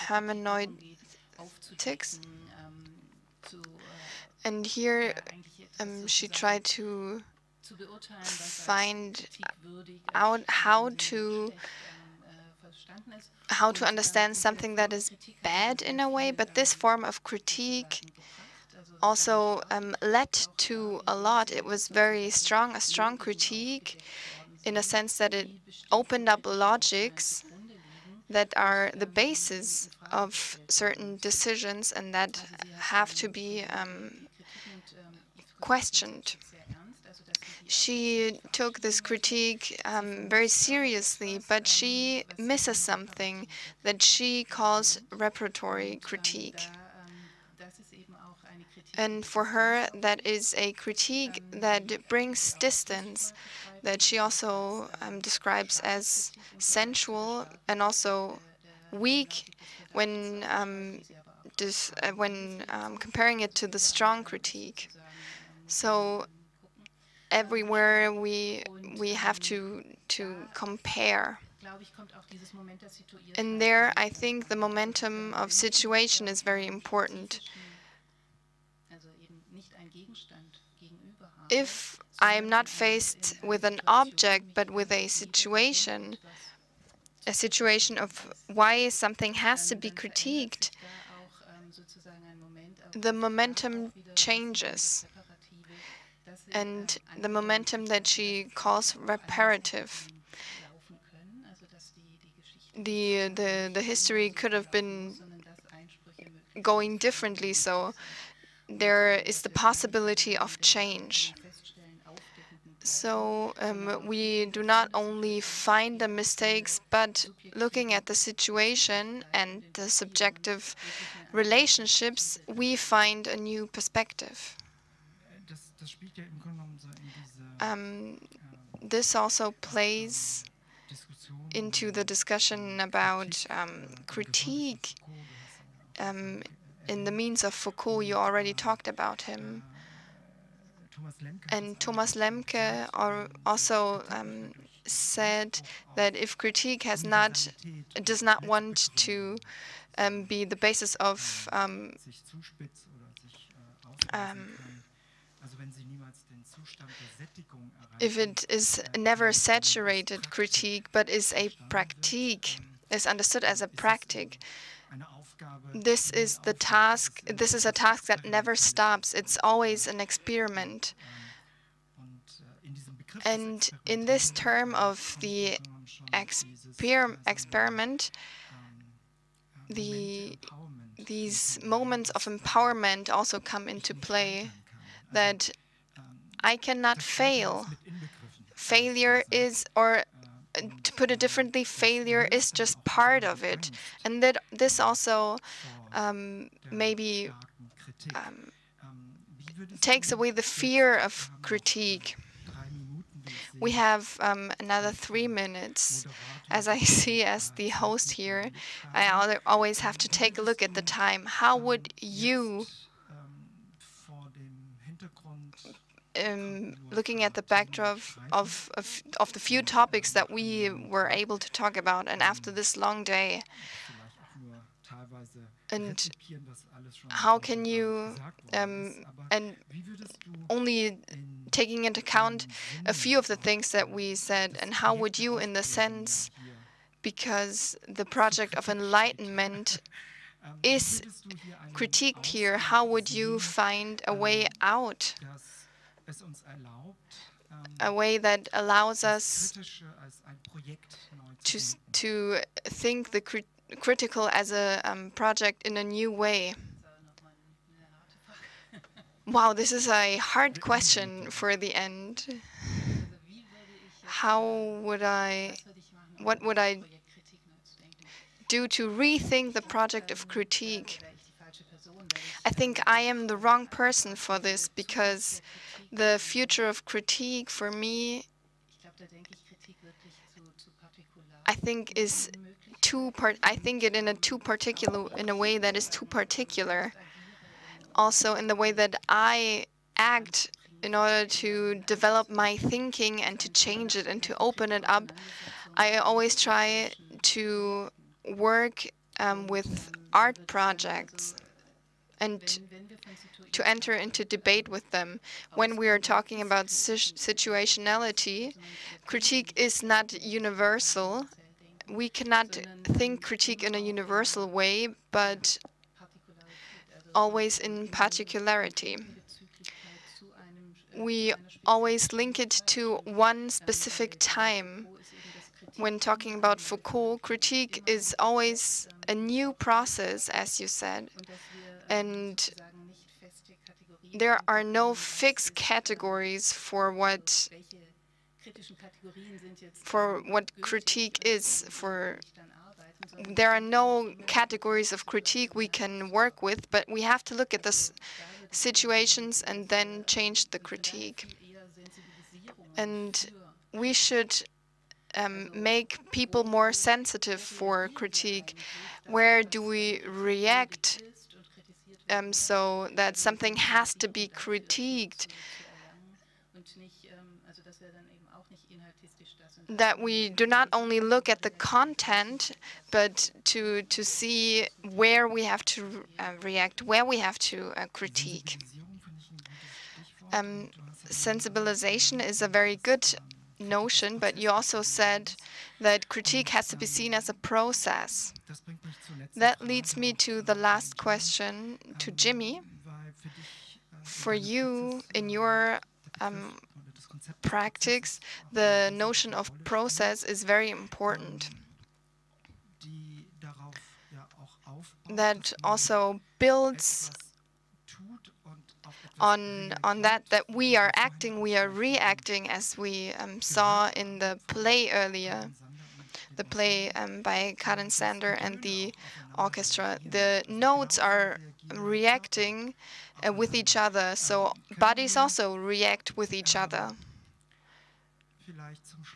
hermeneutics. And here she tried to find out how to understand something that is bad in a way, but this form of critique also led to a lot. It was very strong, a strong critique, in a sense that it opened up logics that are the basis of certain decisions and that have to be questioned. She took this critique very seriously, but she misses something that she calls reparatory critique. And for her, that is a critique that brings distance, that she also describes as sensual and also weak when comparing it to the strong critique. So everywhere we have to compare. And there, I think the momentum of situation is very important. If I am not faced with an object, but with a situation of why something has to be critiqued, the momentum changes. And the momentum that she calls reparative. The history could have been going differently, so there is the possibility of change. So we do not only find the mistakes, but looking at the situation and the subjective relationships, we find a new perspective. This also plays into the discussion about critique in the means of Foucault. You already talked about him. And Thomas Lemke also said that if critique does not want to be the basis of if it is never saturated critique, but is a pratique, is understood as a practice, this is the task. This is a task that never stops. It's always an experiment. And in this term of the experiment, these moments of empowerment also come into play, that I cannot fail. Failure is, or to put it differently, failure is just part of it. And that this also maybe takes away the fear of critique. We have another 3 minutes. As I see as the host here, I always have to take a look at the time. How would you looking at the backdrop of the few topics that we were able to talk about, and after this long day, and how can you, and only taking into account a few of the things that we said, and how would you, in the sense, because the project of enlightenment is critiqued here, how would you find a way out, a way that allows us to think the critical as a project in a new way? Wow, this is a hard question for the end. What would I do to rethink the project of critique? I think I am the wrong person for this, because the future of critique for me, I think is I think it in a way that is too particular. Also in the way that I act in order to develop my thinking and to change it and to open it up. I always try to work with art projects and to enter into debate with them. When we are talking about situationality, critique is not universal. We cannot think critique in a universal way, but always in particularity. We always link it to one specific time. When talking about Foucault, critique is always a new process, as you said, and there are no fixed categories for what critique is. There are no categories of critique we can work with, but we have to look at the situations and then change the critique. And we should make people more sensitive for critique. Where do we react so that something has to be critiqued? That we do not only look at the content, but to see where we have to react, where we have to critique. Sensibilization is a very good notion, but you also said that critique has to be seen as a process. That leads me to the last question to Jimmy. For you, in your practice, the notion of process is very important. That also builds on that we are acting, we are reacting, as we saw in the play earlier, the play by Karin and the orchestra. The notes are reacting with each other, so bodies also react with each other.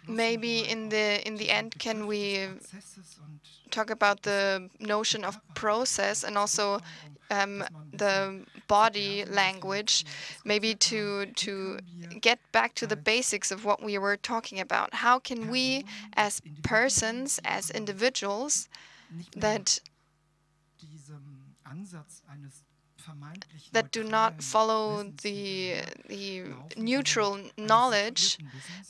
Maybe in the end, can we talk about the notion of process and also the body language, maybe to get back to the basics of what we were talking about? How can we, as persons, as individuals, that do not follow the neutral knowledge,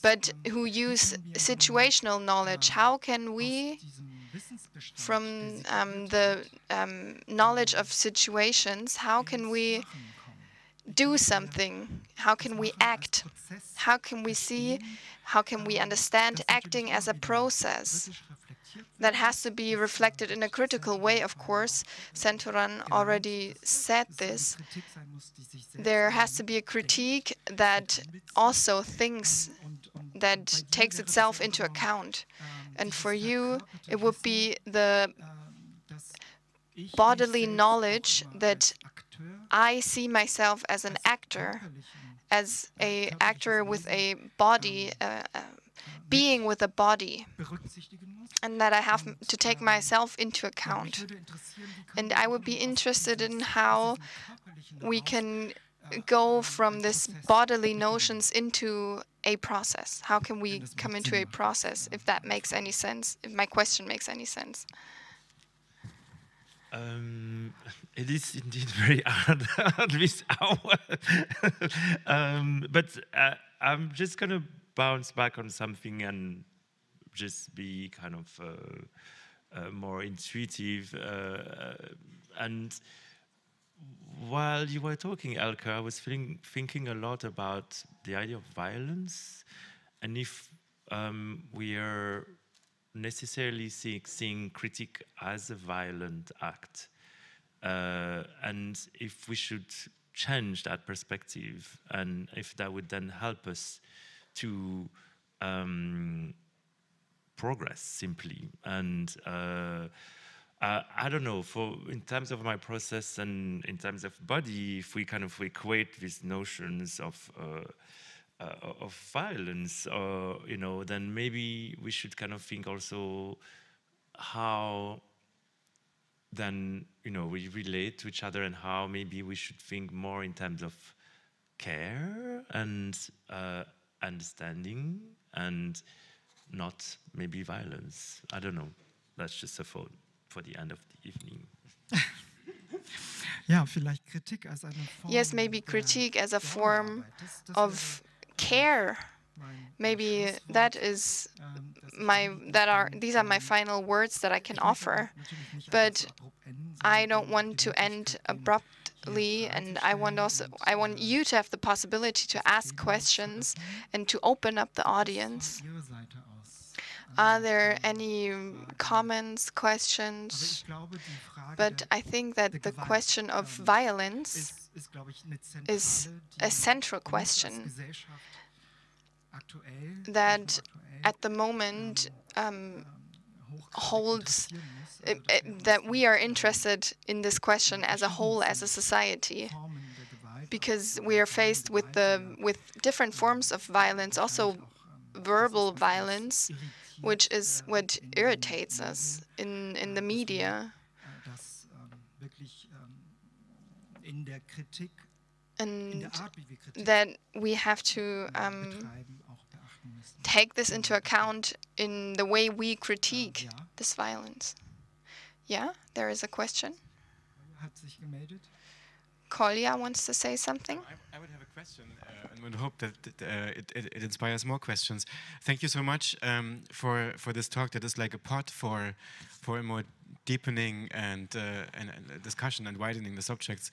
but who use situational knowledge, how can we, from the knowledge of situations, how can we do something? How can we act? How can we see? How can we understand acting as a process? That has to be reflected in a critical way, of course. Senthuran already said this. There has to be a critique that also thinks, that takes itself into account. And for you, it would be the bodily knowledge that I see myself as an actor, as an actor with a body, being with a body, and that I have to take myself into account. And I would be interested in how we can go from this bodily notions into a process? How can we come into a process, if that makes any sense, if my question makes any sense? It is indeed very hard at this hour. But I'm just going to bounce back on something and just be kind of more intuitive. And while you were talking, Elke, I was thinking a lot about the idea of violence, and if we are necessarily seeing critique as a violent act, and if we should change that perspective, and if that would then help us to progress simply. And I don't know, in terms of my process and in terms of body, if we kind of equate these notions of violence, then maybe we should kind of think also how then we relate to each other, and how maybe we should think more in terms of care and understanding, and not maybe violence. I don't know. That's just a thought for the end of the evening. Ja, vielleicht Kritik als eine Form. Yes, maybe critique as a form of care. Maybe these are my final words that I can offer. But I don't want to end abruptly, and I want you to have the possibility to ask questions and to open up the audience. Are there any comments, questions? But I think that the question of violence is a central question that at the moment holds that we are interested in this question as a whole, as a society, because we are faced with different forms of violence, also verbal violence, which is what irritates us in the media. And that we have to take this into account in the way we critique this violence. Yeah, there is a question. Kolja wants to say something. I would have a question and would hope that it inspires more questions. Thank you so much for this talk that is like a pot for a more deepening and discussion and widening the subjects.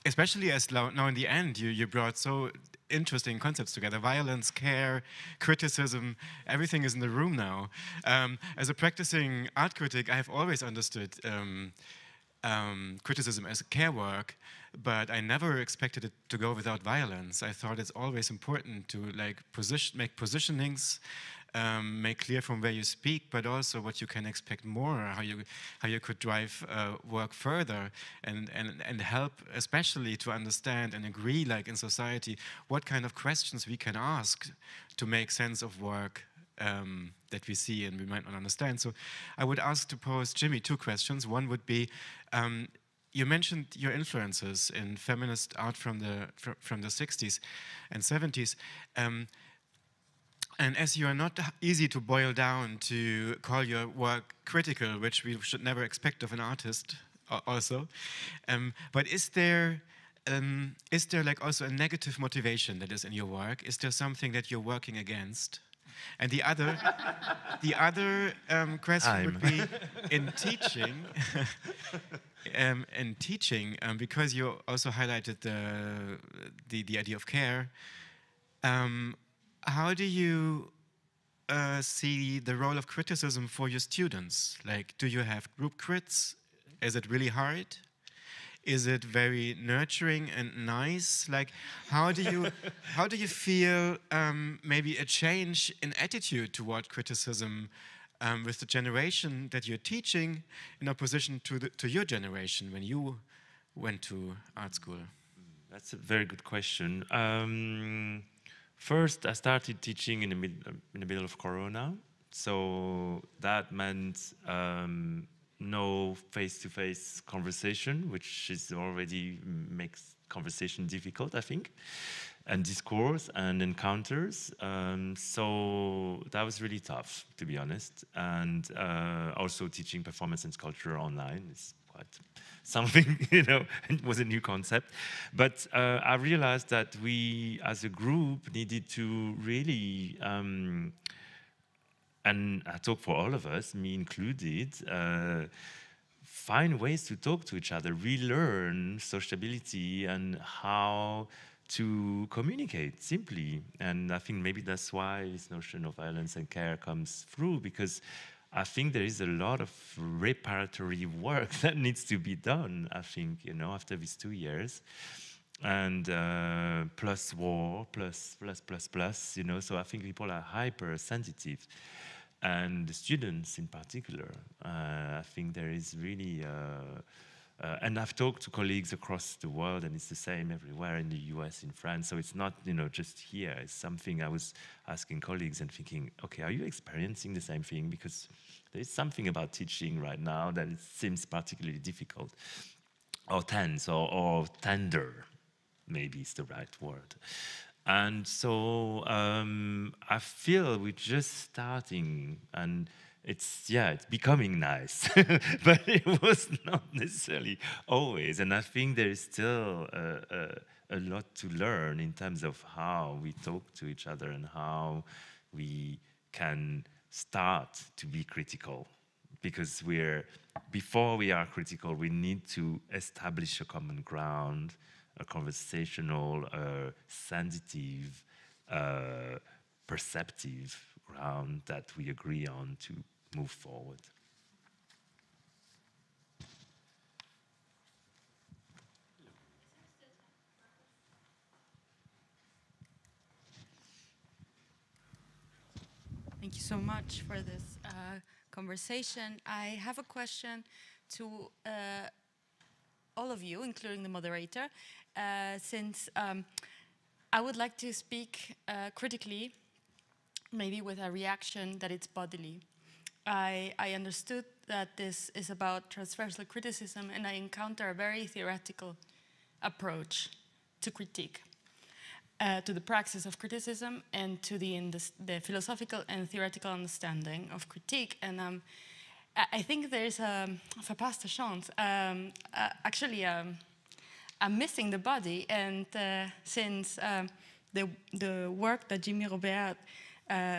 Especially as now in the end, you brought so interesting concepts together: violence, care, criticism. Everything is in the room now. As a practicing art critic, I have always understood criticism as care work, but I never expected it to go without violence. I thought it's always important to make positionings, make clear from where you speak, but also what you can expect more, how you could drive work further, and help especially to understand and agree, like in society, what kind of questions we can ask to make sense of work that we see and we might not understand. So I would ask to pose Jimmy 2 questions. One would be, you mentioned your influences in feminist art from the 60s and 70s. And as you are not easy to boil down to call your work critical, which we should never expect of an artist also, but is there like also a negative motivation that is in your work? Is there something that you're working against? And the other question would be in teaching, because you also highlighted the idea of care. How do you see the role of criticism for your students? Like, do you have group crits? Is it really hard? Is it very nurturing and nice? Like, how do you feel maybe a change in attitude toward criticism with the generation that you're teaching in opposition to your generation when you went to art school? That's a very good question. First, I started teaching in the middle of Corona, so that meant no face-to-face conversation, which is already makes conversation difficult, I think, and discourse and encounters. So that was really tough, to be honest. And also teaching performance and sculpture online is quite something, you know, it was a new concept. But I realized that we, as a group, needed to really, and I talk for all of us, me included, find ways to talk to each other, relearn sociability and how to communicate simply. And I think maybe that's why this notion of violence and care comes through, because I think there is a lot of reparatory work that needs to be done, I think, you know, after these 2 years. And plus war, plus, you know, so I think people are hypersensitive. And the students in particular, I think there is really, and I've talked to colleagues across the world, and it's the same everywhere in the US, in France, so it's not, you know, just here. It's something I was asking colleagues and thinking, okay, are you experiencing the same thing? Because there is something about teaching right now that it seems particularly difficult, or tense, or tender, maybe is the right word. And so I feel we're just starting, and it's becoming nice, but it was not necessarily always. And I think there is still a lot to learn in terms of how we talk to each other and how we can start to be critical. Because before we are critical, we need to establish a common ground, a conversational, sensitive, perceptive ground that we agree on to move forward. Thank you so much for this conversation. I have a question to all of you, including the moderator, since I would like to speak critically, maybe with a reaction that it's bodily. I understood that this is about transversal criticism, and I encounter a very theoretical approach to critique, to the praxis of criticism, and to the philosophical and theoretical understanding of critique. And I think there's a verpasste chance. Actually, I'm missing the body, and since the work that Jimmy Robert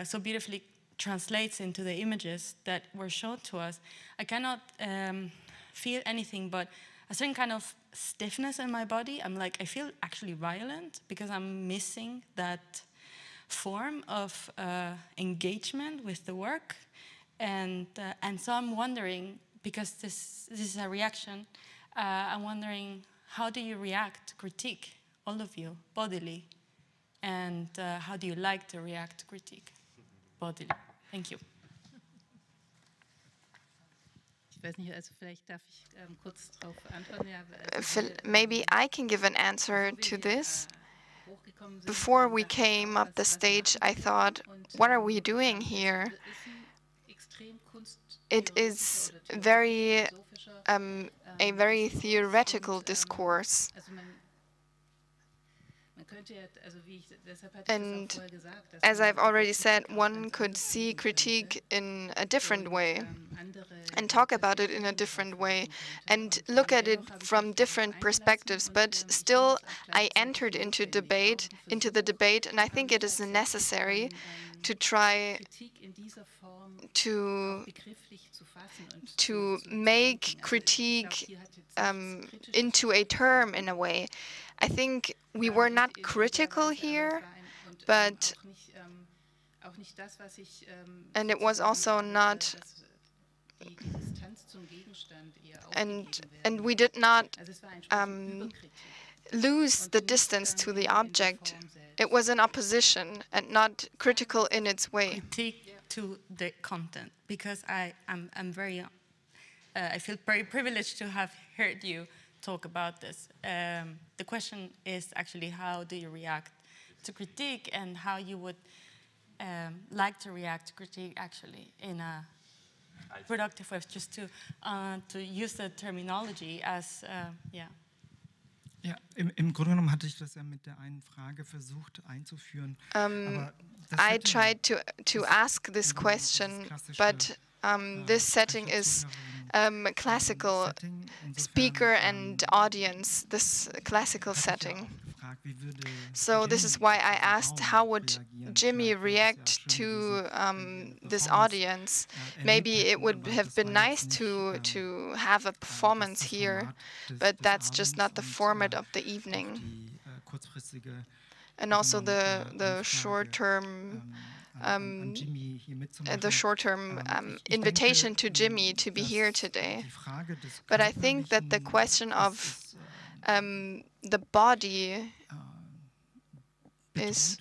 so beautifully translates into the images that were shown to us, I cannot feel anything but a certain kind of stiffness in my body. I feel actually violent because I'm missing that form of engagement with the work. And so I'm wondering, because this is a reaction, I'm wondering, how do you react to critique, all of you, bodily? And how do you like to react to critique, bodily? Thank you. Maybe I can give an answer to this. Before we came up the stage, I thought, what are we doing here? It is a very theoretical discourse. And as I've already said, one could see critique in a different way and talk about it in a different way and look at it from different perspectives. But still, I entered into the debate, and I think it is necessary to try to make critique into a term in a way. I think we were not critical here, and it was also not, and we did not lose the distance to the object. It was an opposition and not critical in its way. Critique to the content, because I'm very, I feel very privileged to have heard you talk about this. The question is actually, how do you react to critique, and how you would like to react to critique actually in a productive way just to use the terminology as, yeah. Ja, im Grunde genommen hatte ich das ja mit der einen Frage versucht einzuführen. Aber das I Setting tried to ask this question, but this setting is classical speaker and audience, this classical setting. So this is why I asked, how would Jimmy react to this audience? Maybe it would have been nice to have a performance here, but that's just not the format of the evening. And also the short-term invitation to Jimmy to be here today. But I think that the question of the body is,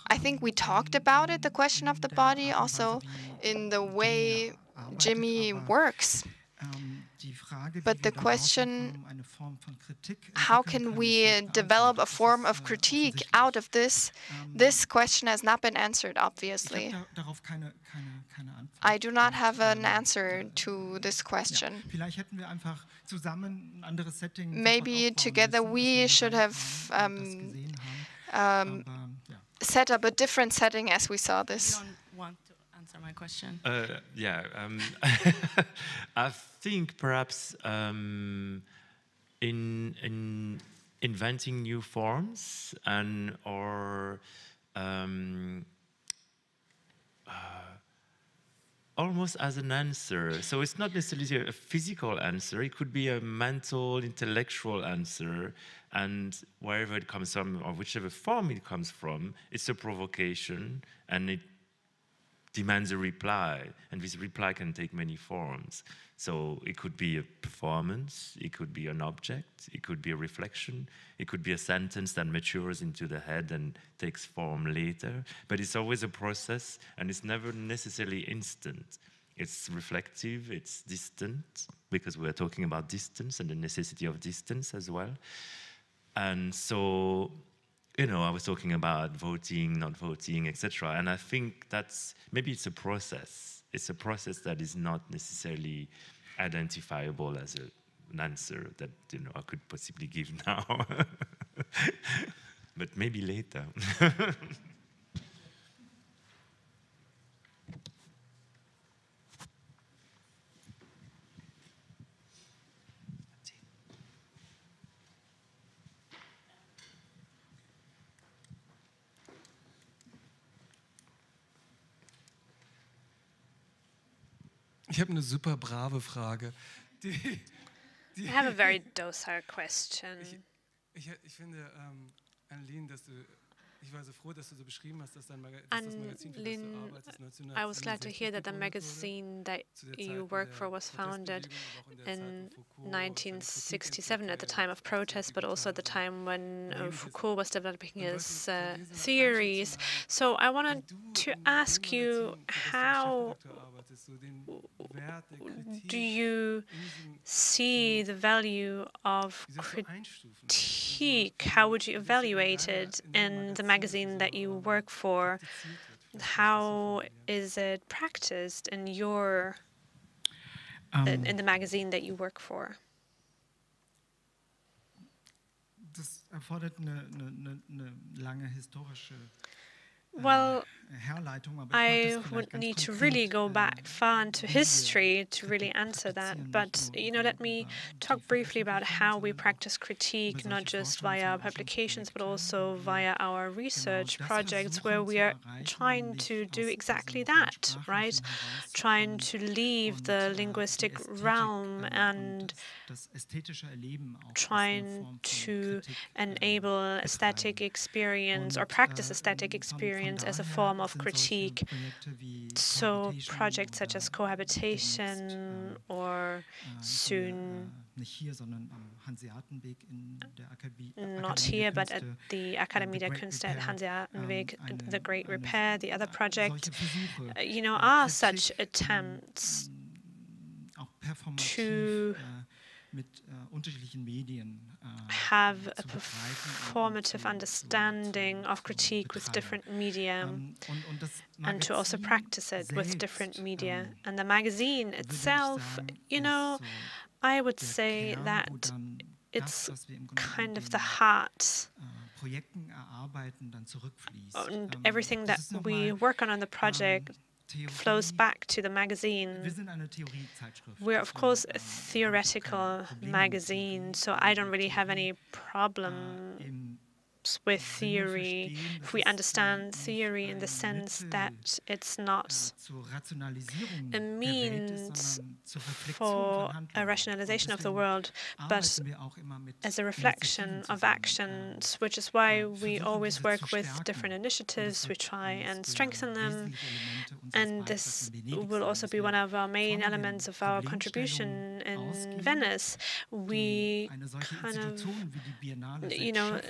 I think we talked about it, the question of the body, also in the way Jimmy works. But the question, how can we develop a form of critique out of this? This question has not been answered, obviously. I do not have an answer to this question. Maybe together we should have set up a different setting as we saw this. You don't want to answer my question? I think perhaps in inventing new forms or almost as an answer. So it's not necessarily a physical answer. It could be a mental, intellectual answer. And wherever it comes from, or whichever form it comes from, it's a provocation, and it demands a reply. And this reply can take many forms. So it could be a performance, it could be an object, it could be a reflection, it could be a sentence that matures into the head and takes form later. But it's always a process, and it's never necessarily instant. It's reflective, it's distant, because we're talking about distance and the necessity of distance as well. And so, you know, I was talking about voting, not voting, etc. And I think that's, maybe it's a process. It's a process that is not necessarily identifiable as an answer that, you know, I could possibly give now. But maybe later. Ich habe eine super brave Frage. I have a very docile question. Ich finde, Ann-Linh, ich war so froh, dass du so beschrieben hast, dass das Magazin, für das du arbeitest, I was glad to hear that the magazine that you work for was founded in 1967 at the time of protest, but also at the time when Foucault was developing his theories. So I wanted to ask you, how do you see the value of critique? How would you evaluate it in the magazine that you work for? How is it practiced in your in the magazine that you work for? Das erfordert eine lange historische Well, I would need to really go back far into history to really answer that. But, you know, let me talk briefly about how we practice critique, not just via our publications, but also via our research projects, where we are trying to do exactly that, right? Trying to leave the linguistic realm and trying to enable aesthetic experience or practice aesthetic experience as a form of critique. So projects such as cohabitation or soon, not here, but at the Akademie der Künste at Hanseatenweg, the Great Repair, the other project, you know, are such attempts to have a performative understanding of critique with different media and to also practice it with different media. And the magazine itself, you know, I would say that it's kind of the heart. And everything that we work on the project flows back to the magazine. We're, of course, a theoretical magazine, so I don't really have any problem with theory, if we understand theory in the sense that it's not a means for a rationalization of the world, but as a reflection of actions, which is why we always work with different initiatives. We try and strengthen them, and this will also be one of our main elements of our contribution in Venice. We kind of, you know,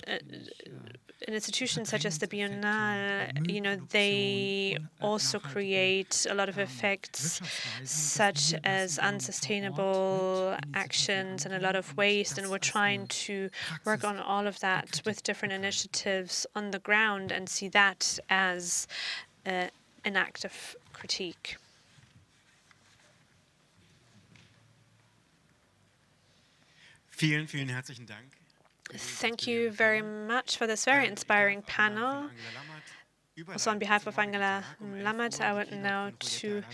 an institution such as the Biennale, you know, they also create a lot of effects such as unsustainable actions and a lot of waste, and we're trying to work on all of that with different initiatives on the ground and see that as an act of critique. Vielen, vielen herzlichen Dank. Thank you very much for this very inspiring panel. Also, on behalf of Angela Lammert, I would now to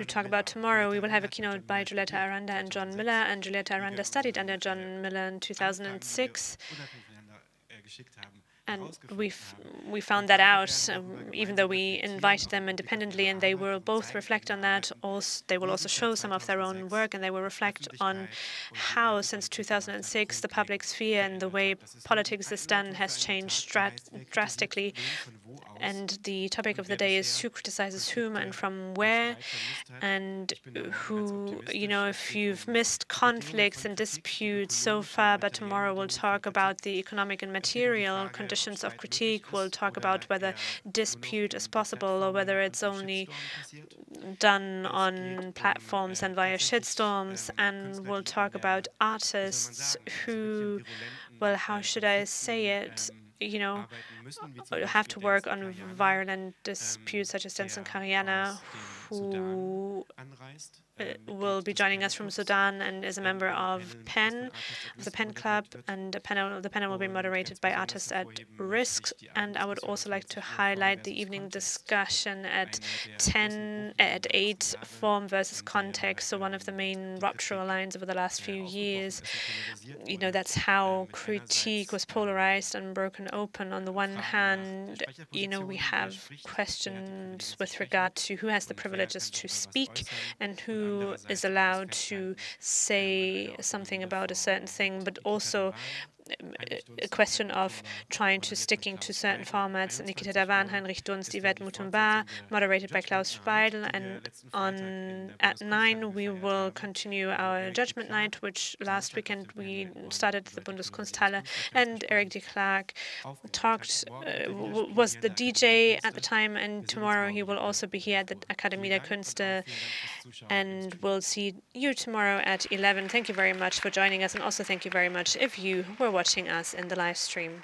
talk about tomorrow. We will have a keynote by Giulietta Aranda and John Miller, and Giulietta Aranda studied under John Miller in 2006. And we found that out, even though we invited them independently, and they will both reflect on that. Also, they will also show some of their own work, and they will reflect on how, since 2006, the public sphere and the way politics is done has changed drastically. And the topic of the day is who criticizes whom and from where, and who, you know, if you've missed conflicts and disputes so far, but tomorrow we'll talk about the economic and material conditions of critique. We'll talk about whether dispute is possible or whether it's only done on platforms and via shitstorms. And we'll talk about artists who, well, how should I say it? You know, have to work on violent disputes such as Denson Kariana, who will be joining us from Sudan and is a member of the PEN Club, and the panel will be moderated by Artists at Risk. And I would also like to highlight the evening discussion at 8, form versus context, so one of the main ruptural lines over the last few years. You know, that's how critique was polarized and broken open. On the one hand, you know, we have questions with regard to who has the privileges to speak and who is allowed to say something about a certain thing, but also a question of trying to sticking to certain formats. Nikita Davan, Heinrich Dunst, Yvette Mutumba, moderated by Klaus Speidel. And at 9 we will continue our judgment night, which last weekend we started at the Bundeskunsthalle, and Eric de Klerk was the DJ at the time, and tomorrow he will also be here at the Akademie der Künste, and we'll see you tomorrow at 11. Thank you very much for joining us, and also thank you very much if you were watching us in the live stream.